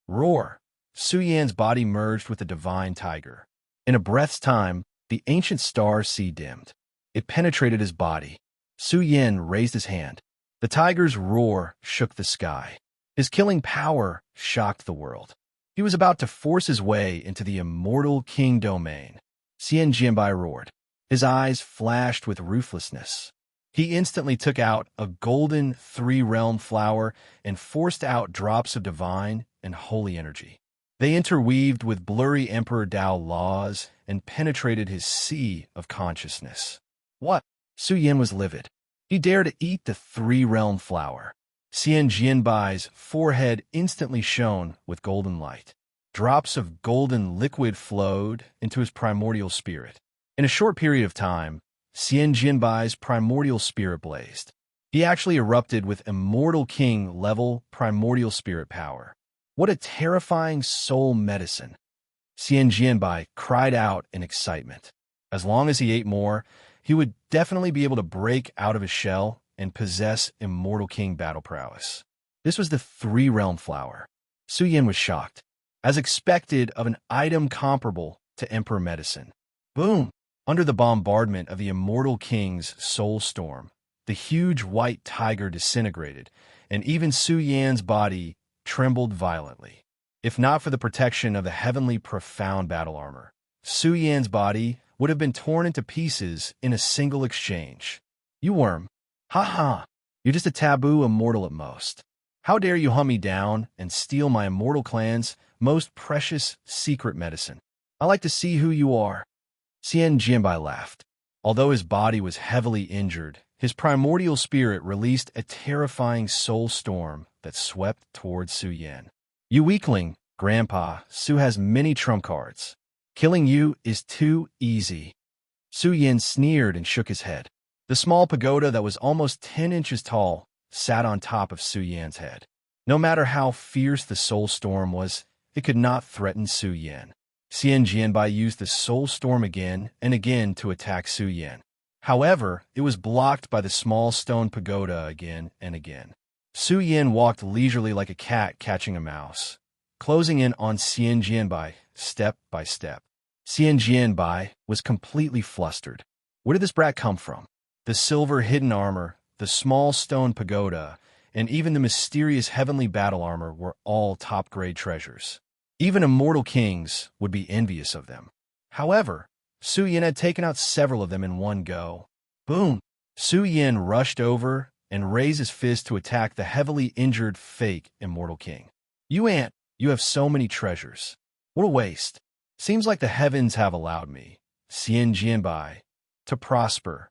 Speaker 1: Roar! Su Yan's body merged with the divine tiger. In a breath's time, the ancient star sea dimmed. It penetrated his body. Su Yan raised his hand. The tiger's roar shook the sky. His killing power shocked the world. He was about to force his way into the immortal king domain. Xian Jianbai roared. His eyes flashed with ruthlessness. He instantly took out a golden 3-realm flower and forced out drops of divine and holy energy. They interweaved with blurry Emperor Dao laws and penetrated his sea of consciousness. What? Su Yan was livid. He dared to eat the 3-realm flower. Xian Jianbai's forehead instantly shone with golden light. Drops of golden liquid flowed into his primordial spirit. In a short period of time, Xian Jianbai's primordial spirit blazed. He actually erupted with Immortal King-level primordial spirit power. What a terrifying soul medicine! Xian Jianbai cried out in excitement. As long as he ate more, he would definitely be able to break out of his shell and possess Immortal King battle prowess. This was the three-realm flower. Su Yin was shocked, as expected of an item comparable to Emperor Medicine. Boom! Under the bombardment of the Immortal King's soul storm, the huge white tiger disintegrated, and even Su Yan's body trembled violently. If not for the protection of the heavenly profound battle armor, Su Yan's body would have been torn into pieces in a single exchange. You worm. Ha ha! You're just a taboo immortal at most. How dare you hunt me down and steal my immortal clan's most precious secret medicine? I like to see who you are. Xian Jinbai laughed. Although his body was heavily injured, his primordial spirit released a terrifying soul storm that swept towards Su Yan. You weakling, Grandpa, Su has many trump cards. Killing you is too easy. Su Yan sneered and shook his head. The small pagoda that was almost 10 inches tall sat on top of Su Yan's head. No matter how fierce the soul storm was, it could not threaten Su Yan. Xian Jianbai used the soul storm again and again to attack Su Yan. However, it was blocked by the small stone pagoda again and again. Su Yan walked leisurely like a cat catching a mouse, closing in on Xian Jianbai step by step. Xian Jianbai was completely flustered. Where did this brat come from? The silver hidden armor, the small stone pagoda, and even the mysterious heavenly battle armor were all top-grade treasures. Even immortal kings would be envious of them. However, Su Yan had taken out several of them in one go. Boom! Su Yan rushed over and raised his fist to attack the heavily injured fake immortal king. You have so many treasures. What a waste. Seems like the heavens have allowed me, Xian Jianbai, to prosper.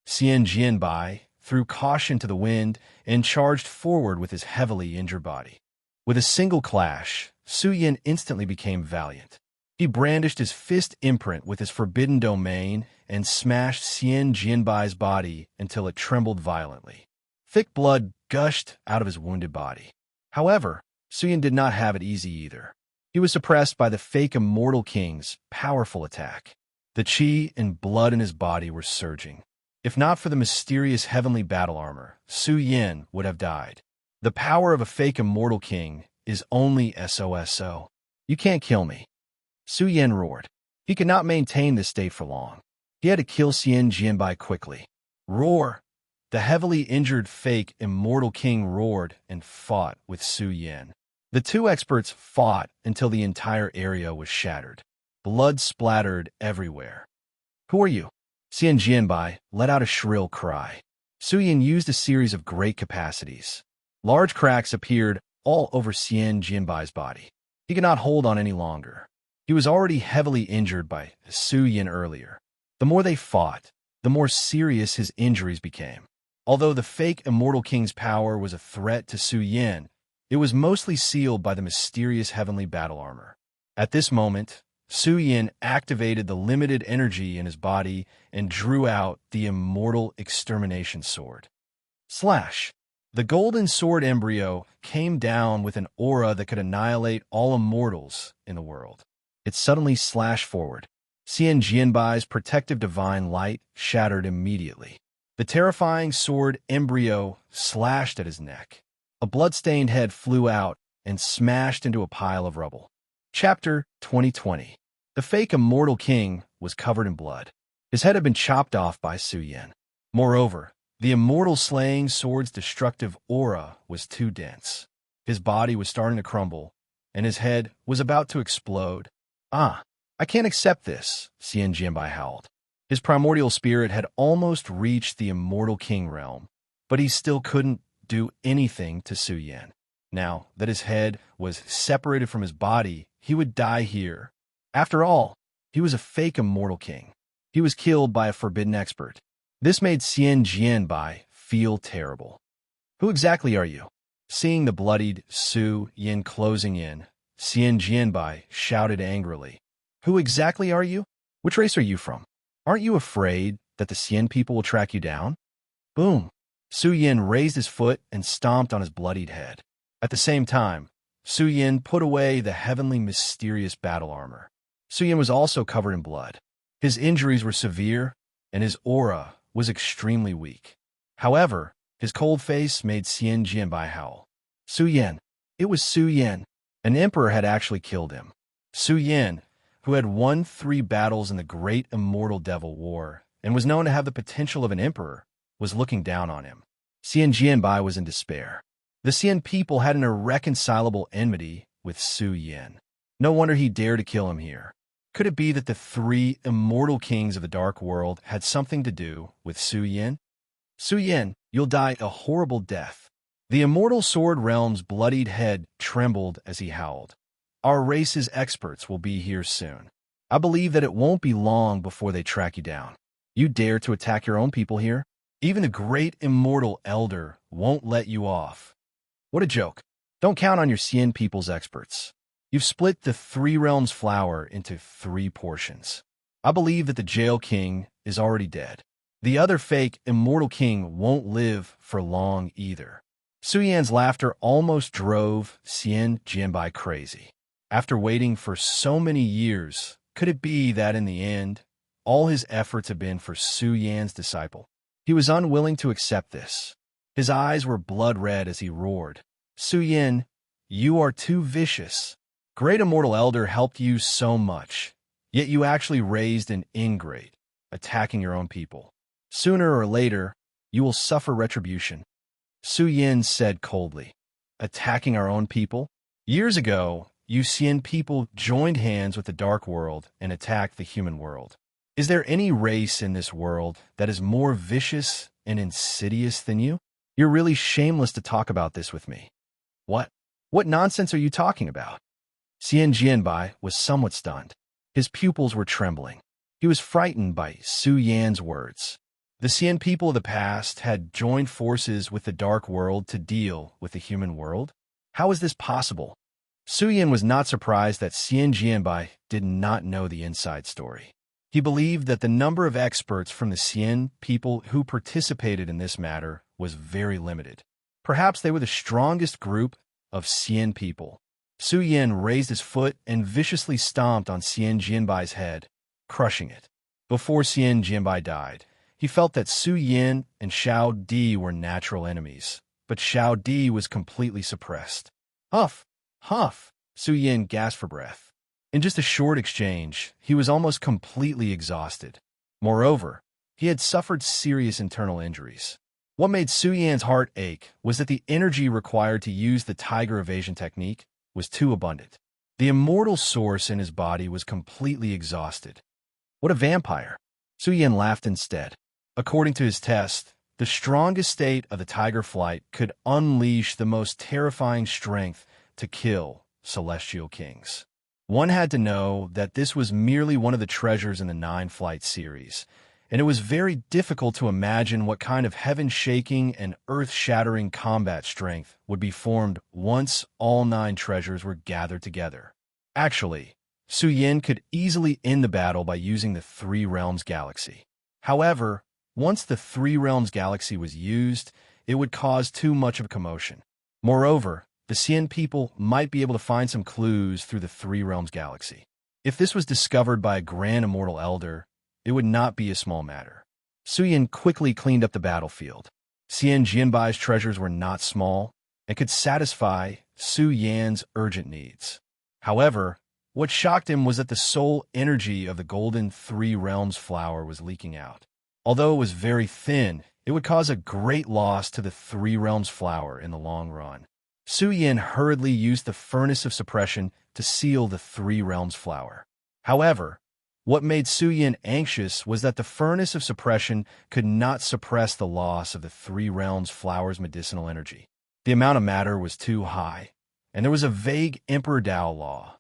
Speaker 1: Xian Jianbai threw caution to the wind and charged forward with his heavily injured body. With a single clash, Su Yan instantly became valiant. He brandished his fist imprint with his forbidden domain and smashed Xian Jianbai's body until it trembled violently. Thick blood gushed out of his wounded body. However, Su Yan did not have it easy either. He was suppressed by the fake Immortal King's powerful attack. The chi and blood in his body were surging. If not for the mysterious heavenly battle armor, Su Yan would have died. The power of a fake Immortal King is only SOSO. You can't kill me. Su Yan roared. He could not maintain this state for long. He had to kill Xian Jianbai quickly. Roar! The heavily injured fake Immortal King roared and fought with Su Yan. The two experts fought until the entire area was shattered. Blood splattered everywhere. Who are you? Xian Jianbai let out a shrill cry. Su Yan used a series of great capacities. Large cracks appeared all over Xian Jianbai's body. He could not hold on any longer. He was already heavily injured by Su Yan earlier. The more they fought, the more serious his injuries became. Although the fake Immortal King's power was a threat to Su Yan, it was mostly sealed by the mysterious heavenly battle armor. At this moment, Su Yan activated the limited energy in his body and drew out the Immortal Extermination Sword. Slash! The golden sword embryo came down with an aura that could annihilate all immortals in the world. It suddenly slashed forward. Xian Jianbai's protective divine light shattered immediately. The terrifying sword embryo slashed at his neck. A blood-stained head flew out and smashed into a pile of rubble. Chapter 2020. The fake Immortal King was covered in blood. His head had been chopped off by Su Yan. Moreover, the Immortal Slaying Sword's destructive aura was too dense. His body was starting to crumble, and his head was about to explode. I can't accept this, Xian Jianbai howled. His primordial spirit had almost reached the Immortal King realm, but he still couldn't do anything to Su Yan. Now that his head was separated from his body, he would die here. After all, he was a fake Immortal King. He was killed by a forbidden expert. This made Xian Jianbai feel terrible. Who exactly are you? Seeing the bloodied Su Yan closing in, Xian Jianbai shouted angrily. Who exactly are you? Which race are you from? Aren't you afraid that the Xian people will track you down? Boom! Su Yin raised his foot and stomped on his bloodied head. At the same time, Su Yin put away the heavenly mysterious battle armor. Su Yin was also covered in blood. His injuries were severe, and his aura was extremely weak. However, his cold face made Xian Jianbai howl. Su Yin. It was Su Yin. An emperor had actually killed him. Su Yin, who had won 3 battles in the Great Immortal Devil War and was known to have the potential of an emperor, was looking down on him. Xian Jianbai was in despair. The Xian people had an irreconcilable enmity with Su Yin. No wonder he dared to kill him here. Could it be that the 3 immortal kings of the Dark World had something to do with Su Yin? Su Yin, you'll die a horrible death. The immortal sword realm's bloodied head trembled as he howled. Our race's experts will be here soon. I believe that it won't be long before they track you down. You dare to attack your own people here? Even the great immortal elder won't let you off. What a joke. Don't count on your Xian people's experts. You've split the 3 realms flower into 3 portions. I believe that the jail king is already dead. The other fake immortal king won't live for long either. Su Yan's laughter almost drove Xian Jianbai crazy. After waiting for so many years, could it be that in the end, all his efforts had been for Su Yan's disciple? He was unwilling to accept this. His eyes were blood red as he roared. Su Yin, you are too vicious. Great Immortal Elder helped you so much, yet you actually raised an ingrate, attacking your own people. Sooner or later, you will suffer retribution. Su Yin said coldly. Attacking our own people? Years ago, you Xian people joined hands with the Dark World and attacked the human world. Is there any race in this world that is more vicious and insidious than you? You're really shameless to talk about this with me. What? What nonsense are you talking about? Xian Jianbai was somewhat stunned. His pupils were trembling. He was frightened by Su Yan's words. The Xian people of the past had joined forces with the Dark World to deal with the human world. How is this possible? Su Yan was not surprised that Xian Jianbai did not know the inside story. He believed that the number of experts from the Xian people who participated in this matter was very limited. Perhaps they were the strongest group of Xian people. Su Yan raised his foot and viciously stomped on Xian Jianbai's head, crushing it. Before Xian Jianbai died, he felt that Su Yin and Xiao Di were natural enemies, but Xiao Di was completely suppressed. Huff! Huff! Su Yin gasped for breath. In just a short exchange, he was almost completely exhausted. Moreover, he had suffered serious internal injuries. What made Su Yan's heart ache was that the energy required to use the tiger evasion technique was too abundant. The immortal source in his body was completely exhausted. What a vampire! Su Yin laughed instead. According to his test, the strongest state of the tiger flight could unleash the most terrifying strength to kill celestial kings. One had to know that this was merely one of the treasures in the 9-flight series, and it was very difficult to imagine what kind of heaven-shaking and earth-shattering combat strength would be formed once all 9 treasures were gathered together. Actually, Su Yin could easily end the battle by using the 3 Realms Galaxy. However, once the 3 Realms Galaxy was used, it would cause too much of a commotion. Moreover, the Xian people might be able to find some clues through the 3 Realms Galaxy. If this was discovered by a Grand Immortal Elder, it would not be a small matter. Su Yin quickly cleaned up the battlefield. Xian Jianbai's treasures were not small and could satisfy Su Yan's urgent needs. However, what shocked him was that the soul energy of the golden 3 Realms flower was leaking out. Although it was very thin, it would cause a great loss to the 3 Realms flower in the long run. Su Yin hurriedly used the furnace of suppression to seal the 3 Realms flower. However, what made Su Yin anxious was that the furnace of suppression could not suppress the loss of the 3 Realms flower's medicinal energy. The amount of matter was too high, and there was a vague Emperor Dao law.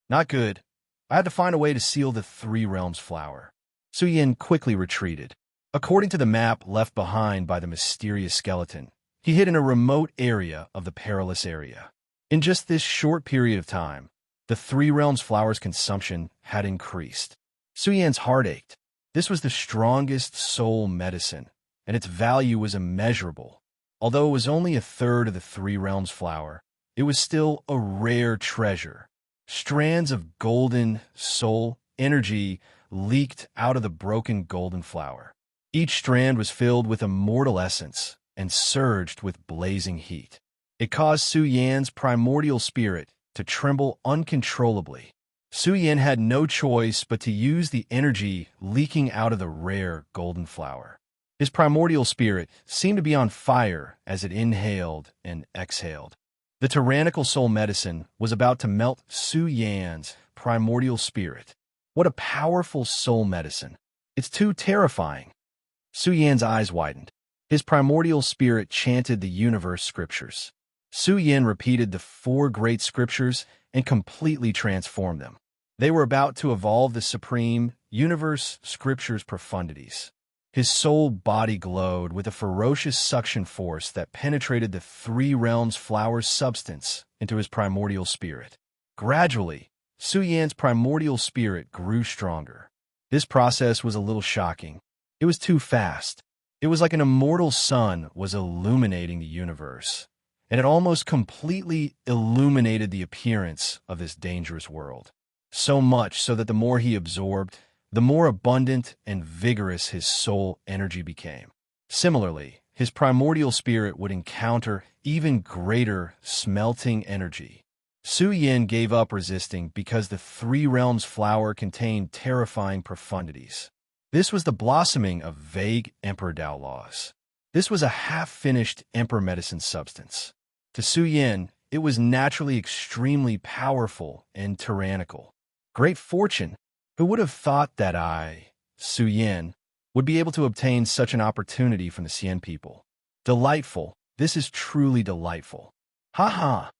Speaker 1: Not good. I had to find a way to seal the 3 Realms flower. Su Yin quickly retreated. According to the map left behind by the mysterious skeleton, he hid in a remote area of the perilous area. In just this short period of time, the 3 Realms flower's consumption had increased. Su Yan's heart ached. This was the strongest soul medicine, and its value was immeasurable. Although it was only a third of the Three Realms flower, it was still a rare treasure. Strands of golden soul energy leaked out of the broken golden flower. Each strand was filled with immortal essence and surged with blazing heat. It caused Su Yan's primordial spirit to tremble uncontrollably. Su Yan had no choice but to use the energy leaking out of the rare golden flower. His primordial spirit seemed to be on fire as it inhaled and exhaled. The tyrannical soul medicine was about to melt Su Yan's primordial spirit. What a powerful soul medicine. It's too terrifying. Su Yan's eyes widened. His primordial spirit chanted the universe scriptures. Su Yan repeated the 4 great scriptures and completely transformed them. They were about to evolve the supreme universe scriptures profundities. His soul body glowed with a ferocious suction force that penetrated the Three Realms flower's substance into his primordial spirit. Gradually, Su Yan's primordial spirit grew stronger. This process was a little shocking. It was too fast. It was like an immortal sun was illuminating the universe, and it almost completely illuminated the appearance of this dangerous world. So much so that the more he absorbed, the more abundant and vigorous his soul energy became. Similarly, his primordial spirit would encounter even greater smelting energy. Su Yan gave up resisting because the Three Realms flower contained terrifying profundities. This was the blossoming of vague Emperor Dao laws. This was a half-finished Emperor medicine substance. To Su Yan, it was naturally extremely powerful and tyrannical. Great fortune! Who would have thought that I, Su Yan, would be able to obtain such an opportunity from the Xian people? Delightful. This is truly delightful. Ha ha!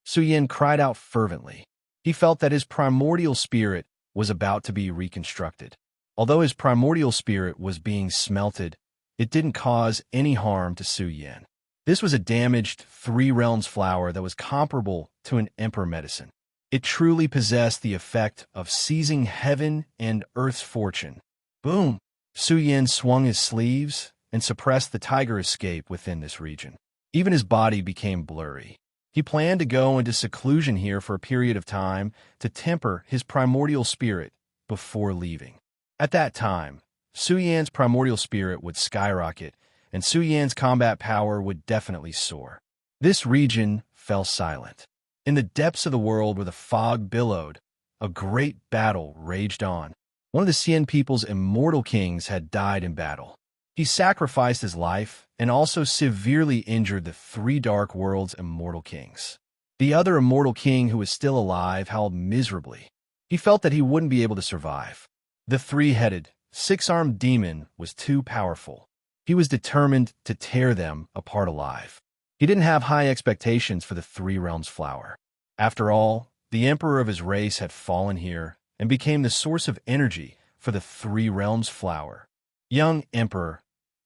Speaker 1: Su Yan cried out fervently. He felt that his primordial spirit was about to be reconstructed. Although his primordial spirit was being smelted, it didn't cause any harm to Su Yan. This was a damaged Three Realms flower that was comparable to an Emperor medicine. It truly possessed the effect of seizing heaven and earth's fortune. Boom! Su Yan swung his sleeves and suppressed the tiger escape within this region. Even his body became blurry. He planned to go into seclusion here for a period of time to temper his primordial spirit before leaving. At that time, Su Yan's primordial spirit would skyrocket, and Su Yan's combat power would definitely soar. This region fell silent. In the depths of the world where the fog billowed, a great battle raged on. One of the Xian people's immortal kings had died in battle. He sacrificed his life and also severely injured the 3 dark world's immortal kings. The other immortal king who was still alive howled miserably. He felt that he wouldn't be able to survive. The 3-headed, 6-armed demon was too powerful. He was determined to tear them apart alive. He didn't have high expectations for the Three Realms flower. After all, the emperor of his race had fallen here and became the source of energy for the Three Realms flower. Young emperor,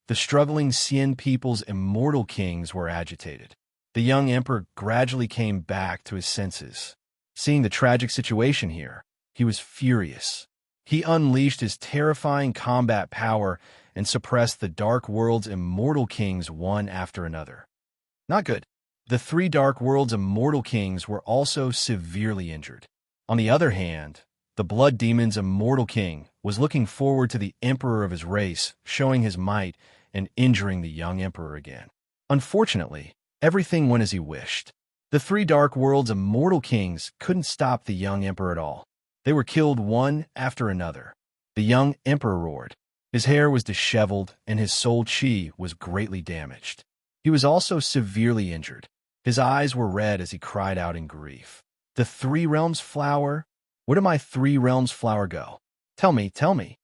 Speaker 1: the struggling Xian people's immortal kings were agitated. The young emperor gradually came back to his senses. Seeing the tragic situation here, he was furious. He unleashed his terrifying combat power and suppressed the dark world's immortal kings one after another. Not good. The 3 dark world's immortal kings were also severely injured. On the other hand, the blood demon's immortal king was looking forward to the emperor of his race showing his might and injuring the young emperor again. Unfortunately, everything went as he wished. The 3 dark world's immortal kings couldn't stop the young emperor at all. They were killed one after another. The young emperor roared. His hair was disheveled and his soul chi was greatly damaged. He was also severely injured. His eyes were red as he cried out in grief. The Three Realms flower? Where did my Three Realms flower go? Tell me, tell me.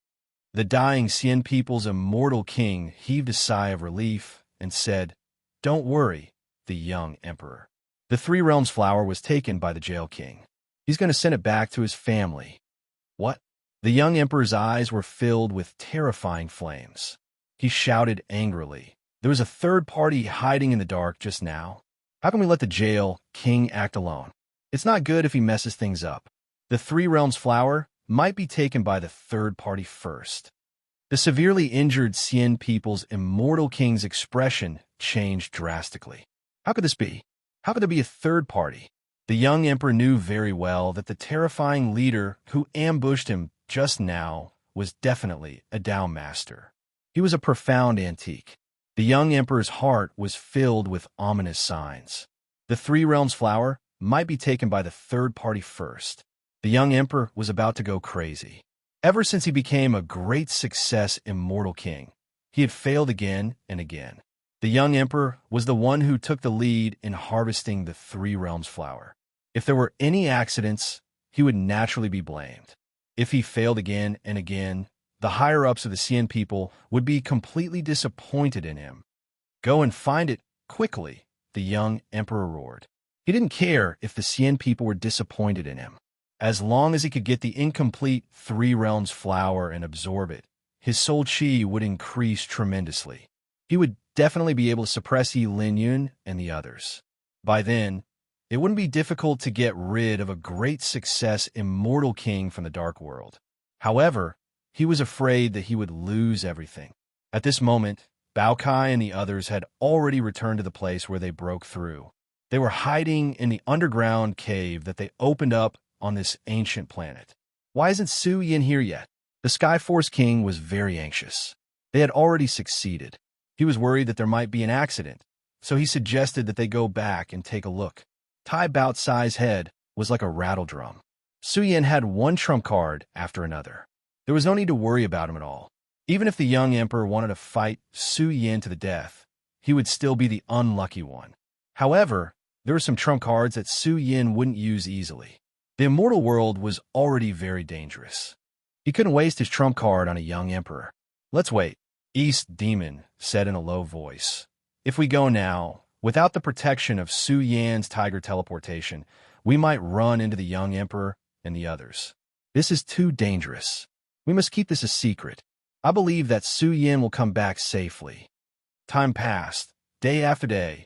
Speaker 1: The dying Xian people's immortal king heaved a sigh of relief and said, Don't worry, the young emperor. The Three Realms flower was taken by the jail king. He's going to send it back to his family. What? The young emperor's eyes were filled with terrifying flames. He shouted angrily. There was a third party hiding in the dark just now. How can we let the jail king act alone? It's not good if he messes things up. The Three Realms flower might be taken by the third party first. The severely injured Xian people's immortal king's expression changed drastically. How could this be? How could there be a third party? The young emperor knew very well that the terrifying leader who ambushed him just now was definitely a Dao master. He was a profound antique. The young emperor's heart was filled with ominous signs. The Three Realms flower might be taken by the third party first. The young emperor was about to go crazy. Ever since he became a great success immortal king, he had failed again and again. The young emperor was the one who took the lead in harvesting the Three Realms flower. If there were any accidents, he would naturally be blamed. If he failed again and again, the higher-ups of the Xian people would be completely disappointed in him. Go and find it quickly, the young emperor roared. He didn't care if the Xian people were disappointed in him. As long as he could get the incomplete Three Realms flower and absorb it, his soul chi would increase tremendously. He would definitely be able to suppress Yi Linyun and the others. By then, it wouldn't be difficult to get rid of a great success immortal king from the Dark World. However, he was afraid that he would lose everything. At this moment, Bao Kai and the others had already returned to the place where they broke through. They were hiding in the underground cave that they opened up on this ancient planet. Why isn't Su Yin here yet? The Skyforce King was very anxious. They had already succeeded. He was worried that there might be an accident, so he suggested that they go back and take a look. Tai Baotsai's head was like a rattle drum. Su Yin had one trump card after another. There was no need to worry about him at all. Even if the young emperor wanted to fight Su Yin to the death, he would still be the unlucky one. However, there were some trump cards that Su Yin wouldn't use easily. The immortal world was already very dangerous. He couldn't waste his trump card on a young emperor. Let's wait, East Demon said in a low voice. If we go now, without the protection of Su Yan's tiger teleportation, we might run into the young emperor and the others. This is too dangerous. We must keep this a secret. I believe that Su Yin will come back safely. Time passed, day after day.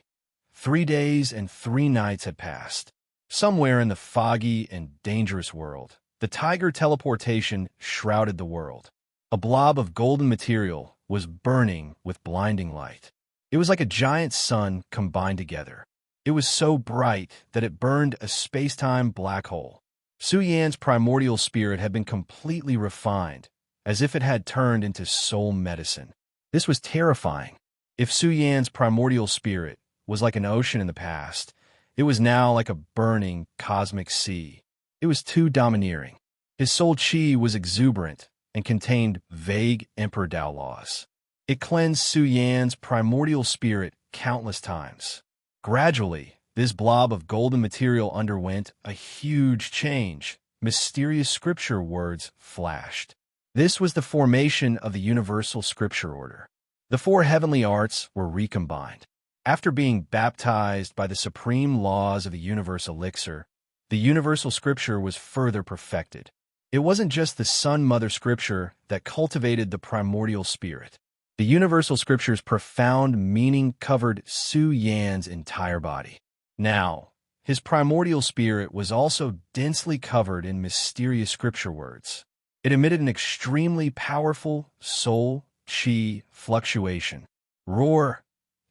Speaker 1: 3 days and 3 nights had passed. Somewhere in the foggy and dangerous world, the tiger teleportation shrouded the world. A blob of golden material was burning with blinding light. It was like a giant sun combined together. It was so bright that it burned a space-time black hole. Su Yan's primordial spirit had been completely refined, as if it had turned into soul medicine. This was terrifying. If Su Yan's primordial spirit was like an ocean in the past, it was now like a burning cosmic sea. It was too domineering. His soul chi was exuberant and contained vague Emperor Dao laws. It cleansed Su Yan's primordial spirit countless times. Gradually, this blob of golden material underwent a huge change. Mysterious scripture words flashed. This was the formation of the universal scripture order. The 4 heavenly arts were recombined. After being baptized by the supreme laws of the universe elixir, the universal scripture was further perfected. It wasn't just the Sun Mother scripture that cultivated the primordial spirit. The universal scripture's profound meaning covered Su Yan's entire body. Now, his primordial spirit was also densely covered in mysterious scripture words. It emitted an extremely powerful soul chi fluctuation. Roar!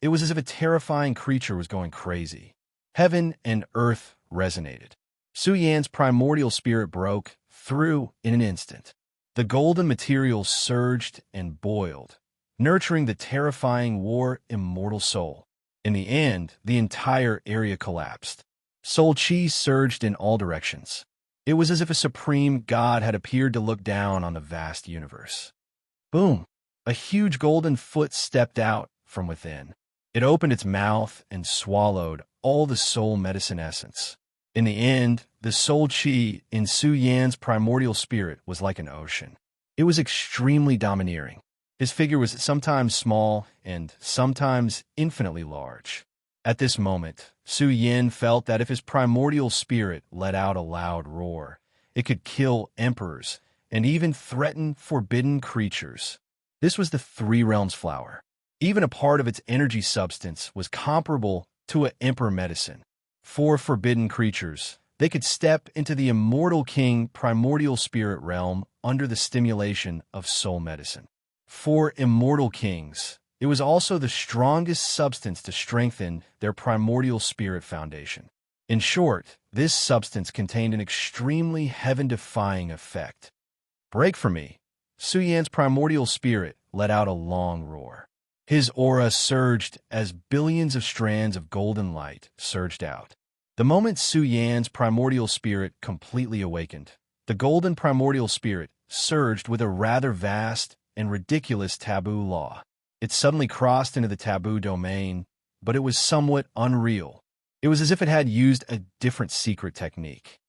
Speaker 1: It was as if a terrifying creature was going crazy. Heaven and earth resonated. Su Yan's primordial spirit broke through in an instant. The golden material surged and boiled, nurturing the terrifying war immortal soul. In the end, the entire area collapsed. Soul chi surged in all directions. It was as if a supreme god had appeared to look down on the vast universe. Boom! A huge golden foot stepped out from within. It opened its mouth and swallowed all the soul medicine essence. In the end, the soul chi in Su Yan's primordial spirit was like an ocean. It was extremely domineering. His figure was sometimes small and sometimes infinitely large. At this moment, Su Yin felt that if his primordial spirit let out a loud roar, it could kill emperors and even threaten forbidden creatures. This was the Three Realms flower. Even a part of its energy substance was comparable to an emperor medicine. 4 forbidden creatures, they could step into the immortal king primordial spirit realm under the stimulation of soul medicine. For immortal kings, it was also the strongest substance to strengthen their primordial spirit foundation. In short, this substance contained an extremely heaven-defying effect. Break for me. Su Yan's primordial spirit let out a long roar. His aura surged as billions of strands of golden light surged out. The moment Su Yan's primordial spirit completely awakened, the golden primordial spirit surged with a rather vast and ridiculous taboo law. It suddenly crossed into the taboo domain, but it was somewhat unreal. It was as if it had used a different secret technique.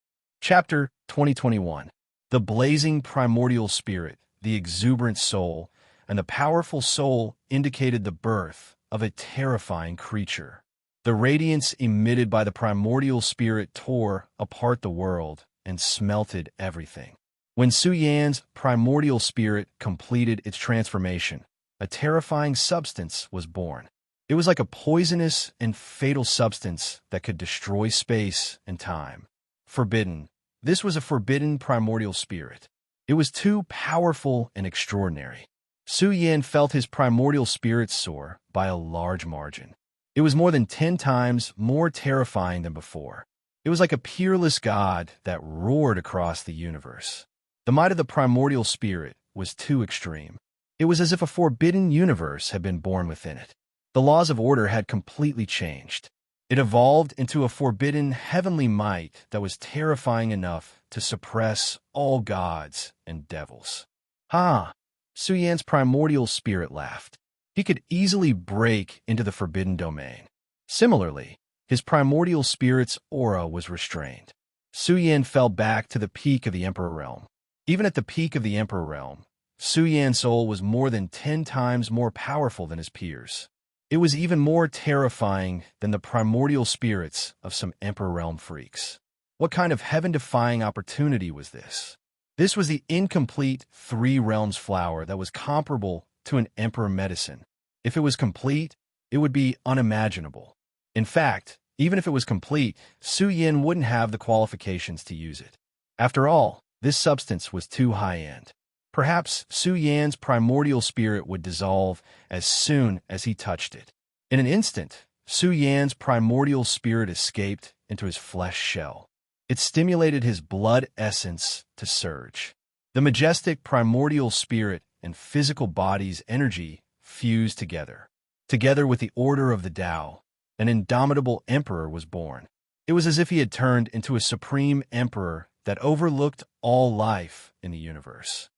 Speaker 1: Chapter 2021. The blazing primordial spirit, the exuberant soul, and the powerful soul indicated the birth of a terrifying creature. The radiance emitted by the primordial spirit tore apart the world and smelted everything. When Su Yan's primordial spirit completed its transformation, a terrifying substance was born. It was like a poisonous and fatal substance that could destroy space and time. Forbidden. This was a forbidden primordial spirit. It was too powerful and extraordinary. Su Yan felt his primordial spirit soar by a large margin. It was more than 10 times more terrifying than before. It was like a peerless god that roared across the universe. The might of the primordial spirit was too extreme. It was as if a forbidden universe had been born within it. The laws of order had completely changed. It evolved into a forbidden heavenly might that was terrifying enough to suppress all gods and devils. Ha! Su Yan's primordial spirit laughed. He could easily break into the forbidden domain. Similarly, his primordial spirit's aura was restrained. Su Yan fell back to the peak of the Emperor realm. Even at the peak of the Emperor realm, Su Yan's soul was more than 10 times more powerful than his peers. It was even more terrifying than the primordial spirits of some Emperor realm freaks. What kind of heaven-defying opportunity was this? This was the incomplete Three Realms flower that was comparable to an Emperor medicine. If it was complete, it would be unimaginable. In fact, even if it was complete, Su Yan wouldn't have the qualifications to use it. After all, this substance was too high-end. Perhaps Su Yan's primordial spirit would dissolve as soon as he touched it. In an instant, Su Yan's primordial spirit escaped into his flesh shell. It stimulated his blood essence to surge. The majestic primordial spirit and physical body's energy fused together. Together with the order of the Tao, an indomitable emperor was born. It was as if he had turned into a supreme emperor that overlooked all life in the universe.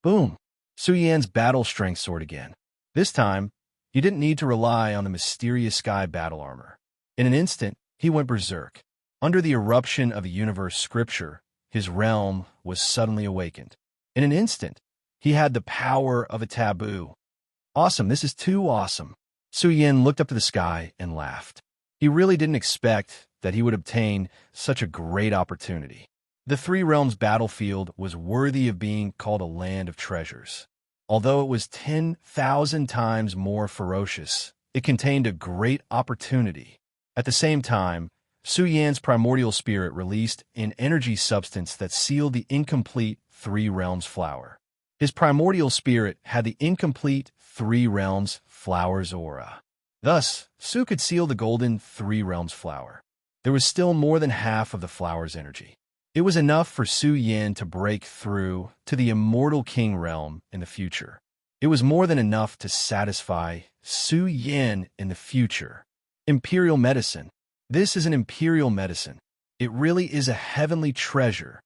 Speaker 1: Boom! Su Yan's battle strength soared again. This time, he didn't need to rely on the mysterious sky battle armor. In an instant, he went berserk. Under the eruption of the universe scripture, his realm was suddenly awakened. In an instant, he had the power of a taboo. Awesome, this is too awesome. Su Yan looked up to the sky and laughed. He really didn't expect that he would obtain such a great opportunity. The Three Realms battlefield was worthy of being called a land of treasures. Although it was 10,000 times more ferocious, it contained a great opportunity. At the same time, Su Yan's primordial spirit released an energy substance that sealed the incomplete Three Realms flower. His primordial spirit had the incomplete Three Realms flower's aura. Thus, Su could seal the golden Three Realms flower. There was still more than half of the flower's energy. It was enough for Su Yan to break through to the immortal king realm in the future. It was more than enough to satisfy Su Yan in the future. Imperial medicine. This is an imperial medicine. It really is a heavenly treasure.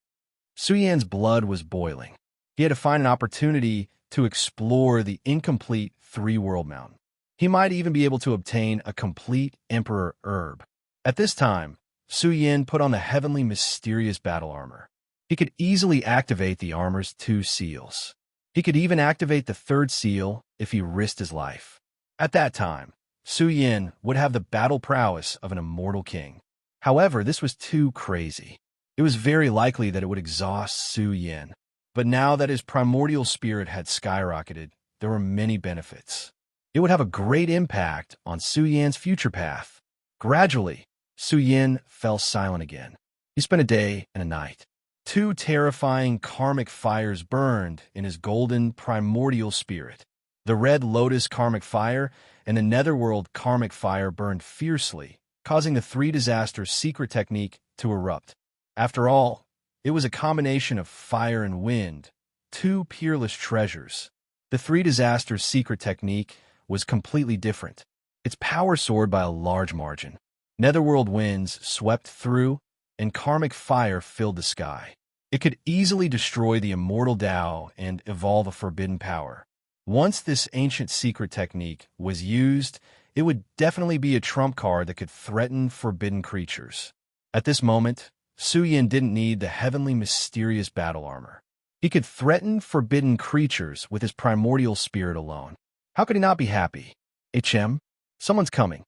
Speaker 1: Su Yan's blood was boiling. He had to find an opportunity to explore the incomplete Three-World Mountain. He might even be able to obtain a complete Emperor herb. At this time, Su Yan put on the heavenly mysterious battle armor. He could easily activate the armor's 2 seals. He could even activate the 3rd seal if he risked his life. At that time, Su Yan would have the battle prowess of an immortal king. However, this was too crazy. It was very likely that it would exhaust Su Yan. But now that his primordial spirit had skyrocketed, there were many benefits. It would have a great impact on Su Yan's future path. Gradually, Su Yan fell silent again. He spent a day and a night. 2 terrifying karmic fires burned in his golden primordial spirit. The red lotus karmic fire and the netherworld karmic fire burned fiercely, causing the three disasters secret technique to erupt. After all, it was a combination of fire and wind, two peerless treasures. The three disasters secret technique was completely different. Its power soared by a large margin. Netherworld winds swept through, and karmic fire filled the sky. It could easily destroy the immortal Tao and evolve a forbidden power. Once this ancient secret technique was used, it would definitely be a trump card that could threaten forbidden creatures. At this moment, Su Yin didn't need the heavenly mysterious battle armor. He could threaten forbidden creatures with his primordial spirit alone. How could he not be happy? HM? Someone's coming.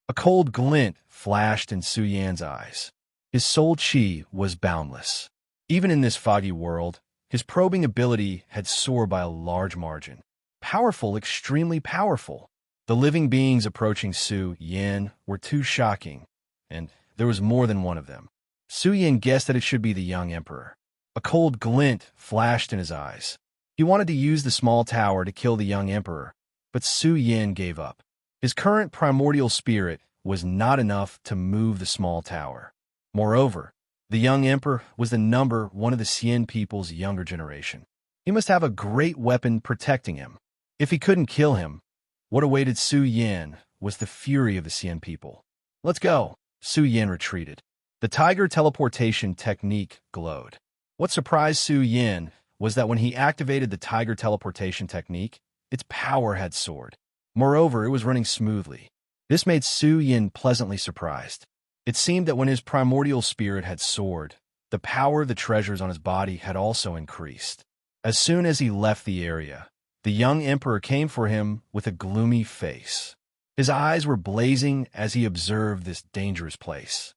Speaker 1: A cold glint flashed in Su Yan's eyes. His soul chi was boundless. Even in this foggy world, his probing ability had soared by a large margin. Powerful, extremely powerful. The living beings approaching Su Yin were too shocking, and there was more than one of them. Su Yin guessed that it should be the young emperor. A cold glint flashed in his eyes. He wanted to use the small tower to kill the young emperor, but Su Yin gave up. His current primordial spirit was not enough to move the small tower. Moreover, the young emperor was the number one of the Xian people's younger generation. He must have a great weapon protecting him. If he couldn't kill him, what awaited Su Yin was the fury of the Xian people. Let's go. Su Yin retreated. The tiger teleportation technique glowed. What surprised Su Yin was that when he activated the tiger teleportation technique, its power had soared. Moreover, it was running smoothly. This made Su Yin pleasantly surprised. It seemed that when his primordial spirit had soared, the power of the treasures on his body had also increased. As soon as he left the area, the young emperor came for him with a gloomy face. His eyes were blazing as he observed this dangerous place.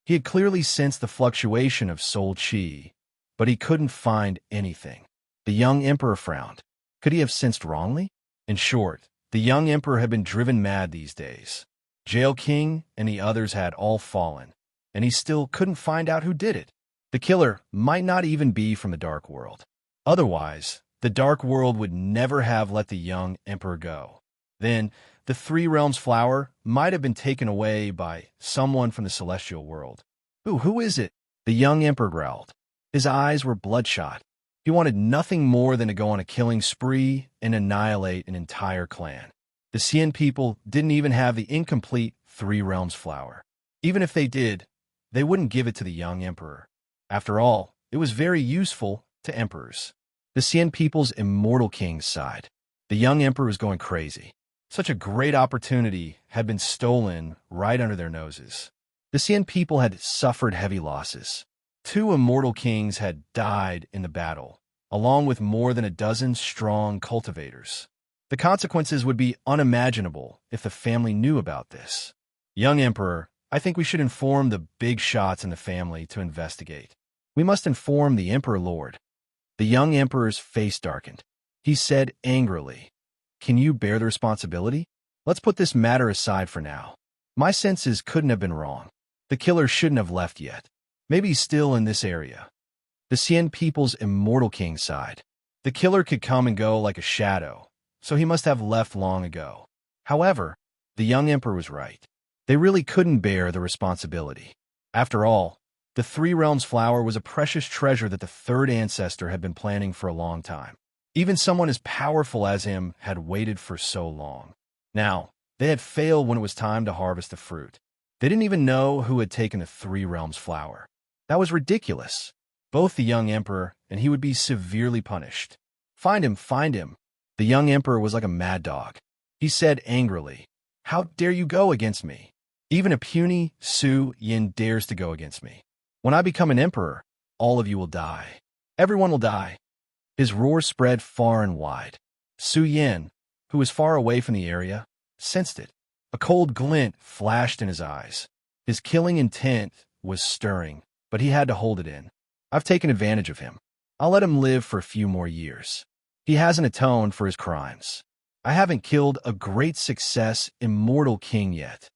Speaker 1: He had clearly sensed the fluctuation of soul chi, but he couldn't find anything. The young emperor frowned. Could he have sensed wrongly? In short, the young emperor had been driven mad these days. Jail King and the others had all fallen, and he still couldn't find out who did it. The killer might not even be from the Dark World. Otherwise, the Dark World would never have let the young emperor go. Then, the Three Realms flower might have been taken away by someone from the celestial world. Who is it? The young emperor growled. His eyes were bloodshot. He wanted nothing more than to go on a killing spree and annihilate an entire clan. The Xian people didn't even have the incomplete Three Realms flower. Even if they did, they wouldn't give it to the young emperor. After all, it was very useful to emperors. The Xian people's immortal king sighed. The young emperor was going crazy. Such a great opportunity had been stolen right under their noses. The Xian people had suffered heavy losses. 2 immortal kings had died in the battle, along with more than a dozen strong cultivators. The consequences would be unimaginable if the family knew about this. Young Emperor, I think we should inform the big shots in the family to investigate. We must inform the Emperor Lord. The young Emperor's face darkened. He said angrily, "Can you bear the responsibility? Let's put this matter aside for now. My senses couldn't have been wrong. The killer shouldn't have left yet. Maybe he's still in this area." The Xian people's immortal king sighed. The killer could come and go like a shadow, so he must have left long ago. However, the young emperor was right. They really couldn't bear the responsibility. After all, the Three Realms flower was a precious treasure that the third ancestor had been planning for a long time. Even someone as powerful as him had waited for so long. Now, they had failed when it was time to harvest the fruit. They didn't even know who had taken the Three Realms flower. That was ridiculous. Both the young emperor and he would be severely punished. Find him, find him. The young emperor was like a mad dog. He said angrily, "How dare you go against me? Even a puny Su Yin dares to go against me. When I become an emperor, all of you will die. Everyone will die." His roar spread far and wide. Su Yin, who was far away from the area, sensed it. A cold glint flashed in his eyes. His killing intent was stirring, but he had to hold it in. I've taken advantage of him. I'll let him live for a few more years. He hasn't atoned for his crimes. I haven't killed a great success immortal king yet.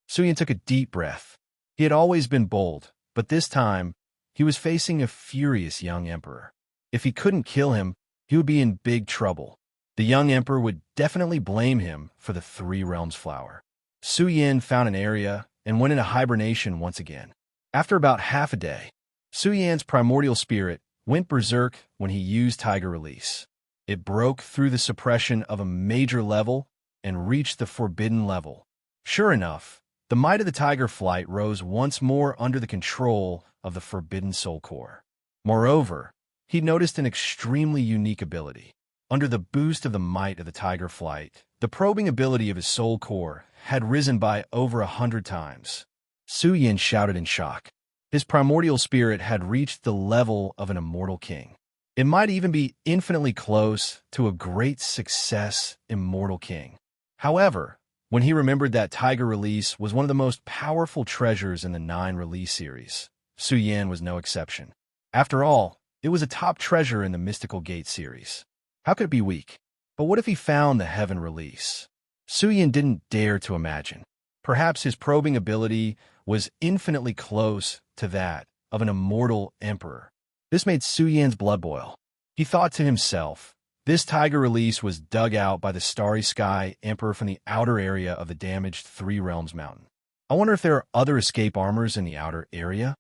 Speaker 1: Su Yin took a deep breath. He had always been bold, but this time, he was facing a furious young emperor. If he couldn't kill him, he would be in big trouble. The The young emperor would definitely blame him for the Three Realms flower. Su Yin found an area and went into hibernation once again. After about half a day, Su Yan's primordial spirit went berserk when he used Tiger Release. It broke through the suppression of a major level and reached the forbidden level. Sure enough, the might of the Tiger Flight rose once more under the control of the Forbidden Soul Core. Moreover, he noticed an extremely unique ability. Under the boost of the might of the Tiger Flight, the probing ability of his Soul Core had risen by over 100 times. Su Yin shouted in shock. His primordial spirit had reached the level of an immortal king. It might even be infinitely close to a great success immortal king. However, when he remembered that Tiger Release was one of the most powerful treasures in the 9 release series, Su Yin was no exception. After all, it was a top treasure in the Mystical Gate series. How could it be weak? But what if he found the Heaven Release? Su Yin didn't dare to imagine. Perhaps his probing ability was infinitely close to that of an immortal emperor. This made Su Yin's blood boil. He thought to himself, this Tiger Release was dug out by the Starry Sky Emperor from the outer area of the damaged Three Realms Mountain. I wonder if there are other escape armors in the outer area?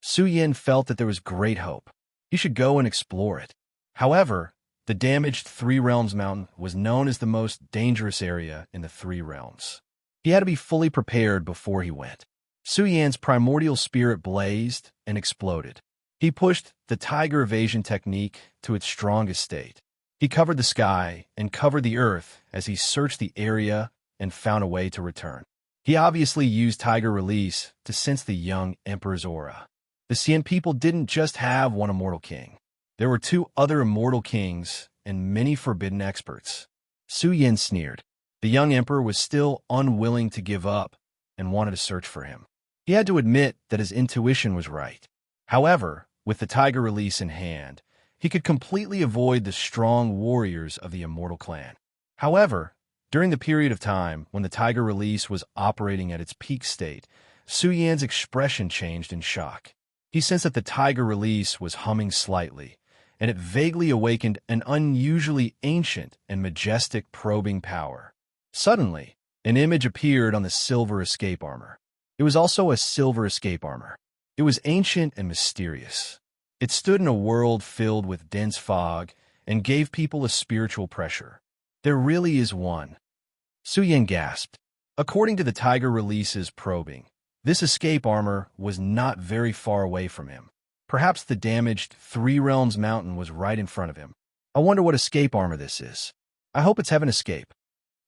Speaker 1: Su Yin felt that there was great hope. He should go and explore it. However, the damaged Three Realms Mountain was known as the most dangerous area in the Three Realms. He had to be fully prepared before he went. Su Yan's primordial spirit blazed and exploded. He pushed the Tiger Evasion technique to its strongest state. He covered the sky and covered the earth as he searched the area and found a way to return. He obviously used Tiger Release to sense the young emperor's aura. The Xian people didn't just have one immortal king. There were 2 other immortal kings and many forbidden experts. Su Yin sneered. The young emperor was still unwilling to give up and wanted to search for him. He had to admit that his intuition was right. However, with the Tiger Release in hand, he could completely avoid the strong warriors of the Immortal Clan. However, during the period of time when the Tiger Release was operating at its peak state, Su Yan's expression changed in shock. He sensed that the Tiger Release was humming slightly, and it vaguely awakened an unusually ancient and majestic probing power. Suddenly, an image appeared on the silver escape armor. It was also a silver escape armor. It was ancient and mysterious. It stood in a world filled with dense fog and gave people a spiritual pressure. There really is one. Su Yin gasped. According to the Tiger Release's probing, this escape armor was not very far away from him. Perhaps the damaged Three Realms Mountain was right in front of him. I wonder what escape armor this is. I hope it's Heaven Escape.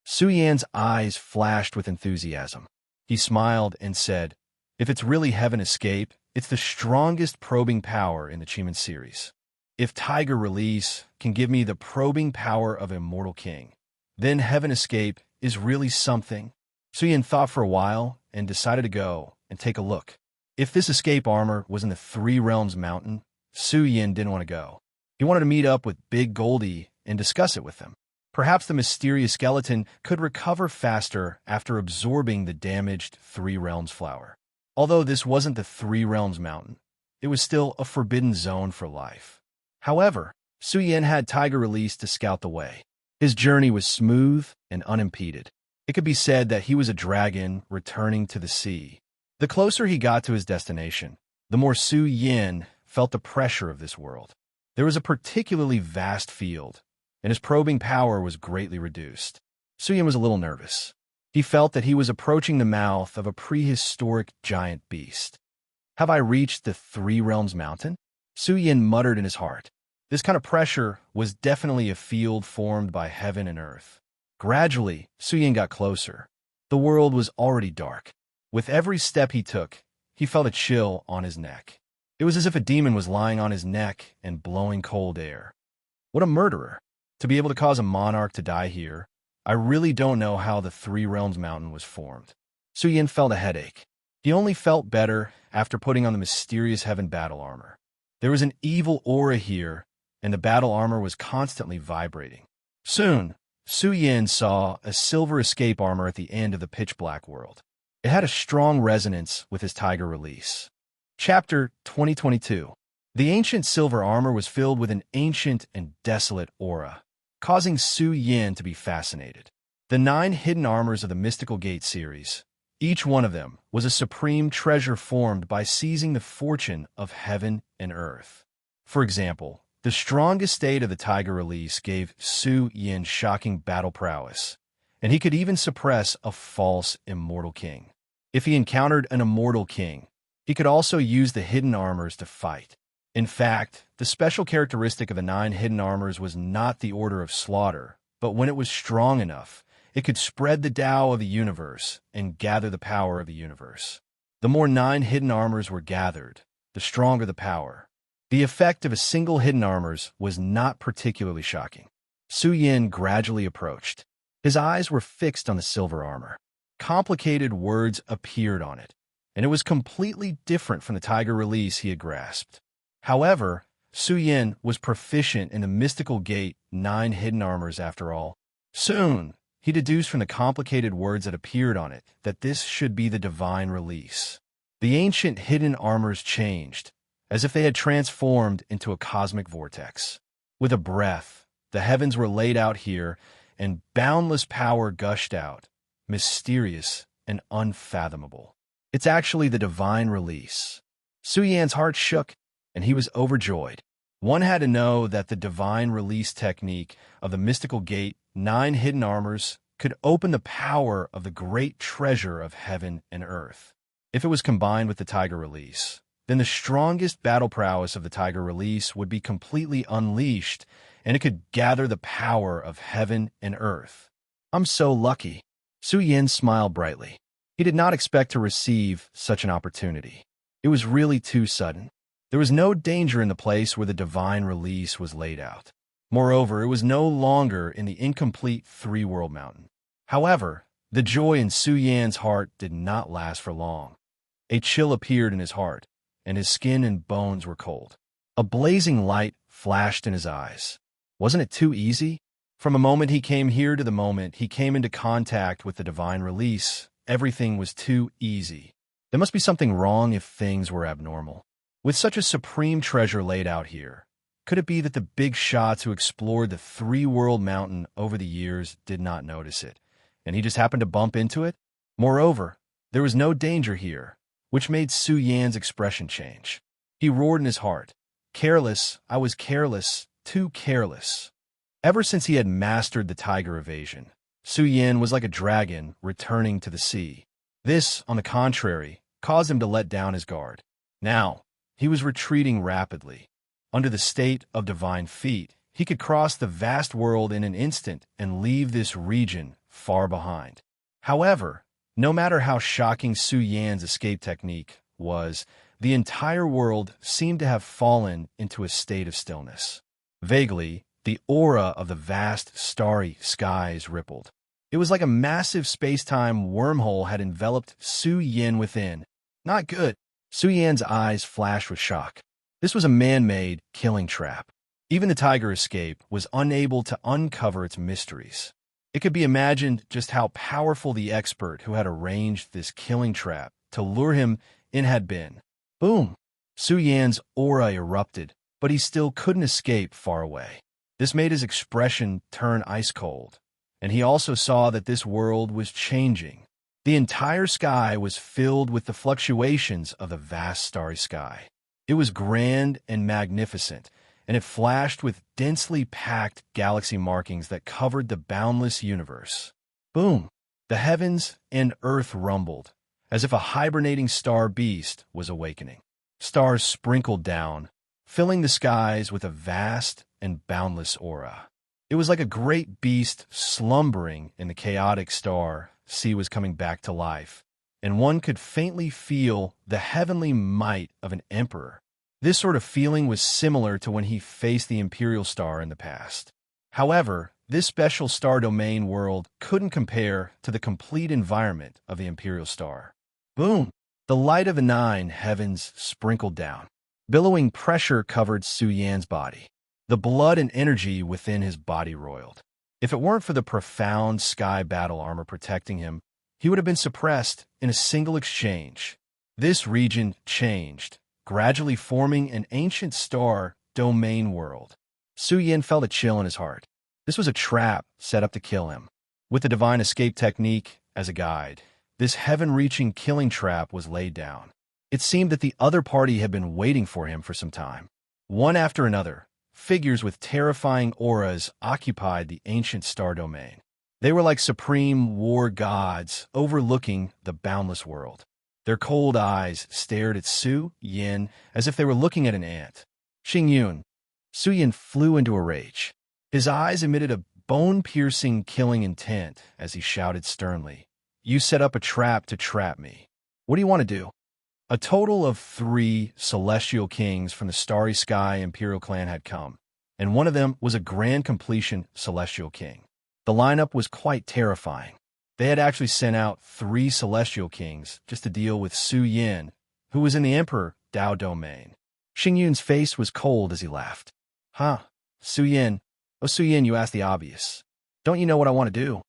Speaker 1: Su Yan's eyes flashed with enthusiasm. He smiled and said, if it's really Heaven Escape, it's the strongest probing power in the Chiman series. If Tiger Release can give me the probing power of Immortal King, then Heaven Escape is really something. Su Yin thought for a while and decided to go and take a look. If this escape armor was in the Three Realms Mountain, Su Yin didn't want to go. He wanted to meet up with Big Goldie and discuss it with him. Perhaps the mysterious skeleton could recover faster after absorbing the damaged Three Realms flower. Although this wasn't the Three Realms Mountain, it was still a forbidden zone for life. However, Su Yin had Tiger Release to scout the way. His journey was smooth and unimpeded. It could be said that he was a dragon returning to the sea. The closer he got to his destination, the more Su Yin felt the pressure of this world. There was a particularly vast field, and his probing power was greatly reduced. Su Yin was a little nervous. He felt that he was approaching the mouth of a prehistoric giant beast. Have I reached the Three Realms Mountain? Su Yin muttered in his heart. This kind of pressure was definitely a field formed by heaven and earth. Gradually, Su Yin got closer. The world was already dark. With every step he took, he felt a chill on his neck. It was as if a demon was lying on his neck and blowing cold air. What a murderer! To be able to cause a monarch to die here, I really don't know how the Three Realms Mountain was formed. Su Yin felt a headache. He only felt better after putting on the mysterious heaven battle armor. There was an evil aura here, and the battle armor was constantly vibrating. Soon, Su Yin saw a silver escape armor at the end of the pitch-black world. It had a strong resonance with his Tiger Release. Chapter 2022. The ancient silver armor was filled with an ancient and desolate aura. causing Su Yin to be fascinated. The 9 hidden armors of the Mystical Gate series, each one of them was a supreme treasure formed by seizing the fortune of heaven and earth. For example, the strongest state of the Tiger release gave Su Yin shocking battle prowess, and he could even suppress a false immortal king. If he encountered an immortal king, he could also use the hidden armors to fight. In fact, the special characteristic of the 9 hidden armors was not the order of slaughter, but when it was strong enough, it could spread the Tao of the universe and gather the power of the universe. The more 9 hidden armors were gathered, the stronger the power. The effect of a single hidden armors was not particularly shocking. Su Yin gradually approached. His eyes were fixed on the silver armor. Complicated words appeared on it, and it was completely different from the Tiger release he had grasped. However, Su Yin was proficient in the Mystical Gate 9 hidden armors after all. Soon, he deduced from the complicated words that appeared on it that this should be the divine release. The ancient hidden armors changed, as if they had transformed into a cosmic vortex. With a breath, the heavens were laid out here, and boundless power gushed out, mysterious and unfathomable. It's actually the divine release. Su Yan's heart shook, and he was overjoyed. One had to know that the divine release technique of the Mystical Gate 9 hidden armors could open the power of the great treasure of heaven and earth. If it was combined with the Tiger release, then the strongest battle prowess of the Tiger release would be completely unleashed, and it could gather the power of heaven and earth. I'm so lucky. Su Yin smiled brightly. He did not expect to receive such an opportunity. It was really too sudden. There was no danger in the place where the divine release was laid out. Moreover, it was no longer in the incomplete 3-world mountain. However, the joy in Su Yan's heart did not last for long. A chill appeared in his heart, and his skin and bones were cold. A blazing light flashed in his eyes. Wasn't it too easy? From the moment he came here to the moment he came into contact with the divine release, everything was too easy. There must be something wrong if things were abnormal. With such a supreme treasure laid out here, could it be that the big shots who explored the 3-world mountain over the years did not notice it, and he just happened to bump into it? Moreover, there was no danger here, which made Su Yan's expression change. He roared in his heart, "Careless, I was careless, too careless." Ever since he had mastered the Tiger evasion, Su Yan was like a dragon returning to the sea. This, on the contrary, caused him to let down his guard. Now, he was retreating rapidly. Under the state of divine feet, he could cross the vast world in an instant and leave this region far behind. However, no matter how shocking Su Yan's escape technique was, the entire world seemed to have fallen into a state of stillness. Vaguely, the aura of the vast, starry skies rippled. It was like a massive space-time wormhole had enveloped Su Yan within. Not good. Su Yan's eyes flashed with shock. This was a man-made killing trap. Even the Tiger escape was unable to uncover its mysteries. It could be imagined just how powerful the expert who had arranged this killing trap to lure him in had been. Boom! Su Yan's aura erupted, but he still couldn't escape far away. This made his expression turn ice-cold, and he also saw that this world was changing. The entire sky was filled with the fluctuations of the vast starry sky. It was grand and magnificent, and it flashed with densely packed galaxy markings that covered the boundless universe. Boom! The heavens and earth rumbled, as if a hibernating star beast was awakening. Stars sprinkled down, filling the skies with a vast and boundless aura. It was like a great beast slumbering in the chaotic star sea was coming back to life, and one could faintly feel the heavenly might of an emperor. This sort of feeling was similar to when he faced the Imperial Star in the past. However, this special star domain world couldn't compare to the complete environment of the Imperial Star. Boom! The light of the 9 heavens sprinkled down. Billowing pressure covered Su Yan's body. The blood and energy within his body roiled. If it weren't for the profound sky battle armor protecting him, he would have been suppressed in a single exchange. This region changed, gradually forming an ancient star domain world. Su Yan felt a chill in his heart. This was a trap set up to kill him. With the divine escape technique as a guide, this heaven-reaching killing trap was laid down. It seemed that the other party had been waiting for him for some time. One after another, figures with terrifying auras occupied the ancient star domain. They were like supreme war gods overlooking the boundless world. Their cold eyes stared at Su Yin as if they were looking at an ant. Xingyun. Su Yin flew into a rage. His eyes emitted a bone-piercing killing intent as he shouted sternly, "You set up a trap to trap me. What do you want to do?" A total of 3 celestial kings from the Starry Sky Imperial clan had come, and one of them was a grand completion celestial king. The lineup was quite terrifying. They had actually sent out 3 celestial kings just to deal with Su Yin, who was in the Emperor Dao domain. Xingyun's face was cold as he laughed. Huh, Su Yin. Oh, Su Yin, you asked the obvious. Don't you know what I want to do?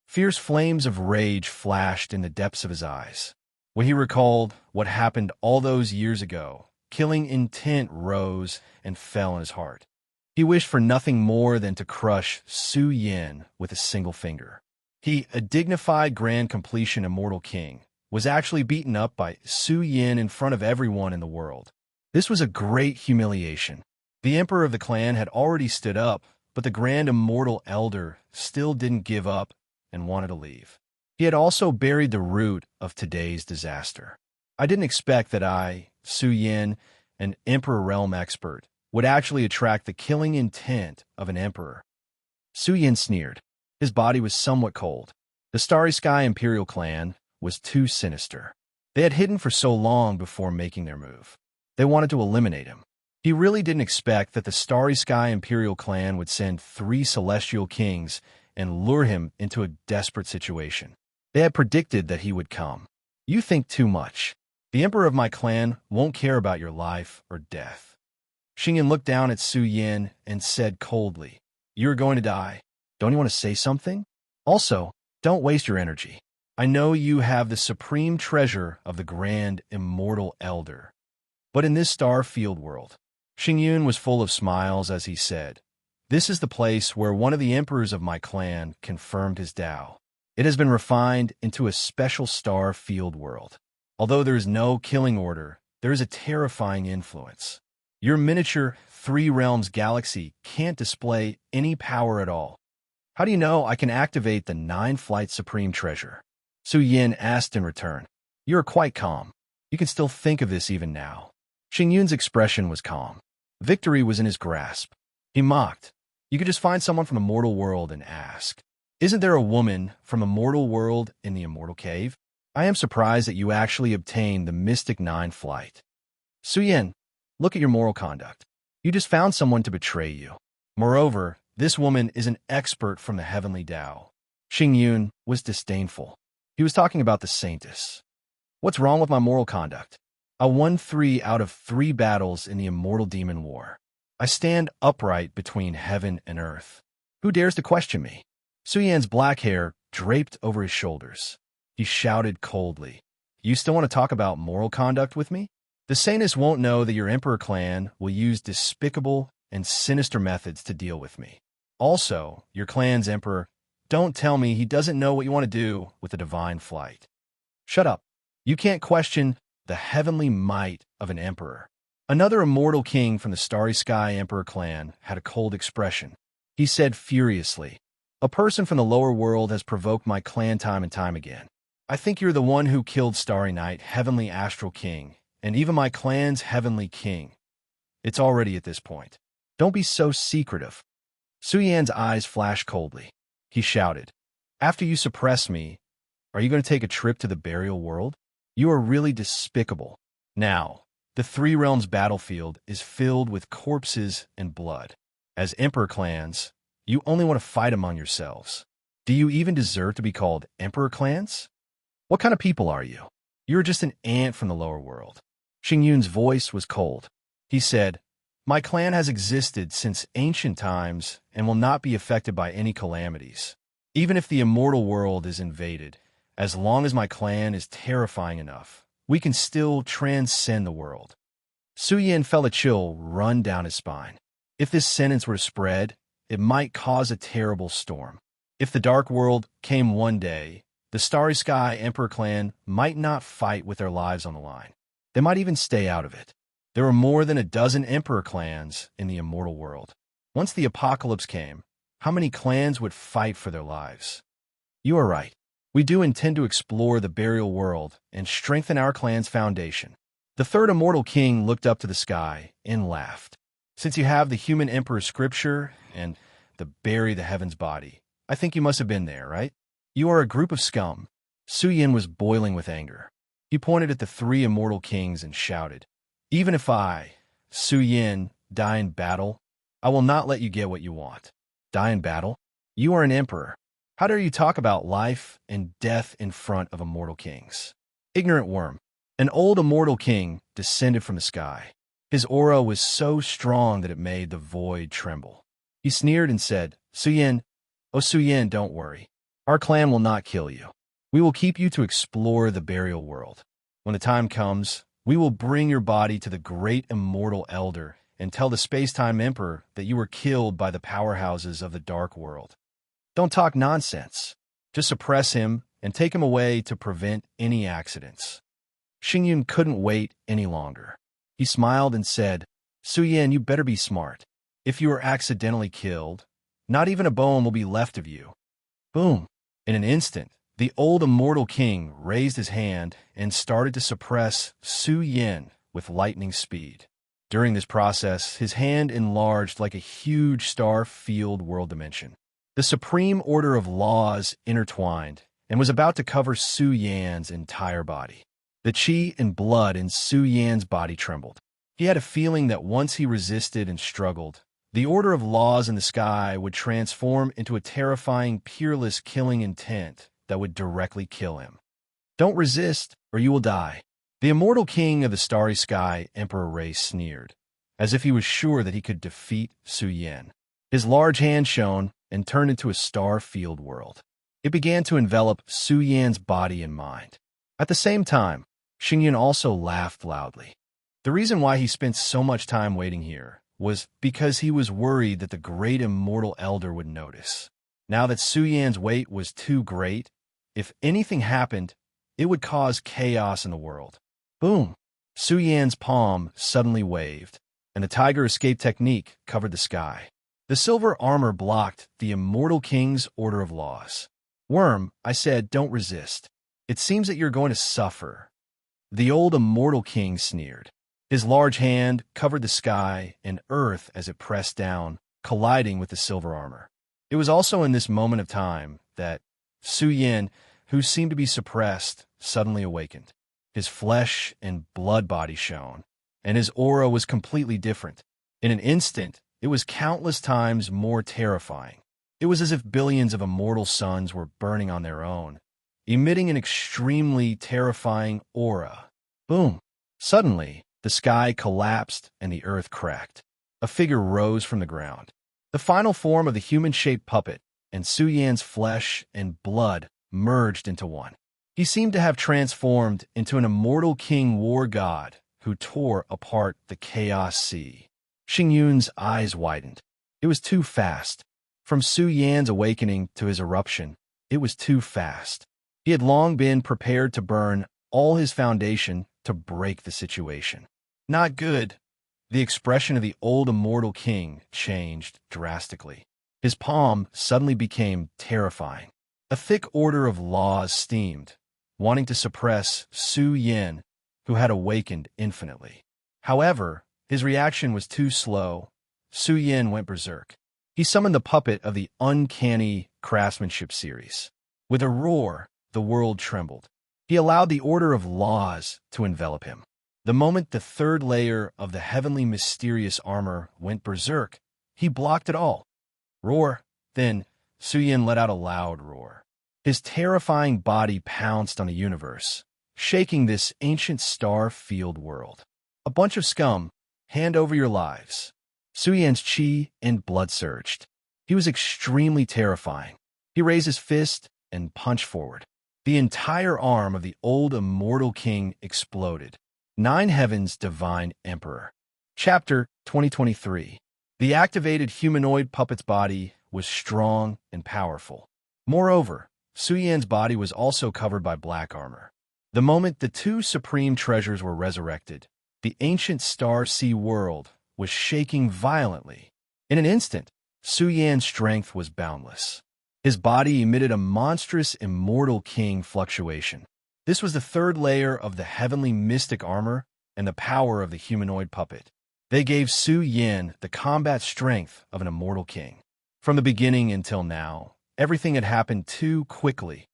Speaker 1: Fierce flames of rage flashed in the depths of his eyes. When he recalled what happened all those years ago, killing intent rose and fell in his heart. He wished for nothing more than to crush Su Yin with a single finger. He, a dignified grand completion immortal king, was actually beaten up by Su Yin in front of everyone in the world. This was a great humiliation. The emperor of the clan had already stood up, but the grand immortal elder still didn't give up and wanted to leave. He had also buried the root of today's disaster. I didn't expect that I, Su Yin, an Emperor Realm expert, would actually attract the killing intent of an emperor. Su Yin sneered. His body was somewhat cold. The Starry Sky Imperial clan was too sinister. They had hidden for so long before making their move. They wanted to eliminate him. He really didn't expect that the Starry Sky Imperial clan would send 3 celestial kings and lure him into a desperate situation. They had predicted that he would come. You think too much. The emperor of my clan won't care about your life or death. Xingyan looked down at Su Yin and said coldly, "You're going to die. Don't you want to say something? Also, don't waste your energy. I know you have the supreme treasure of the grand immortal elder. But in this star-field world," Xingyun was full of smiles as he said, "This is the place where one of the emperors of my clan confirmed his Tao. It has been refined into a special star-field world. Although there is no killing order, there is a terrifying influence. Your miniature 3 realms galaxy can't display any power at all. How do you know I can activate the 9-flight supreme treasure?" Su Yin asked in return. "You are quite calm. You can still think of this even now." Xingyun's expression was calm. Victory was in his grasp. He mocked. "You could just find someone from the mortal world and ask. Isn't there a woman from a mortal world in the immortal cave? I am surprised that you actually obtained the mystic 9 flight. Su Yin, look at your moral conduct. You just found someone to betray you. Moreover, this woman is an expert from the heavenly Tao." Xingyun was disdainful. He was talking about the saintess. "What's wrong with my moral conduct? I won 3 out of 3 battles in the immortal demon war. I stand upright between heaven and earth. Who dares to question me?" Su Yan's black hair draped over his shoulders. He shouted coldly, "You still want to talk about moral conduct with me? The saintess won't know that your emperor clan will use despicable and sinister methods to deal with me. Also, your clan's emperor, don't tell me he doesn't know what you want to do with the divine flight. Shut up. You can't question the heavenly might of an emperor." Another immortal king from the Starry Sky Emperor clan had a cold expression. He said furiously, "A person from the lower world has provoked my clan time and time again. I think you're the one who killed Starry Night, Heavenly Astral King, and even my clan's Heavenly King. It's already at this point. Don't be so secretive." Su Yan's eyes flashed coldly. He shouted, "After you suppress me, are you going to take a trip to the burial world? You are really despicable. Now, the 3 realms battlefield is filled with corpses and blood. As emperor clans, you only want to fight among yourselves. Do you even deserve to be called emperor clans? What kind of people are you? You're just an ant from the lower world." Xingyun's voice was cold. He said, "My clan has existed since ancient times and will not be affected by any calamities. Even if the immortal world is invaded, as long as my clan is terrifying enough, we can still transcend the world." Su Yin felt a chill run down his spine. If this sentence were to spread, it might cause a terrible storm. If the Dark World came one day, the Starry Sky Emperor clan might not fight with their lives on the line. They might even stay out of it. There were more than a dozen Emperor clans in the immortal world. Once the apocalypse came, how many clans would fight for their lives? You are right. We do intend to explore the burial world and strengthen our clan's foundation. The third immortal king looked up to the sky and laughed. Since you have the human emperor scripture and the bury the heavens body, I think you must have been there, right? You are a group of scum. Su Yin was boiling with anger. He pointed at the three immortal kings and shouted, "Even if I, Su Yin, die in battle, I will not let you get what you want." Die in battle? You are an emperor. How dare you talk about life and death in front of immortal kings? Ignorant worm. An old immortal king descended from the sky. His aura was so strong that it made the void tremble. He sneered and said, "Su Yin, oh Su Yin, don't worry. Our clan will not kill you. We will keep you to explore the burial world. When the time comes, we will bring your body to the great immortal elder and tell the space-time emperor that you were killed by the powerhouses of the dark world. Don't talk nonsense. Just suppress him and take him away to prevent any accidents." Xingyun couldn't wait any longer. He smiled and said, "Su Yin, you better be smart. If you are accidentally killed, not even a bone will be left of you." Boom! In an instant, the old immortal king raised his hand and started to suppress Su Yin with lightning speed. During this process, his hand enlarged like a huge star-filled world dimension. The supreme order of laws intertwined and was about to cover Su Yan's entire body. The qi and blood in Su Yan's body trembled. He had a feeling that once he resisted and struggled, the order of laws in the sky would transform into a terrifying, peerless killing intent that would directly kill him. "Don't resist, or you will die." The immortal king of the starry sky Emperor race sneered, as if he was sure that he could defeat Su Yin. His large hand shone and turned into a star-filled world. It began to envelop Su Yan's body and mind. At the same time, Xingyun also laughed loudly. The reason why he spent so much time waiting here was because he was worried that the great immortal elder would notice. Now that Su Yan's weight was too great, if anything happened, it would cause chaos in the world. Boom! Su Yan's palm suddenly waved, and the tiger escape technique covered the sky. The silver armor blocked the immortal king's order of laws. "Worm," I said, "don't resist. It seems that you're going to suffer." The old immortal king sneered. His large hand covered the sky and earth as it pressed down, colliding with the silver armor. It was also in this moment of time that Su Yin, who seemed to be suppressed, suddenly awakened. His flesh and blood body shone, and his aura was completely different. In an instant, it was countless times more terrifying. It was as if billions of immortal suns were burning on their own, emitting an extremely terrifying aura. Boom! Suddenly, the sky collapsed and the earth cracked. A figure rose from the ground. The final form of the human-shaped puppet, and Su Yan's flesh and blood merged into one. He seemed to have transformed into an immortal king war god who tore apart the chaos sea. Xingyun's eyes widened. It was too fast. From Su Yan's awakening to his eruption, it was too fast. He had long been prepared to burn all his foundation to break the situation. Not good. The expression of the old immortal king changed drastically. His palm suddenly became terrifying. A thick order of laws steamed, wanting to suppress Su Yin, who had awakened infinitely. However, his reaction was too slow. Su Yin went berserk. He summoned the puppet of the uncanny craftsmanship series. With a roar, the world trembled. He allowed the order of laws to envelop him. The moment the third layer of the heavenly mysterious armor went berserk, he blocked it all. Roar. Then, Su Yin let out a loud roar. His terrifying body pounced on the universe, shaking this ancient star-filled world. "A bunch of scum, hand over your lives." Su Yan's chi and blood surged. He was extremely terrifying. He raised his fist and punched forward. The entire arm of the old immortal king exploded. 9 Heavens Divine Emperor. Chapter 2023. The activated humanoid puppet's body was strong and powerful. Moreover, Su Yan's body was also covered by black armor. The moment the two supreme treasures were resurrected, the ancient star sea world was shaking violently. In an instant, Su Yan's strength was boundless. His body emitted a monstrous immortal king fluctuation. This was the third layer of the heavenly mystic armor and the power of the humanoid puppet. They gave Su Yan the combat strength of an immortal king. From the beginning until now, everything had happened too quickly.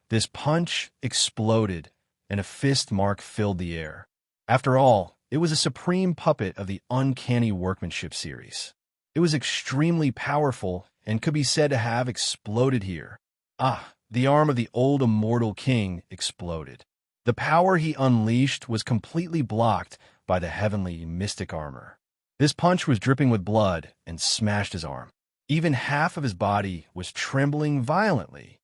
Speaker 1: This punch exploded, and a fist mark filled the air. After all, it was a supreme puppet of the uncanny workmanship series. It was extremely powerful and could be said to have exploded here. The arm of the old immortal king exploded. The power he unleashed was completely blocked by the heavenly mystic armor. This punch was dripping with blood and smashed his arm. Even half of his body was trembling violently.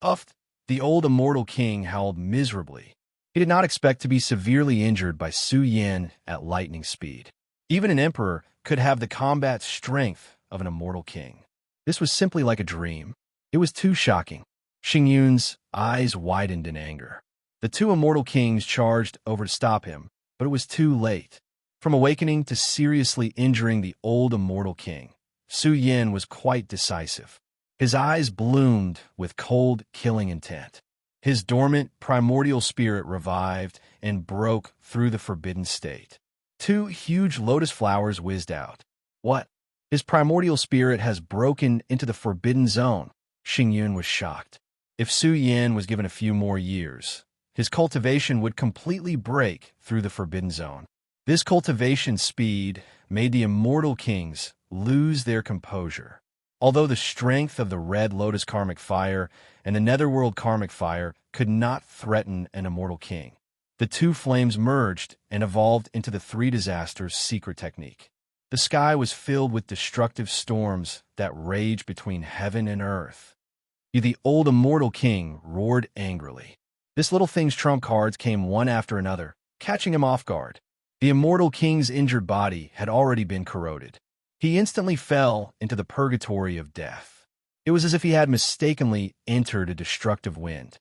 Speaker 1: The old immortal king howled miserably. He did not expect to be severely injured by Su Yan at lightning speed. Even an emperor could have the combat strength of an immortal king. This was simply like a dream. It was too shocking. Xing Yun's eyes widened in anger. The two immortal kings charged over to stop him, but it was too late. From awakening to seriously injuring the old immortal king, Su Yan was quite decisive. His eyes bloomed with cold, killing intent. His dormant, primordial spirit revived and broke through the forbidden state. Two huge lotus flowers whizzed out. What? His primordial spirit has broken into the forbidden zone. Xing Yun was shocked. If Su Yan was given a few more years, his cultivation would completely break through the forbidden zone. This cultivation speed made the immortal kings lose their composure. Although the strength of the red lotus karmic fire and the netherworld karmic fire could not threaten an immortal king, the two flames merged and evolved into the three disasters secret technique. The sky was filled with destructive storms that raged between heaven and earth. The old immortal king roared angrily. This little thing's trump cards came one after another, catching him off guard. The immortal king's injured body had already been corroded. He instantly fell into the purgatory of death. It was as if he had mistakenly entered a destructive wind.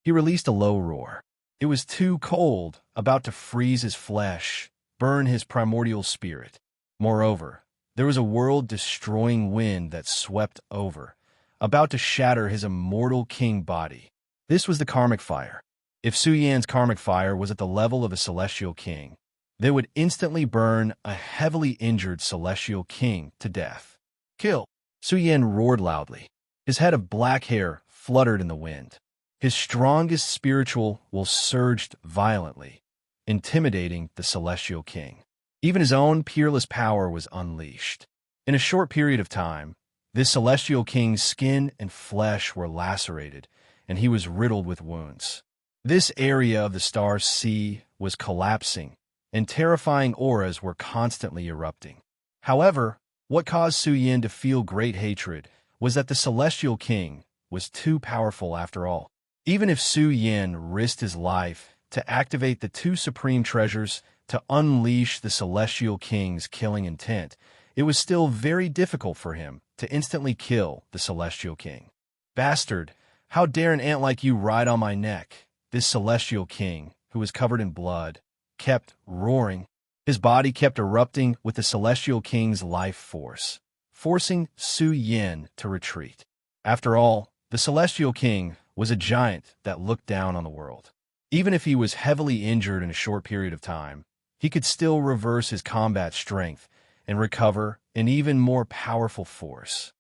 Speaker 1: He released a low roar. It was too cold, about to freeze his flesh, burn his primordial spirit. Moreover, there was a world-destroying wind that swept over, about to shatter his immortal king body. This was the karmic fire. If Su Yan's karmic fire was at the level of a celestial king, they would instantly burn a heavily injured celestial king to death. Kill! Su Yan roared loudly. His head of black hair fluttered in the wind. His strongest spiritual will surged violently, intimidating the celestial king. Even his own peerless power was unleashed. In a short period of time, this celestial king's skin and flesh were lacerated, and he was riddled with wounds. This area of the star sea was collapsing, and terrifying auras were constantly erupting. However, what caused Su Yan to feel great hatred was that the celestial king was too powerful after all. Even if Su Yan risked his life to activate the two supreme treasures to unleash the celestial king's killing intent, it was still very difficult for him to instantly kill the celestial king. Bastard, how dare an ant like you ride on my neck? This celestial king, who was covered in blood, kept roaring. His body kept erupting with the celestial king's life force, forcing Su Yan to retreat. After all, the celestial king was a giant that looked down on the world. Even if he was heavily injured in a short period of time, he could still reverse his combat strength and recover an even more powerful force.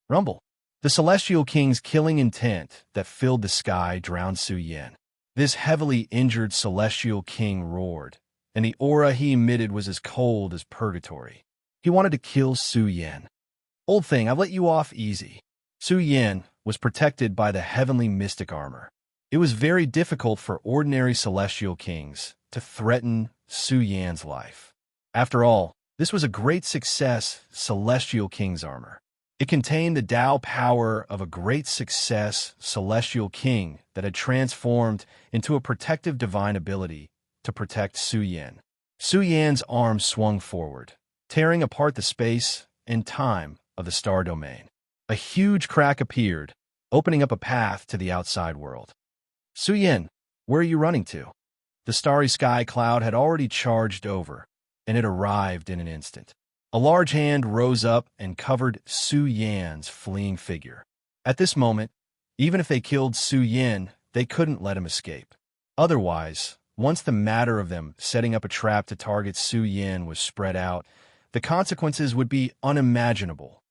Speaker 1: Rumble. The celestial king's killing intent that filled the sky drowned Su Yan. This heavily injured celestial king roared, and the aura he emitted was as cold as purgatory. He wanted to kill Su Yan. Old thing, I've let you off easy. Su Yan was protected by the heavenly mystic armor. It was very difficult for ordinary celestial kings to threaten Su Yan's life. After all, this was a great success celestial king's armor. It contained the Tao power of a great success celestial king that had transformed into a protective divine ability to protect Su Yan. Su Yan's arm swung forward, tearing apart the space and time of the star domain. A huge crack appeared, opening up a path to the outside world. Su Yin, where are you running to? The starry sky cloud had already charged over, and it arrived in an instant. A large hand rose up and covered Su Yan's fleeing figure. At this moment, even if they killed Su Yin, they couldn't let him escape. Otherwise, once the matter of them setting up a trap to target Su Yin was spread out, the consequences would be unimaginable.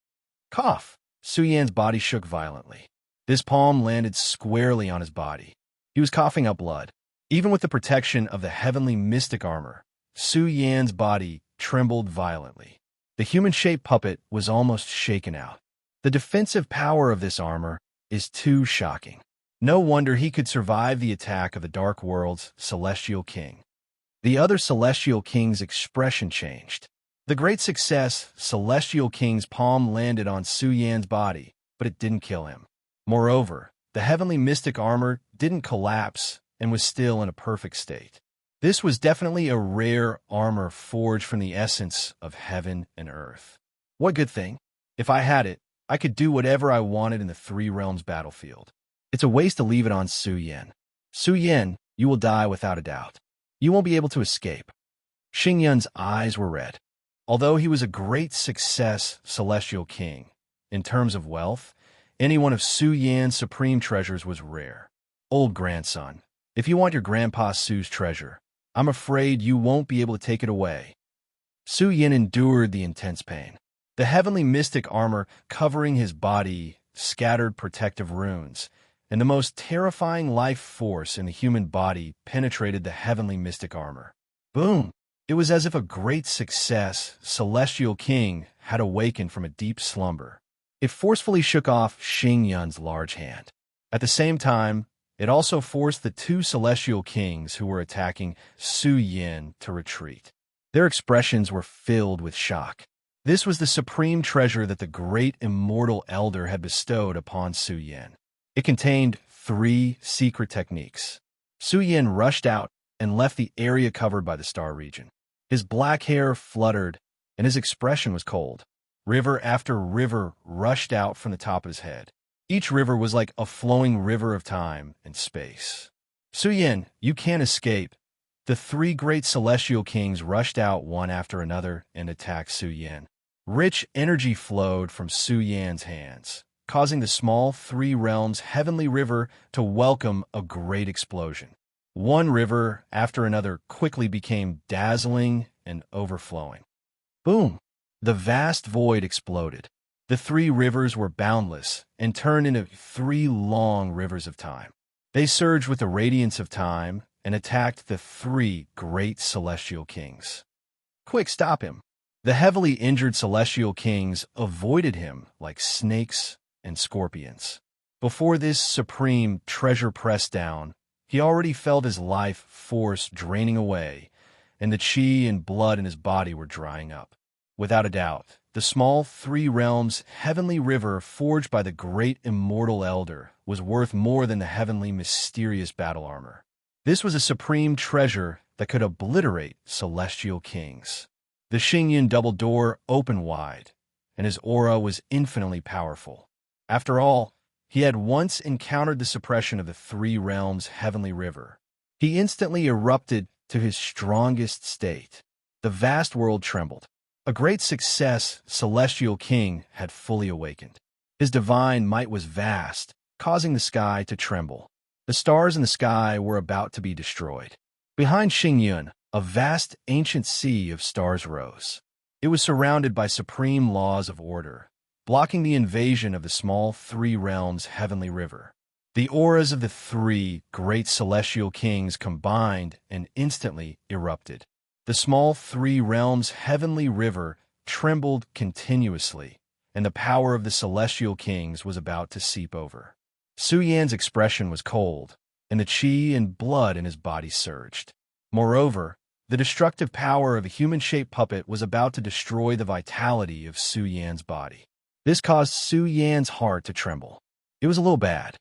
Speaker 1: Cough! Su Yan's body shook violently. His palm landed squarely on his body. He was coughing up blood. Even with the protection of the heavenly mystic armor, Su Yan's body trembled violently. The human-shaped puppet was almost shaken out. The defensive power of this armor is too shocking. No wonder he could survive the attack of the Dark World's Celestial King. The other Celestial King's expression changed. The great success, Celestial King's palm landed on Su Yan's body, but it didn't kill him. Moreover, the heavenly mystic armor didn't collapse and was still in a perfect state. This was definitely a rare armor forged from the essence of heaven and earth. What good thing? If I had it, I could do whatever I wanted in the Three Realms battlefield. It's a waste to leave it on Su Yin. Su Yin, you will die without a doubt. You won't be able to escape. Xing Yun's eyes were red. Although he was a great success Celestial King, in terms of wealth, any one of Su Yan's supreme treasures was rare. Old grandson, if you want your Grandpa Su's treasure, I'm afraid you won't be able to take it away. Su Yin endured the intense pain. The heavenly mystic armor covering his body scattered protective runes, and the most terrifying life force in the human body penetrated the heavenly mystic armor. Boom! It was as if a great success, Celestial King, had awakened from a deep slumber. It forcefully shook off Xing Yun's large hand. At the same time, it also forced the two Celestial Kings who were attacking Su Yin to retreat. Their expressions were filled with shock. This was the supreme treasure that the great immortal elder had bestowed upon Su Yin. It contained 3 secret techniques. Su Yin rushed out and left the area covered by the star region. His black hair fluttered, and his expression was cold. River after river rushed out from the top of his head. Each river was like a flowing river of time and space. Su Yin, you can't escape. The 3 great Celestial Kings rushed out one after another and attacked Su Yin. Rich energy flowed from Su Yan's hands, causing the small 3 realms heavenly river to welcome a great explosion. One river after another quickly became dazzling and overflowing. Boom! The vast void exploded. The 3 rivers were boundless and turned into 3 long rivers of time. They surged with the radiance of time and attacked the 3 great Celestial Kings. Quick, stop him! The heavily injured Celestial Kings avoided him like snakes and scorpions. Before this supreme treasure pressed down, he already felt his life force draining away, and the chi and blood in his body were drying up. Without a doubt, the small 3 realms heavenly river forged by the great immortal elder was worth more than the heavenly mysterious battle armor. This was a supreme treasure that could obliterate Celestial Kings. The Xing Yun double door opened wide, and his aura was infinitely powerful. After all, he had once encountered the suppression of the 3 realms' heavenly river. He instantly erupted to his strongest state. The vast world trembled. A great success, Celestial King, had fully awakened. His divine might was vast, causing the sky to tremble. The stars in the sky were about to be destroyed. Behind Xing Yun, a vast ancient sea of stars rose. It was surrounded by supreme laws of order, blocking the invasion of the small 3 realms heavenly river. The auras of the 3 great Celestial Kings combined and instantly erupted. The small 3 realms heavenly river trembled continuously, and the power of the Celestial Kings was about to seep over. Su Yan's expression was cold, and the chi and blood in his body surged. Moreover, the destructive power of a human-shaped puppet was about to destroy the vitality of Su Yan's body. This caused Su Yan's heart to tremble. It was a little bad.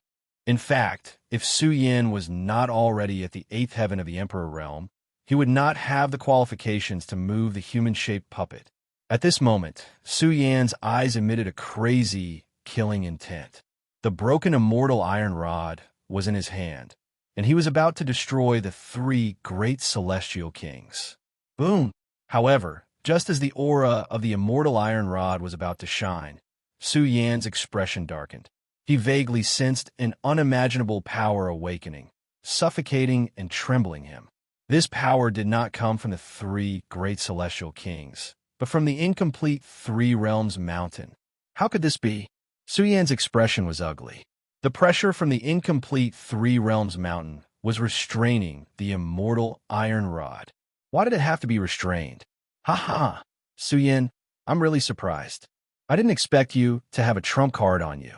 Speaker 1: In fact, if Su Yan was not already at the 8th heaven of the Emperor realm, he would not have the qualifications to move the human-shaped puppet. At this moment, Su Yan's eyes emitted a crazy, killing intent. The broken immortal iron rod was in his hand, and he was about to destroy the three great celestial kings. Boom! However, just as the aura of the immortal iron rod was about to shine, Su Yan's expression darkened. He vaguely sensed an unimaginable power awakening, suffocating and trembling him. This power did not come from the three great celestial kings, but from the incomplete Three Realms mountain. How could this be? Su Yan's expression was ugly. The pressure from the incomplete Three Realms mountain was restraining the immortal iron rod. Why did it have to be restrained? Ha ha! Su Yan, I'm really surprised. I didn't expect you to have a trump card on you.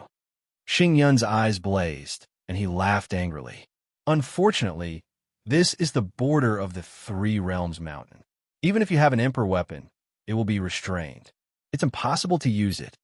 Speaker 1: Xing Yun's eyes blazed, and he laughed angrily. Unfortunately, this is the border of the Three Realms mountain. Even if you have an Emperor weapon, it will be restrained. It's impossible to use it.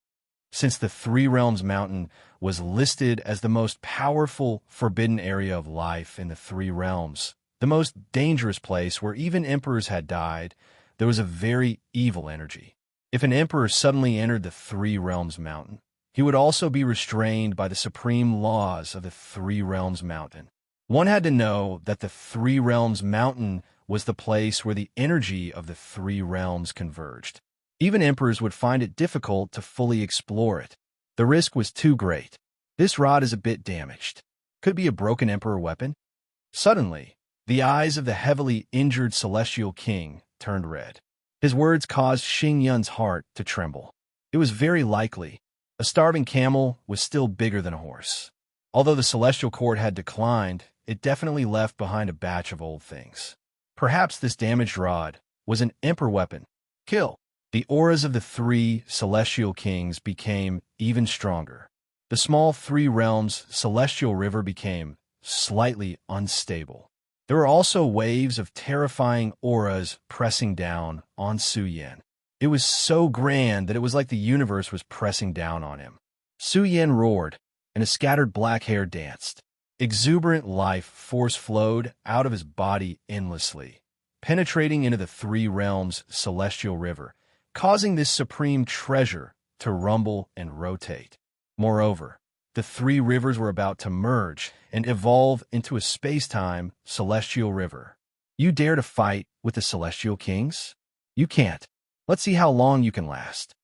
Speaker 1: Since the Three Realms mountain was listed as the most powerful forbidden area of life in the Three Realms, the most dangerous place where even emperors had died, there was a very evil energy. If an emperor suddenly entered the Three Realms mountain, he would also be restrained by the supreme laws of the Three Realms mountain. One had to know that the Three Realms mountain was the place where the energy of the Three Realms converged. Even emperors would find it difficult to fully explore it. The risk was too great. This rod is a bit damaged. Could be a broken emperor weapon. Suddenly, the eyes of the heavily injured celestial king turned red. His words caused Xing Yun's heart to tremble. It was very likely. A starving camel was still bigger than a horse. Although the celestial court had declined, it definitely left behind a batch of old things. Perhaps this damaged rod was an emperor weapon. Kill. The auras of the three celestial kings became even stronger. The small Three Realms celestial river became slightly unstable. There were also waves of terrifying auras pressing down on Su Yan. It was so grand that it was like the universe was pressing down on him. Su Yan roared, and his scattered black hair danced. Exuberant life force flowed out of his body endlessly, penetrating into the Three Realms celestial river, causing this supreme treasure to rumble and rotate. Moreover, the three rivers were about to merge and evolve into a space-time celestial river. You dare to fight with the celestial kings? You can't. Let's see how long you can last.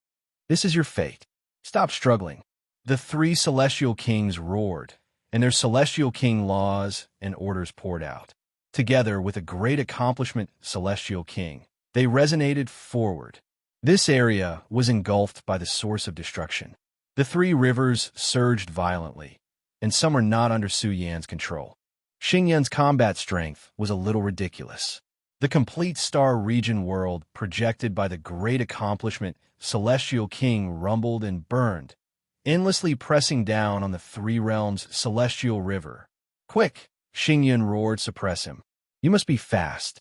Speaker 1: This is your fate. Stop struggling. The three celestial kings roared, and their celestial king laws and orders poured out. Together with a great accomplishment celestial king, they resonated forward. This area was engulfed by the source of destruction. The three rivers surged violently, and some were not under Su Yan's control. Xing Yun's combat strength was a little ridiculous. The complete star region world projected by the great accomplishment celestial king rumbled and burned, endlessly pressing down on the Three Realms celestial river. Quick! Xing Yun roared, suppress him. You must be fast.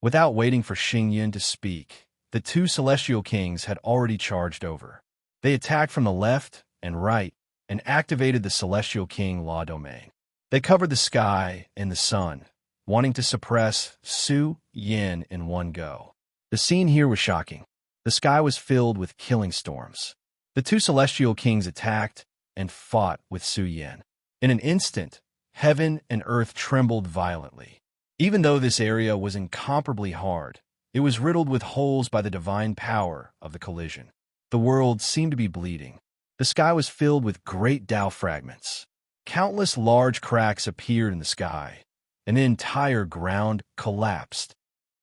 Speaker 1: Without waiting for Xing Yun to speak, the two celestial kings had already charged over. They attacked from the left and right and activated the celestial king law domain. They covered the sky and the sun, wanting to suppress Su Yan in one go. The scene here was shocking. The sky was filled with killing storms. The two celestial kings attacked and fought with Su Yan. In an instant, heaven and earth trembled violently. Even though this area was incomparably hard, it was riddled with holes by the divine power of the collision. The world seemed to be bleeding. The sky was filled with great Tao fragments. Countless large cracks appeared in the sky, and the entire ground collapsed.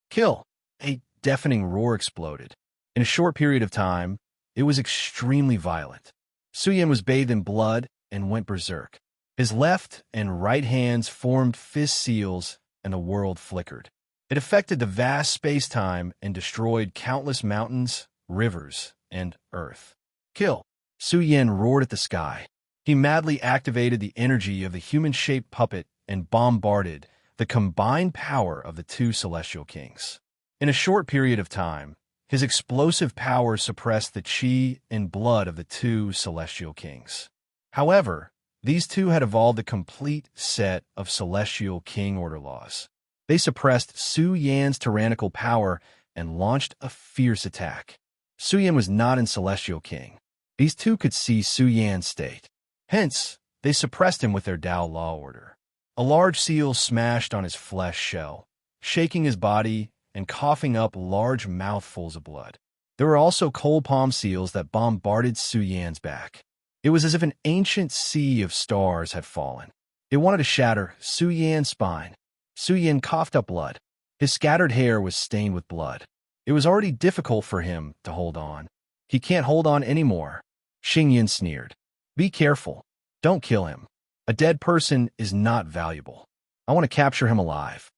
Speaker 1: Kill! A deafening roar exploded. In a short period of time, it was extremely violent. Su Yan was bathed in blood and went berserk. His left and right hands formed fist seals, and the world flickered. It affected the vast space-time and destroyed countless mountains, rivers, and earth. Kill! Su Yan roared at the sky. He madly activated the energy of the human-shaped puppet and bombarded the combined power of the two celestial kings. In a short period of time, his explosive power suppressed the chi and blood of the two celestial kings. However, these two had evolved a complete set of celestial king order laws. They suppressed Su Yan's tyrannical power and launched a fierce attack. Su Yan was not in Celestial King. These two could see Su Yan's state. Hence, they suppressed him with their Tao law order. A large seal smashed on his flesh shell, shaking his body and coughing up large mouthfuls of blood. There were also coal palm seals that bombarded Su Yan's back. It was as if an ancient sea of stars had fallen. It wanted to shatter Su Yan's spine. Su Yan coughed up blood. His scattered hair was stained with blood. It was already difficult for him to hold on. He can't hold on anymore. Xingyan sneered. Be careful. Don't kill him. A dead person is not valuable. I want to capture him alive.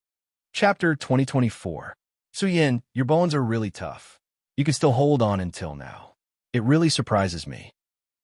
Speaker 1: Chapter 2024. Su Yan, your bones are really tough. You can still hold on until now. It really surprises me.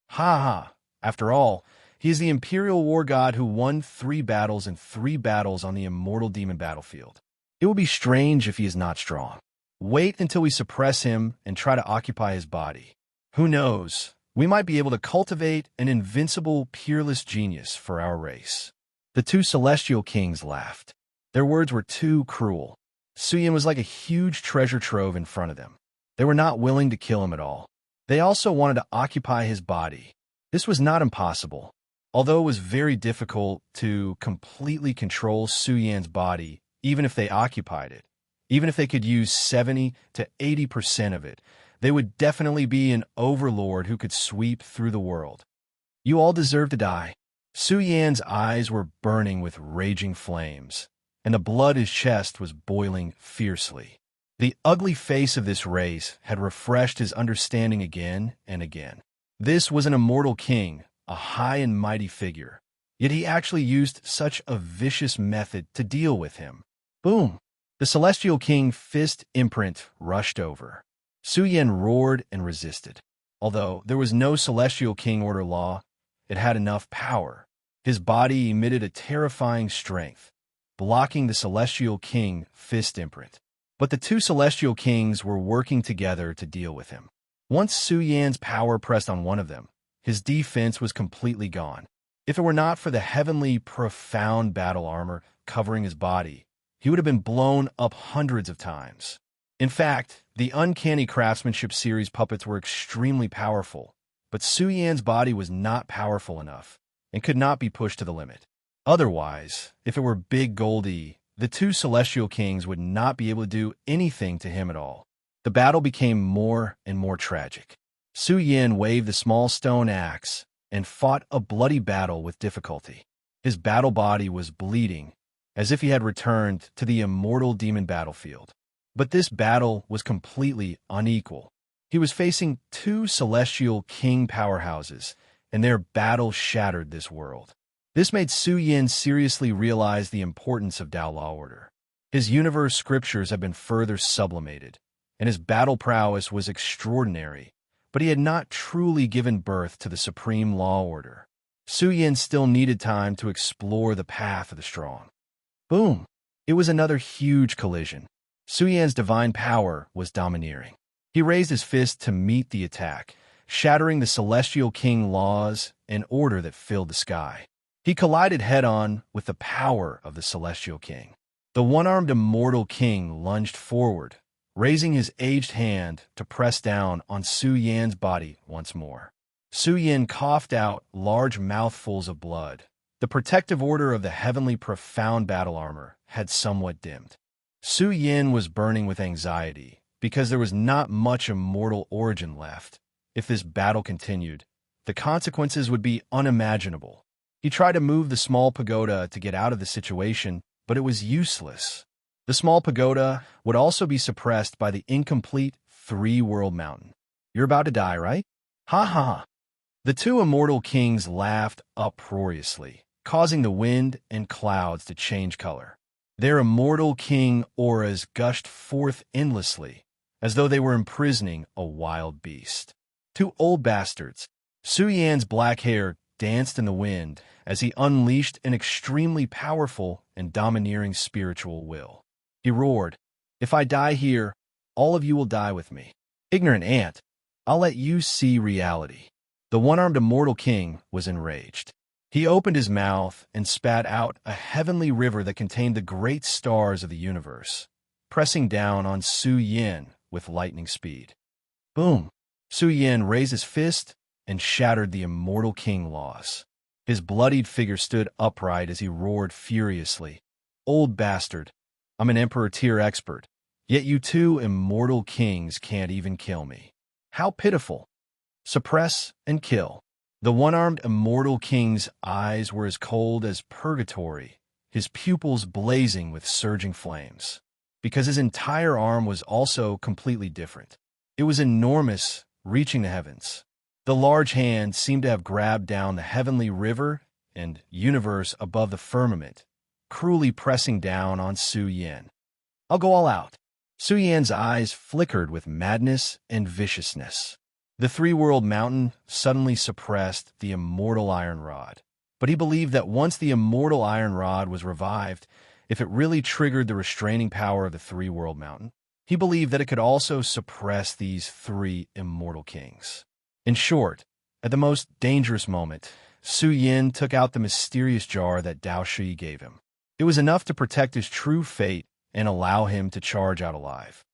Speaker 1: Ha ha. After all, he is the Imperial War God who won 3 battles and 3 battles on the immortal demon battlefield. It will be strange if he is not strong. Wait until we suppress him and try to occupy his body. Who knows? We might be able to cultivate an invincible, peerless genius for our race. The 2 Celestial Kings laughed. Their words were too cruel. Su Yan was like a huge treasure trove in front of them. They were not willing to kill him at all. They also wanted to occupy his body. This was not impossible. Although it was very difficult to completely control Su Yan's body, even if they occupied it, even if they could use 70 to 80% of it, they would definitely be an overlord who could sweep through the world. You all deserve to die. Su Yan's eyes were burning with raging flames, and the blood in his chest was boiling fiercely. The ugly face of this race had refreshed his understanding again and again. This was an immortal king, a high and mighty figure, yet he actually used such a vicious method to deal with him. Boom! The Celestial King fist imprint rushed over. Su Yan roared and resisted. Although there was no Celestial King order law, it had enough power. His body emitted a terrifying strength, blocking the Celestial King fist imprint. But the 2 Celestial Kings were working together to deal with him. Once Su Yan's power pressed on one of them, his defense was completely gone. If it were not for the heavenly, profound battle armor covering his body, he would have been blown up hundreds of times. In fact, the Uncanny Craftsmanship series puppets were extremely powerful, but Su Yan's body was not powerful enough and could not be pushed to the limit. Otherwise, if it were Big Goldie, the 2 Celestial Kings would not be able to do anything to him at all. The battle became more and more tragic. Su Yan waved the small stone axe and fought a bloody battle with difficulty. His battle body was bleeding, as if he had returned to the immortal demon battlefield. But this battle was completely unequal. He was facing 2 Celestial King powerhouses, and their battle shattered this world. This made Su Yan seriously realize the importance of Tao law order. His universe scriptures had been further sublimated, and his battle prowess was extraordinary, but he had not truly given birth to the supreme law order. Su Yan still needed time to explore the path of the strong. Boom! It was another huge collision. Su Yan's divine power was domineering. He raised his fist to meet the attack, shattering the Celestial King laws and order that filled the sky. He collided head-on with the power of the Celestial King. The one-armed immortal king lunged forward, raising his aged hand to press down on Su Yan's body once more. Su Yan coughed out large mouthfuls of blood. The protective order of the heavenly profound battle armor had somewhat dimmed. Su Yan was burning with anxiety because there was not much immortal origin left. If this battle continued, the consequences would be unimaginable. He tried to move the small pagoda to get out of the situation, but it was useless. The small pagoda would also be suppressed by the incomplete 3-world mountain. You're about to die, right? Ha ha ha. The 2 immortal kings laughed uproariously, causing the wind and clouds to change color. Their immortal king auras gushed forth endlessly, as though they were imprisoning a wild beast. 2 old bastards. Su Yan's black hair danced in the wind as he unleashed an extremely powerful and domineering spiritual will. He roared, "If I die here, all of you will die with me. Ignorant ant, I'll let you see reality." The one-armed immortal king was enraged. He opened his mouth and spat out a heavenly river that contained the great stars of the universe, pressing down on Su Yan with lightning speed. Boom! Su Yin raised his fist and shattered the immortal king laws. His bloodied figure stood upright as he roared furiously. Old bastard, I'm an Emperor tier expert, yet you two immortal kings can't even kill me. How pitiful! Suppress and kill. The one-armed immortal king's eyes were as cold as purgatory, his pupils blazing with surging flames. Because his entire arm was also completely different. It was enormous, reaching the heavens. The large hand seemed to have grabbed down the heavenly river and universe above the firmament, cruelly pressing down on Su Yin. I'll go all out. Su Yan's eyes flickered with madness and viciousness. The three-world mountain suddenly suppressed the immortal iron rod. But he believed that once the immortal iron rod was revived, if it really triggered the restraining power of the three-world mountain, he believed that it could also suppress these three immortal kings. In short, at the most dangerous moment, Su Yin took out the mysterious jar that Dao Shi gave him. It was enough to protect his true fate and allow him to charge out alive.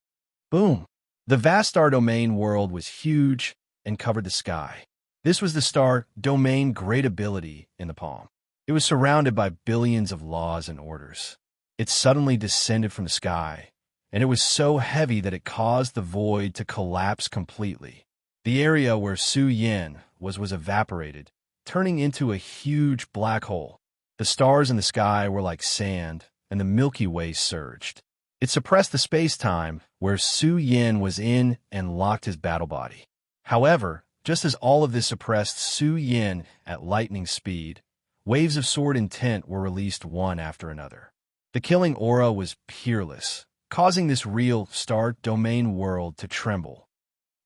Speaker 1: Boom! The vast star domain world was huge and covered the sky. This was the star domain great ability in the palm. It was surrounded by billions of laws and orders. It suddenly descended from the sky, and it was so heavy that it caused the void to collapse completely. The area where Su Yin was evaporated, turning into a huge black hole. The stars in the sky were like sand, and the Milky Way surged. It suppressed the space-time where Su Yin was in and locked his battle body. However, just as all of this suppressed Su Yin at lightning speed, waves of sword intent were released one after another. The killing aura was peerless, causing this real star domain world to tremble.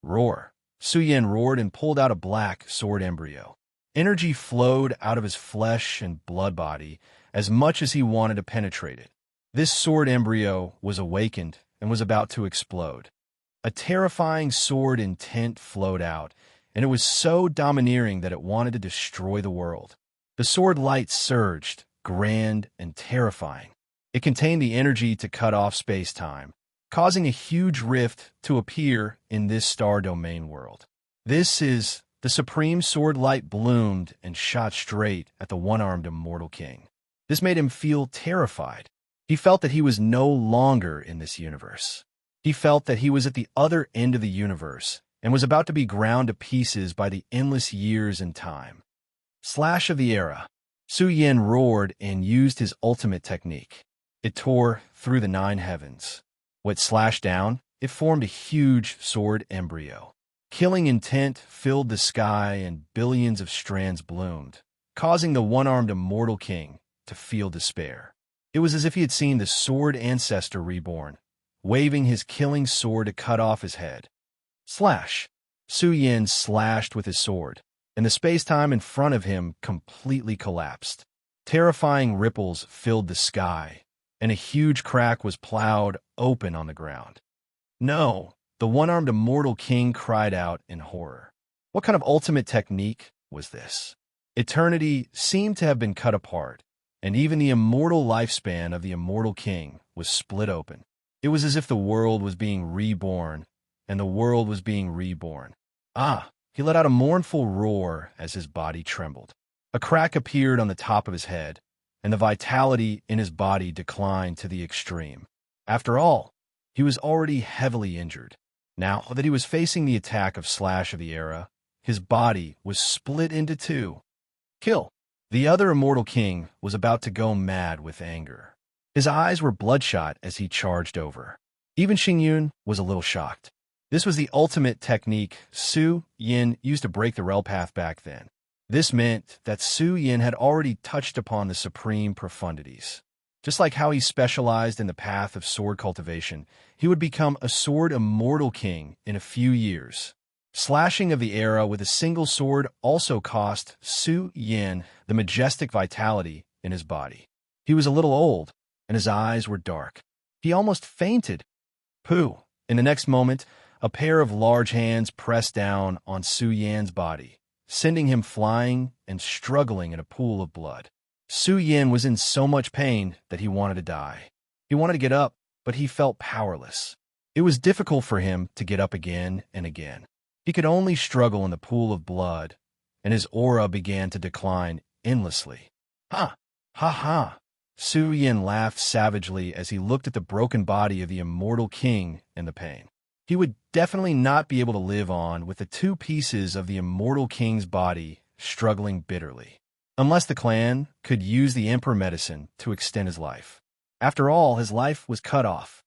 Speaker 1: Roar! Su Yin roared and pulled out a black sword embryo. Energy flowed out of his flesh and blood body as much as he wanted to penetrate it. This sword embryo was awakened and was about to explode. A terrifying sword intent flowed out, and it was so domineering that it wanted to destroy the world. The sword light surged, grand and terrifying. It contained the energy to cut off space-time, causing a huge rift to appear in this star domain world. This is the supreme sword light bloomed and shot straight at the one-armed immortal king. This made him feel terrified. He felt that he was no longer in this universe. He felt that he was at the other end of the universe and was about to be ground to pieces by the endless years and time. Slash of the era. Su Yin roared and used his ultimate technique. It tore through the 9 heavens. What slashed down, it formed a huge sword embryo. Killing intent filled the sky and billions of strands bloomed, causing the one-armed immortal king to feel despair. It was as if he had seen the sword ancestor reborn, waving his killing sword to cut off his head. Slash! Su Yin slashed with his sword, and the space-time in front of him completely collapsed. Terrifying ripples filled the sky, and a huge crack was plowed open on the ground. No! The one-armed immortal king cried out in horror. What kind of ultimate technique was this? Eternity seemed to have been cut apart, and even the immortal lifespan of the immortal king was split open. It was as if the world was being reborn, and the world was being reborn. He let out a mournful roar as his body trembled. A crack appeared on the top of his head, and the vitality in his body declined to the extreme. After all, he was already heavily injured. Now that he was facing the attack of Slash of the Era, his body was split into 2. Kill! The other immortal king was about to go mad with anger. His eyes were bloodshot as he charged over. Even Xingyun was a little shocked. This was the ultimate technique Su Yin used to break the Rel path back then. This meant that Su Yin had already touched upon the supreme profundities. Just like how he specialized in the path of sword cultivation, he would become a sword immortal king in a few years. Slashing of the era with a single sword also cost Su Yin the majestic vitality in his body. He was a little old, and his eyes were dark. He almost fainted. Pooh! In the next moment, a pair of large hands pressed down on Su Yan's body, sending him flying and struggling in a pool of blood. Su Yin was in so much pain that he wanted to die. He wanted to get up, but he felt powerless. It was difficult for him to get up again and again. He could only struggle in the pool of blood, and his aura began to decline endlessly. Ha! Ha ha! Su Yin laughed savagely as he looked at the broken body of the immortal king in the pain. He would definitely not be able to live on with the two pieces of the immortal king's body struggling bitterly, unless the clan could use the emperor medicine to extend his life. After all, his life was cut off.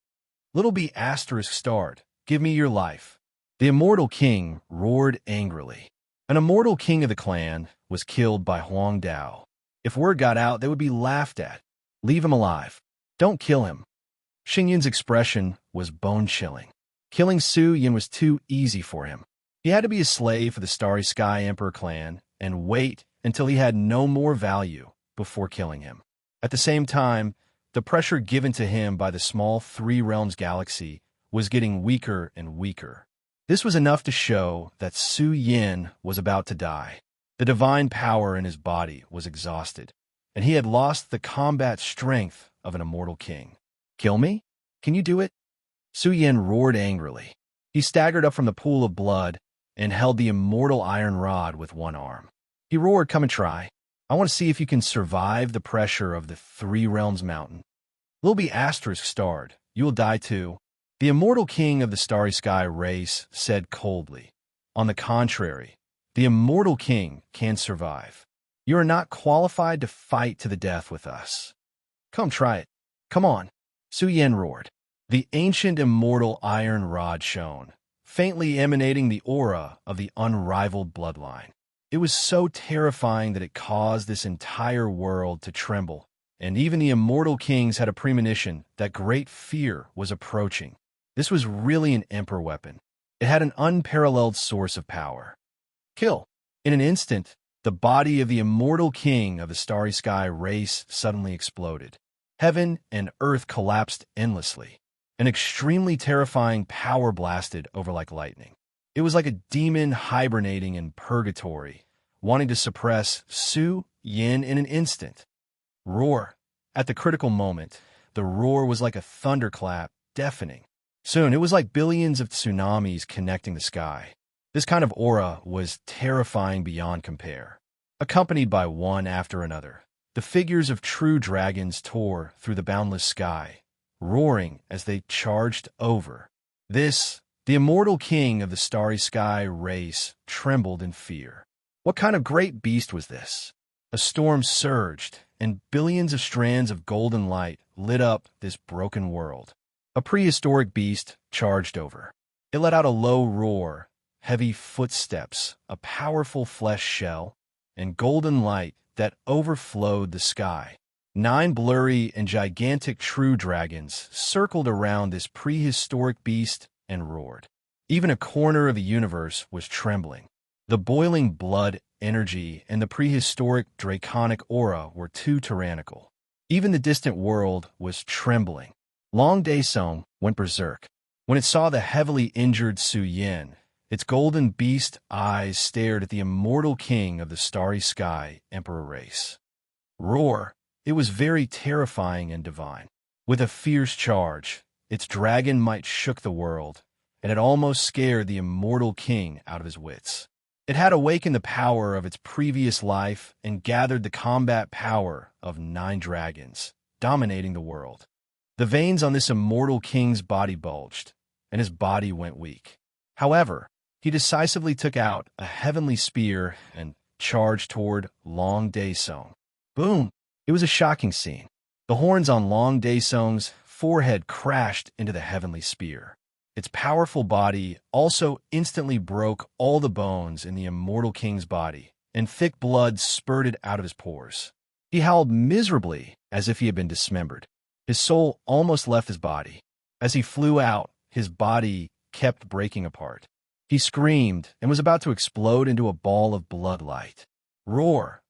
Speaker 1: Little B asterisk starred, give me your life. The immortal king roared angrily. An immortal king of the clan was killed by Huang Dao. If word got out, they would be laughed at. Leave him alive. Don't kill him. Xingyun's expression was bone-chilling. Killing Su Yin was too easy for him. He had to be a slave for the Starry Sky Emperor clan and wait until he had no more value before killing him. At the same time, the pressure given to him by the small Three Realms galaxy was getting weaker and weaker. This was enough to show that Su Yin was about to die. The divine power in his body was exhausted, and he had lost the combat strength of an immortal king. Kill me? Can you do it? Su Yin roared angrily. He staggered up from the pool of blood and held the immortal iron rod with one arm. He roared, come and try. I want to see if you can survive the pressure of the Three Realms mountain. Lil B asterisk starred. You will die too. The immortal king of the Starry Sky race said coldly. On the contrary, the immortal king can survive. You are not qualified to fight to the death with us. Come try it. Come on. Su Yin roared. The ancient immortal iron rod shone, faintly emanating the aura of the unrivaled bloodline. It was so terrifying that it caused this entire world to tremble, and even the immortal kings had a premonition that great fear was approaching. This was really an emperor weapon. It had an unparalleled source of power. Kill. In an instant, the body of the immortal king of the Starry Sky race suddenly exploded. Heaven and earth collapsed endlessly. An extremely terrifying power blasted over like lightning. It was like a demon hibernating in purgatory, wanting to suppress Su Yin in an instant. Roar. At the critical moment, the roar was like a thunderclap, deafening. Soon, it was like billions of tsunamis connecting the sky. This kind of aura was terrifying beyond compare. Accompanied by one after another, the figures of true dragons tore through the boundless sky, roaring as they charged over. This, the immortal king of the Starry Sky race, trembled in fear. What kind of great beast was this? A storm surged, and billions of strands of golden light lit up this broken world. A prehistoric beast charged over. It let out a low roar, heavy footsteps, a powerful flesh shell, and golden light that overflowed the sky. 9 blurry and gigantic true dragons circled around this prehistoric beast and roared. Even a corner of the universe was trembling. The boiling blood energy and the prehistoric draconic aura were too tyrannical. Even the distant world was trembling. Long Daesong went berserk. When it saw the heavily injured Su Yin, its golden beast eyes stared at the immortal king of the Starry Sky Emperor race. Roar! It was very terrifying and divine. With a fierce charge, its dragon might shook the world, and it almost scared the immortal king out of his wits. It had awakened the power of its previous life and gathered the combat power of 9 dragons, dominating the world. The veins on this immortal king's body bulged, and his body went weak. However, he decisively took out a heavenly spear and charged toward Long Daesong. Boom! It was a shocking scene. The horns on Long Daesong's forehead crashed into the heavenly spear. Its powerful body also instantly broke all the bones in the immortal king's body, and thick blood spurted out of his pores. He howled miserably as if he had been dismembered. His soul almost left his body. As he flew out, his body kept breaking apart. He screamed and was about to explode into a ball of blood light. Roar!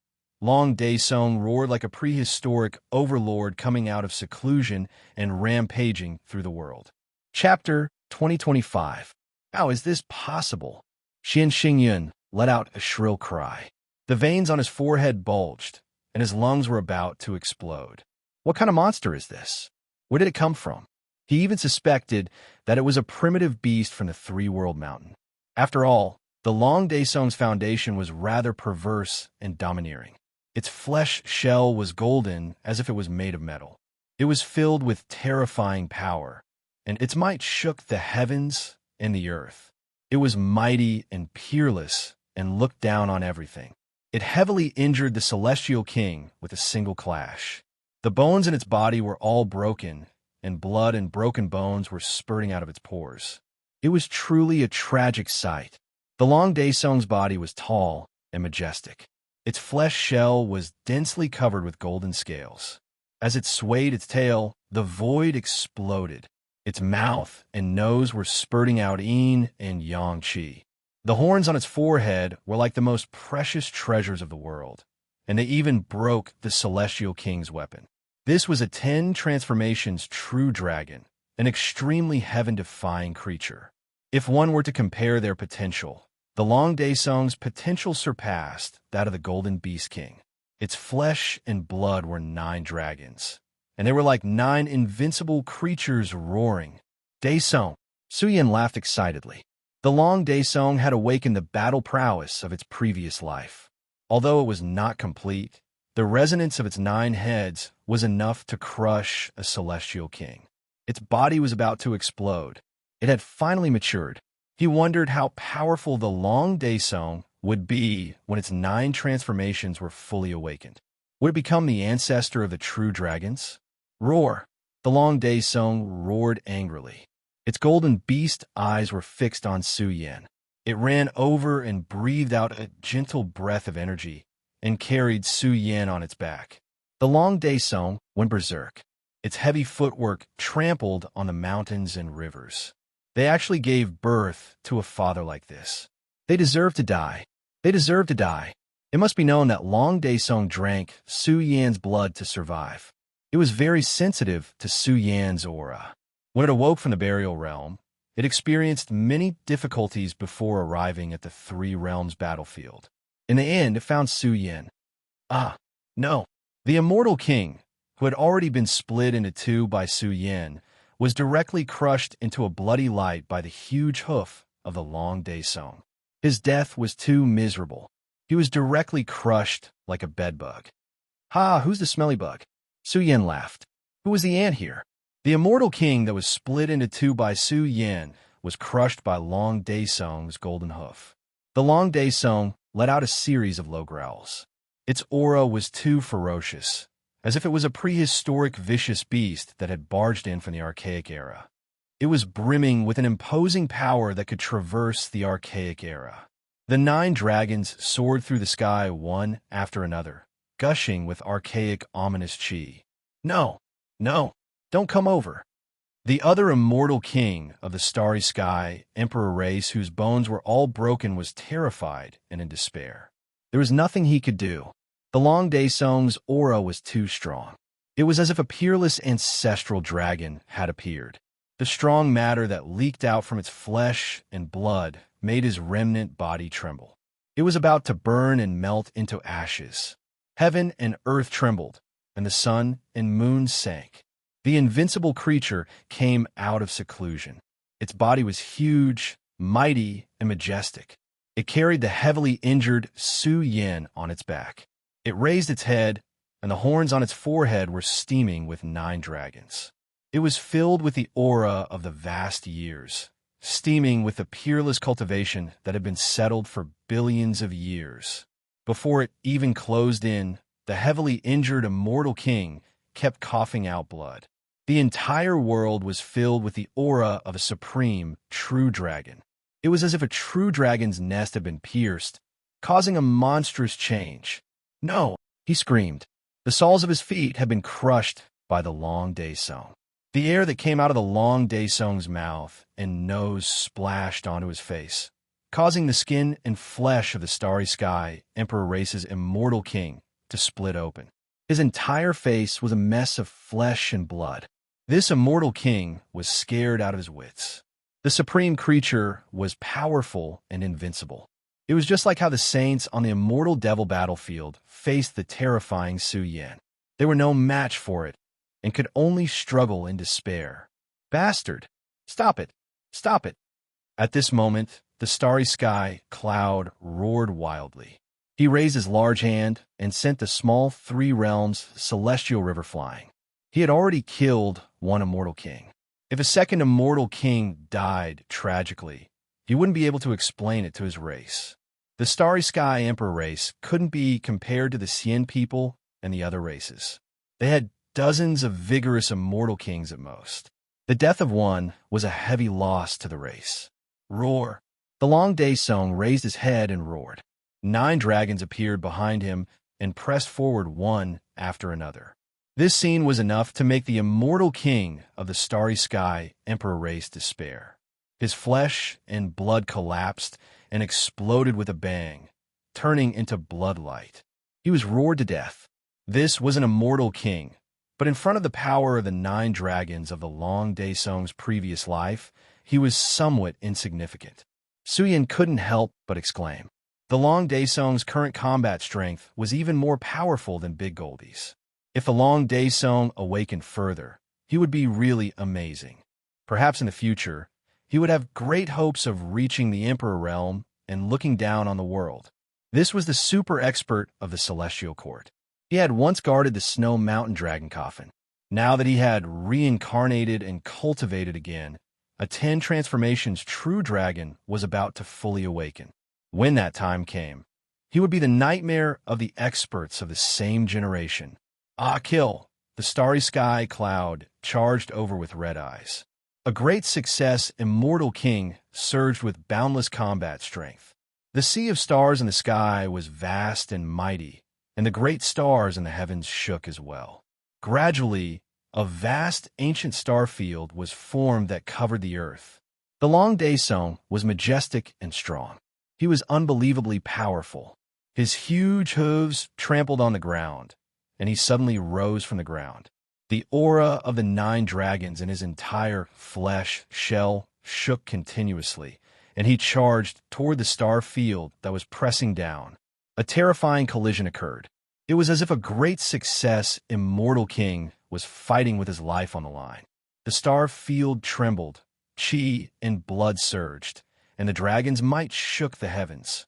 Speaker 1: Long Daesong roared like a prehistoric overlord coming out of seclusion and rampaging through the world. Chapter 2025. How is this possible? Xingyun let out a shrill cry. The veins on his forehead bulged, and his lungs were about to explode. What kind of monster is this? Where did it come from? He even suspected that it was a primitive beast from the three-world mountain. After all, the Long Daesong's foundation was rather perverse and domineering. Its flesh shell was golden as if it was made of metal. It was filled with terrifying power, and its might shook the heavens and the earth. It was mighty and peerless and looked down on everything. It heavily injured the celestial king with a single clash. The bones in its body were all broken, and blood and broken bones were spurting out of its pores. It was truly a tragic sight. The Long Daesong's body was tall and majestic. Its flesh shell was densely covered with golden scales. As it swayed its tail, the void exploded. Its mouth and nose were spurting out yin and yang qi. The horns on its forehead were like the most precious treasures of the world, and they even broke the celestial king's weapon. This was a 10 transformations true dragon, an extremely heaven-defying creature. If one were to compare their potential, the Long Daesong's potential surpassed that of the Golden Beast King. Its flesh and blood were 9 dragons, and they were like 9 invincible creatures roaring. Daesong! Suyin laughed excitedly. The Long Daesong had awakened the battle prowess of its previous life. Although it was not complete, the resonance of its 9 heads was enough to crush a celestial king. Its body was about to explode. It had finally matured. He wondered how powerful the Long Daesong would be when its 9 transformations were fully awakened. Would it become the ancestor of the true dragons? Roar! The Long Daesong roared angrily. Its golden beast eyes were fixed on Su Yan. It ran over and breathed out a gentle breath of energy and carried Su Yan on its back. The Long Daesong went berserk. Its heavy footwork trampled on the mountains and rivers. They actually gave birth to a father like this. They deserve to die. They deserve to die. It must be known that Long Daesong drank Su Yan's blood to survive. It was very sensitive to Su Yan's aura. When it awoke from the burial realm, it experienced many difficulties before arriving at the Three Realms battlefield. In the end, it found Su Yan. Ah, no. The immortal king, who had already been split into 2 by Su Yan, was directly crushed into a bloody light by the huge hoof of the Long Daesong. His death was too miserable. He was directly crushed like a bedbug. Ha, who's the smelly bug? Su Yan laughed. Who was the ant here? The immortal king that was split into 2 by Su Yan was crushed by Long Daesong's golden hoof. The Long Daesong let out a series of low growls. Its aura was too ferocious, as if it was a prehistoric vicious beast that had barged in from the archaic era. It was brimming with an imposing power that could traverse the archaic era. The 9 dragons soared through the sky one after another, gushing with archaic ominous chi. No, no, don't come over. The other immortal king of the starry sky, Emperor Race, whose bones were all broken, was terrified and in despair. There was nothing he could do. The Long Daesong's aura was too strong. It was as if a peerless ancestral dragon had appeared. The strong matter that leaked out from its flesh and blood made his remnant body tremble. It was about to burn and melt into ashes. Heaven and earth trembled, and the sun and moon sank. The invincible creature came out of seclusion. Its body was huge, mighty, and majestic. It carried the heavily injured Su Yan on its back. It raised its head, and the horns on its forehead were steaming with 9 dragons. It was filled with the aura of the vast years, steaming with the peerless cultivation that had been settled for billions of years. Before it even closed in, the heavily injured immortal king kept coughing out blood. The entire world was filled with the aura of a supreme, true dragon. It was as if a true dragon's nest had been pierced, causing a monstrous change. No, he screamed. The soles of his feet had been crushed by the Long Daesong. The air that came out of the Long Daesong's mouth and nose splashed onto his face, causing the skin and flesh of the starry sky, Emperor Race's immortal king, to split open. His entire face was a mess of flesh and blood. This immortal king was scared out of his wits. The supreme creature was powerful and invincible. It was just like how the saints on the immortal devil battlefield faced the terrifying Su Yan. They were no match for it and could only struggle in despair. Bastard! Stop it! Stop it! At this moment, the starry sky cloud roared wildly. He raised his large hand and sent the small three realms celestial river flying. He had already killed one immortal king. If a second immortal king died tragically, he wouldn't be able to explain it to his race. The Starry Sky Emperor race couldn't be compared to the Cien people and the other races. They had dozens of vigorous immortal kings at most. The death of one was a heavy loss to the race. Roar! The Long Day Song raised his head and roared. 9 dragons appeared behind him and pressed forward one after another. This scene was enough to make the immortal king of the Starry Sky Emperor race despair. His flesh and blood collapsed and exploded with a bang, turning into bloodlight. He was roared to death. This was an immortal king, but in front of the power of the 9 dragons of the Long Day Song's previous life, he was somewhat insignificant. Suyin couldn't help but exclaim. The Long Day Song's current combat strength was even more powerful than Big Goldie's. If the Long Day Song awakened further, he would be really amazing. Perhaps in the future, he would have great hopes of reaching the Emperor realm and looking down on the world. This was the super expert of the Celestial Court. He had once guarded the Snow Mountain Dragon Coffin. Now that he had reincarnated and cultivated again, a 10 transformations true dragon was about to fully awaken. When that time came, he would be the nightmare of the experts of the same generation. Kill! The starry sky cloud charged over with red eyes. A great success immortal king surged with boundless combat strength. The sea of stars in the sky was vast and mighty, and the great stars in the heavens shook as well. Gradually, a vast ancient star field was formed that covered the earth. The Long Day Song was majestic and strong. He was unbelievably powerful. His huge hooves trampled on the ground, and he suddenly rose from the ground. The aura of the 9 dragons in his entire flesh shell shook continuously, and he charged toward the star field that was pressing down. A terrifying collision occurred. It was as if a great success immortal king was fighting with his life on the line. The star field trembled, chi and blood surged, and the dragon's might shook the heavens.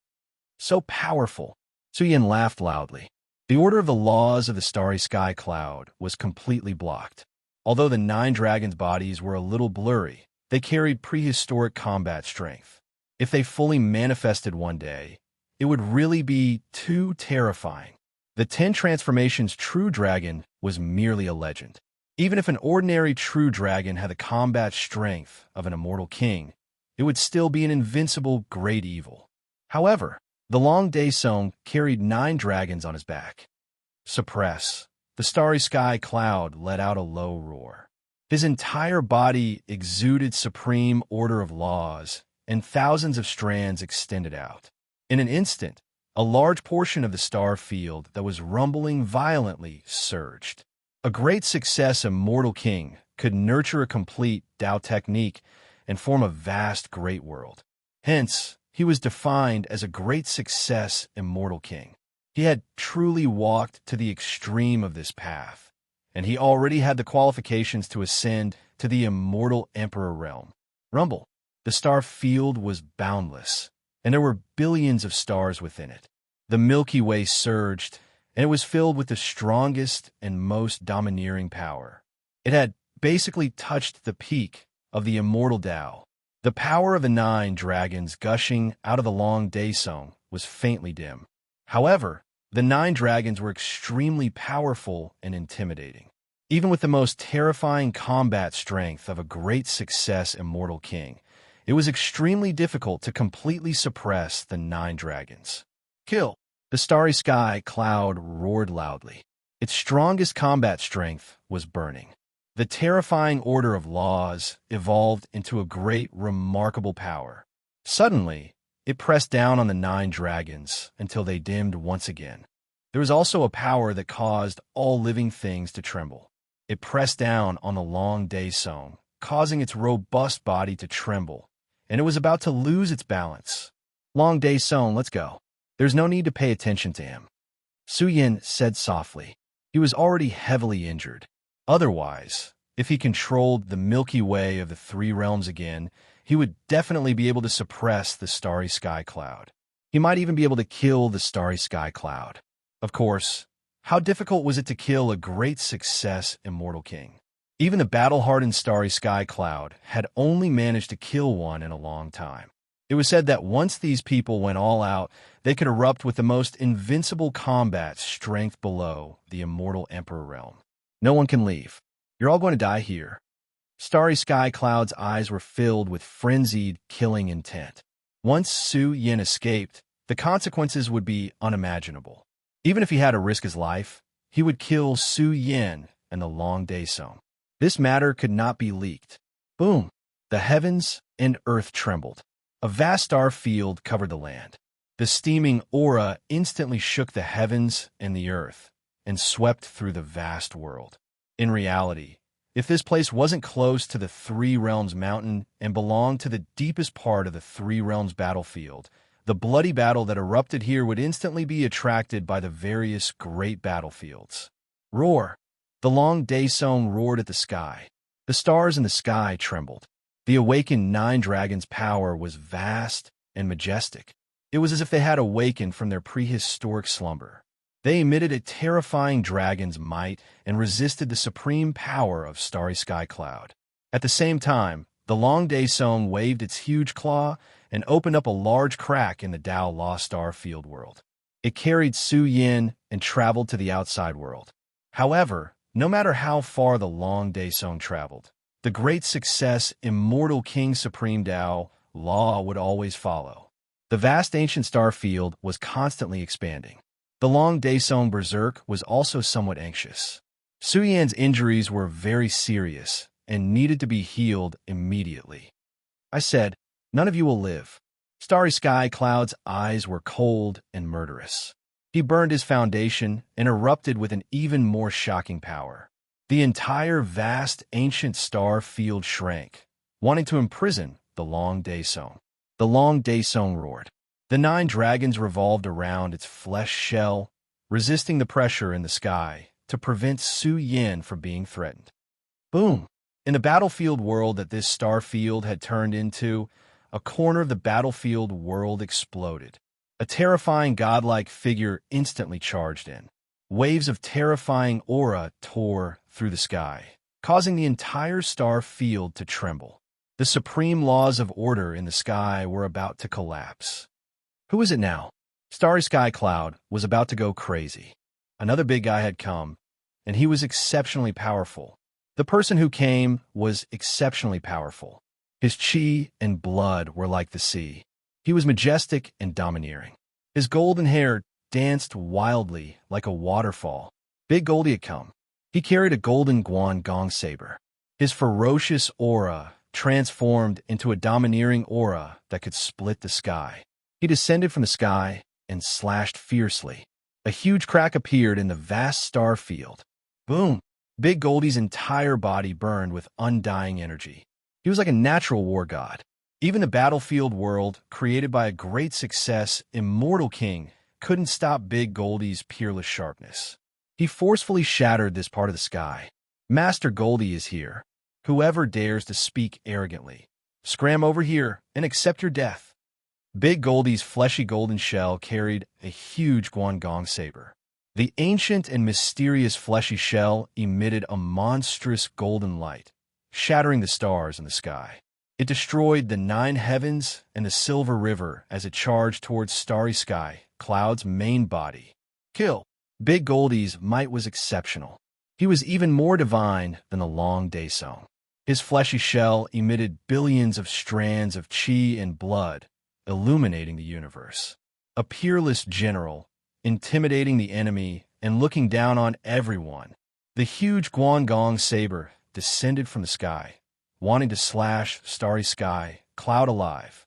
Speaker 1: So powerful! Suyin laughed loudly. The order of the laws of the starry sky cloud was completely blocked. Although the 9 dragons' bodies were a little blurry, they carried prehistoric combat strength. If they fully manifested one day, it would really be too terrifying. The 10 transformations true dragon was merely a legend. Even if an ordinary true dragon had the combat strength of an immortal king, it would still be an invincible great evil. However, the Long Day Song carried 9 dragons on his back. Suppress. The starry sky cloud let out a low roar. His entire body exuded supreme order of laws, and thousands of strands extended out. In an instant, a large portion of the star field that was rumbling violently surged. A great success immortal king could nurture a complete Tao technique and form a vast great world. Hence, he was defined as a great success immortal king. He had truly walked to the extreme of this path, and he already had the qualifications to ascend to the immortal emperor realm. Rumble. The star field was boundless, and there were billions of stars within it. The Milky Way surged, and it was filled with the strongest and most domineering power. It had basically touched the peak of the immortal Tao. The power of the 9 dragons gushing out of the Long Day Song was faintly dim. However, the 9 dragons were extremely powerful and intimidating. Even with the most terrifying combat strength of a great success immortal king, it was extremely difficult to completely suppress the 9 dragons. Kill! The starry sky cloud roared loudly. Its strongest combat strength was burning. The terrifying order of laws evolved into a great, remarkable power. Suddenly, it pressed down on the 9 dragons until they dimmed once again. There was also a power that caused all living things to tremble. It pressed down on the Long Day Song, causing its robust body to tremble, and it was about to lose its balance. Long Day Song, let's go. There's no need to pay attention to him. Suyin said softly. He was already heavily injured. Otherwise, If he controlled the Milky Way of the three realms again, he would definitely be able to suppress the starry sky cloud. He might even be able to kill the starry sky cloud. Of course, how difficult was it to kill a great success immortal king? Even the battle-hardened starry sky cloud had only managed to kill one in a long time. It was said that once these people went all out, they could erupt with the most invincible combat strength below the immortal emperor realm. No one can leave. You're all going to die here. Starry Sky Cloud's eyes were filled with frenzied, killing intent. Once Su Yin escaped, the consequences would be unimaginable. Even if he had to risk his life, he would kill Su Yin and the Long Day Song. This matter could not be leaked. Boom! The heavens and earth trembled. A vast star field covered the land. The steaming aura instantly shook the heavens and the earth and swept through the vast world. In reality, if this place wasn't close to the Three Realms mountain and belonged to the deepest part of the Three Realms battlefield, the bloody battle that erupted here would instantly be attracted by the various great battlefields. Roar! The Long Day Song roared at the sky. The stars in the sky trembled. The awakened Nine Dragons' power was vast and majestic. It was as if they had awakened from their prehistoric slumber. They emitted a terrifying dragon's might and resisted the supreme power of Starry Sky Cloud. At the same time, the Long Day Song waved its huge claw and opened up a large crack in the Tao Lost Star Field world. It carried Su Yin and traveled to the outside world. However, no matter how far the Long Day Song traveled, the great success Immortal King Supreme Tao Law would always follow. The vast ancient star field was constantly expanding. The Long Day Song Berserk was also somewhat anxious. Su Yan's injuries were very serious and needed to be healed immediately. I said, "None of you will live." Starry Sky Cloud's eyes were cold and murderous. He burned his foundation and erupted with an even more shocking power. The entire vast ancient star field shrank, wanting to imprison the Long Day Song. The Long Day Song roared. The Nine Dragons revolved around its flesh shell, resisting the pressure in the sky to prevent Su Yin from being threatened. Boom! In the battlefield world that this star field had turned into, a corner of the battlefield world exploded. A terrifying godlike figure instantly charged in. Waves of terrifying aura tore through the sky, causing the entire star field to tremble. The supreme laws of order in the sky were about to collapse. Who is it now? Starry Sky Cloud was about to go crazy. Another big guy had come, and he was exceptionally powerful. The person who came was exceptionally powerful. His chi and blood were like the sea. He was majestic and domineering. His golden hair danced wildly like a waterfall. Big Goldie had come. He carried a golden guan gong saber. His ferocious aura transformed into a domineering aura that could split the sky. He descended from the sky and slashed fiercely. A huge crack appeared in the vast star field. Boom! Big Goldie's entire body burned with undying energy. He was like a natural war god. Even the battlefield world, created by a great success, Immortal King, couldn't stop Big Goldie's peerless sharpness. He forcefully shattered this part of the sky. Master Goldie is here. Whoever dares to speak arrogantly, scram over here and accept your death. Big Goldie's fleshy golden shell carried a huge guangong saber. The ancient and mysterious fleshy shell emitted a monstrous golden light, shattering the stars in the sky. It destroyed the 9 heavens and the Silver River as it charged towards Starry Sky Cloud's main body. Kill! Big Goldie's might was exceptional. He was even more divine than the Long Day Song. His fleshy shell emitted billions of strands of chi and blood, illuminating the universe. A peerless general, intimidating the enemy and looking down on everyone. The huge guangong saber descended from the sky, wanting to slash Starry Sky Cloud alive.